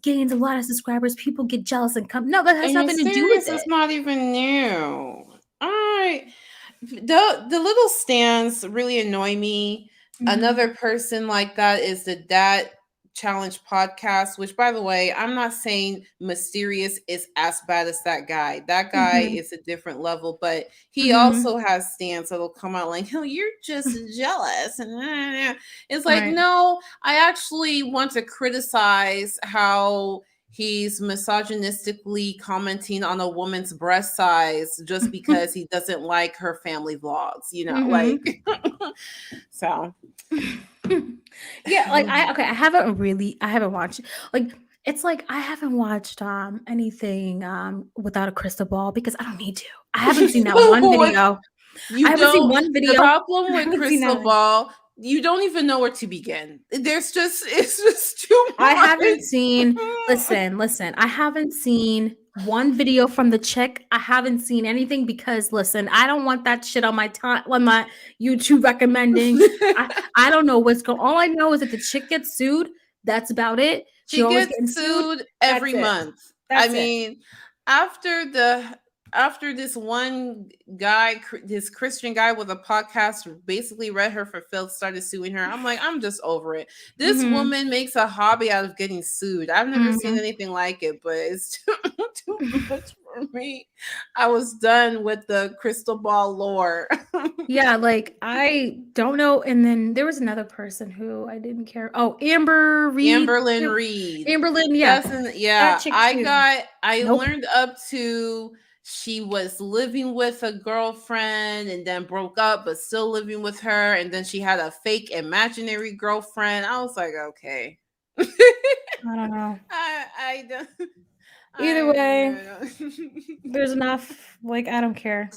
gains a lot of subscribers. People get jealous and come. No, that has And nothing to do with mysterious is it. not even new. I the little stands really annoy me. Mhm. Another person like that is the Dad Challenge podcast, which by the way, I'm not saying Mysterious is as bad as that guy. That guy Mhm. is a different level, but he Mhm. also has stands that'll come out like, "Oh, you're just jealous." And it's like, Right. no, I actually want to criticize how he's misogynistically commenting on a woman's breast size just because he doesn't like her family vlogs, you know, Mhm. like so Yeah, like I haven't watched, like, it's like I haven't watched anything without a crystal ball because I don't need to. I haven't seen that one what video. I you haven't seen don't one the video. problem I with haven't seen Crystal that. Ball, you don't even know where to begin. There's just it's just too I much. haven't seen, listen, I haven't seen one video from the chick. I haven't seen anything because listen, I don't want that shit on my time on my YouTube recommending. I don't know what's going. All I know is that the chick gets sued. That's about it. She She always gets getting sued. sued That's every it. month. I That's it. mean, after the after this one guy, this Christian guy with a podcast, basically read her for filth, started suing her. I'm like, I'm just over it. This Mhm. woman makes a hobby out of getting sued. I've never seen Mhm. anything like it, but it's too much for me. I was done with the crystal ball lore. Yeah, like I don't know. And then there was another person who I didn't care. Oh, Amber Reed. Amberlyn Reed. Amber Lynn, yeah. Doesn't That yeah, chick too. I Nope. learned up to she was living with a girlfriend and then broke up but still living with her, and then she had a fake imaginary girlfriend. I was like, okay. I don't know. I don't Either way, I there's enough. Like, I don't care.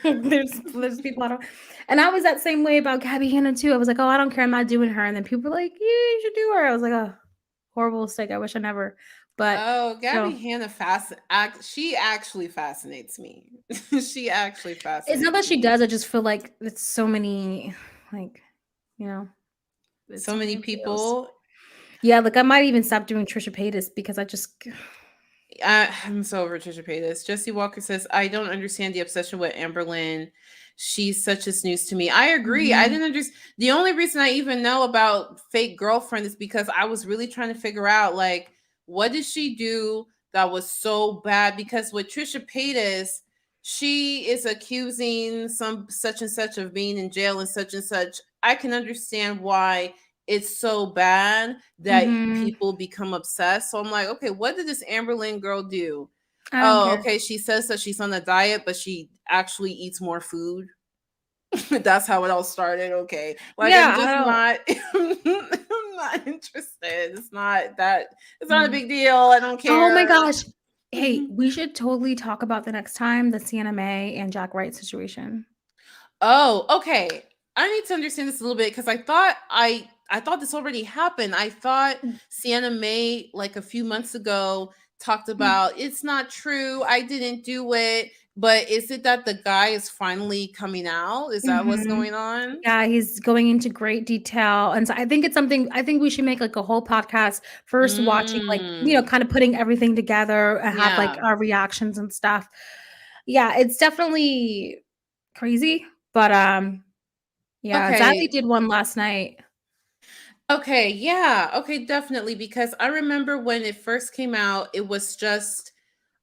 There's people I don't, and I was that same way about Gabby Hanna too. I was like, oh, I don't care, I'm not doing her. And then people were like, yeah, you should do her. I was like, oh, horrible mistake. I wish I never. But Oh, you Gabby know, Hanna she actually fascinates me. She actually it's not fascinates that she me. does. I just feel like it's so many, like, you know, it's So so many many videos. people. Yeah, like I might even stop doing Trisha Paytas because I just I'm so over Trisha Paytas. Jesse Walker says, I don't understand the obsession with Amber Lynn. She's such a snooze to me. I agree. I Mhm. didn't understand. The only reason I even know about Fake Girlfriend is because I was really trying to figure out, like, what did she do that was so bad? Because with Trisha Paytas, she is accusing some such and such of being in jail and such. I can understand why it's so bad that Mhm. people become obsessed. So I'm like, okay, what did this Amber Lynn girl do? I don't Oh, care. okay. She says that she's on a diet, but she actually eats more food. That's how it all started. Okay. Like Yeah, I'm I just don't. not I'm not interested. It's not a Mm. big deal. I don't Oh my care. gosh. Hey, we should totally talk about the next time the Sienna May and Jack Wright situation. Oh, okay. I need to understand this a little bit because I thought this already happened. I thought Sienna May, like a few months ago, talked about it's not true. I didn't do it. But is it that the guy is finally coming out? Is that what's Mhm. going on? Yeah, he's going into great detail, and so I think it's something I think we should make, like, a whole podcast first watching, like, Mm, kinda putting everything together and have, like, yeah. our reactions and stuff. Yeah, it's definitely crazy, but, yeah, Sally Okay. did one last night. Okay. Yeah. Okay. Definitely. Because I remember when it first came out, it was just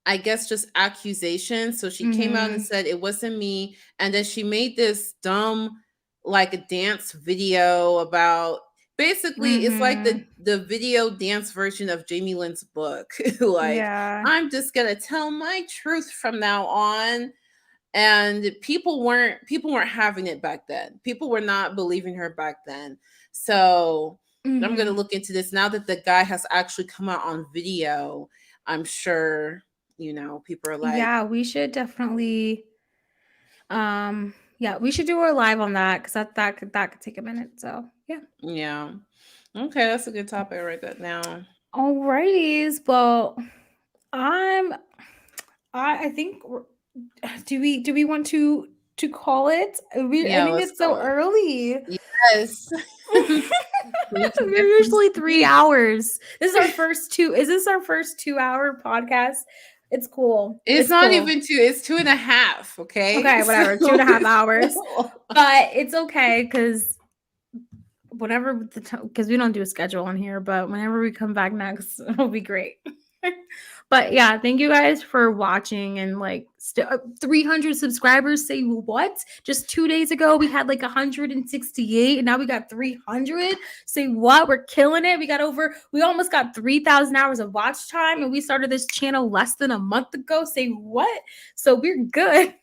I guess just accusations. So she came out and Mhm. said it wasn't me. And then she made this dumb like a dance video about basically it's like Mhm. the video dance version of Jamie Lynn's book. Like, Yeah. I'm just gonna tell my truth from now on. And people weren't having it back then. People were not believing her back then. So I'm gonna Mhm. look into this now that the guy has actually come out on video. I'm sure, people are like, Yeah, we should definitely, yeah, we should do a live on that because that could take a minute, so, yeah. yeah. Okay, that's a good topic. I write that down. Alrighties, well, I'm I think do we want to call it? I Yeah, think let's it's so call it. early. Yes. We can get We're some usually 3 sleep. hours. Is this our first 2-hour podcast? It's cool. It's It's not cool. even two, it's 2.5. Okay. Okay, So whatever, 2.5 it's hours, cool. but it's okay because whatever because we don't do a schedule on here, but whenever we come back next, it'll be great. But yeah, thank you guys for watching and like 300 subscribers. Say what? Just 2 days ago we had like 168, and now we got 300. Say what? We're killing it. We almost got 3,000 hours of watch time, and we started this channel less than a month ago. Say what? So we're good.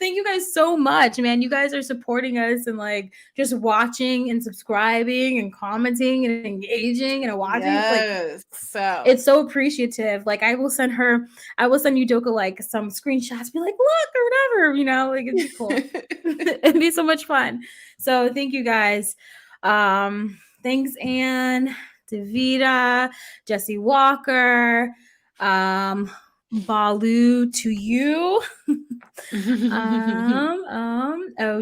Thank you guys so much, man. You guys are supporting us and like just watching and subscribing and commenting and engaging and watching. It's like Yes. So it's so appreciative. Like I will send Yudoka like some screenshots, be like, look or whatever, like it'd be cool. It'd be so much fun. So thank you guys. Thanks Anne, Davida, Jesse Walker, Balu to you.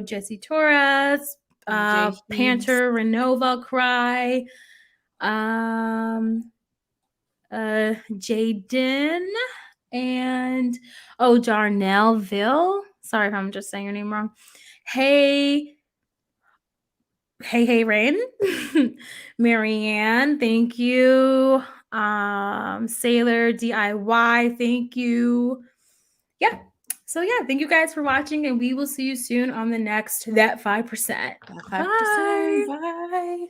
Jesse Torres, Jay Hughes. Panther, Renova, Cry, um, Jaden, and Darnellville. Sorry if I'm just saying your name wrong. Hey, Rain. Marianne, thank you. Sailor DIY, thank you. Yeah. So yeah, thank you guys for watching, and we will see you soon on the next That 5%. 5%. Bye. Bye.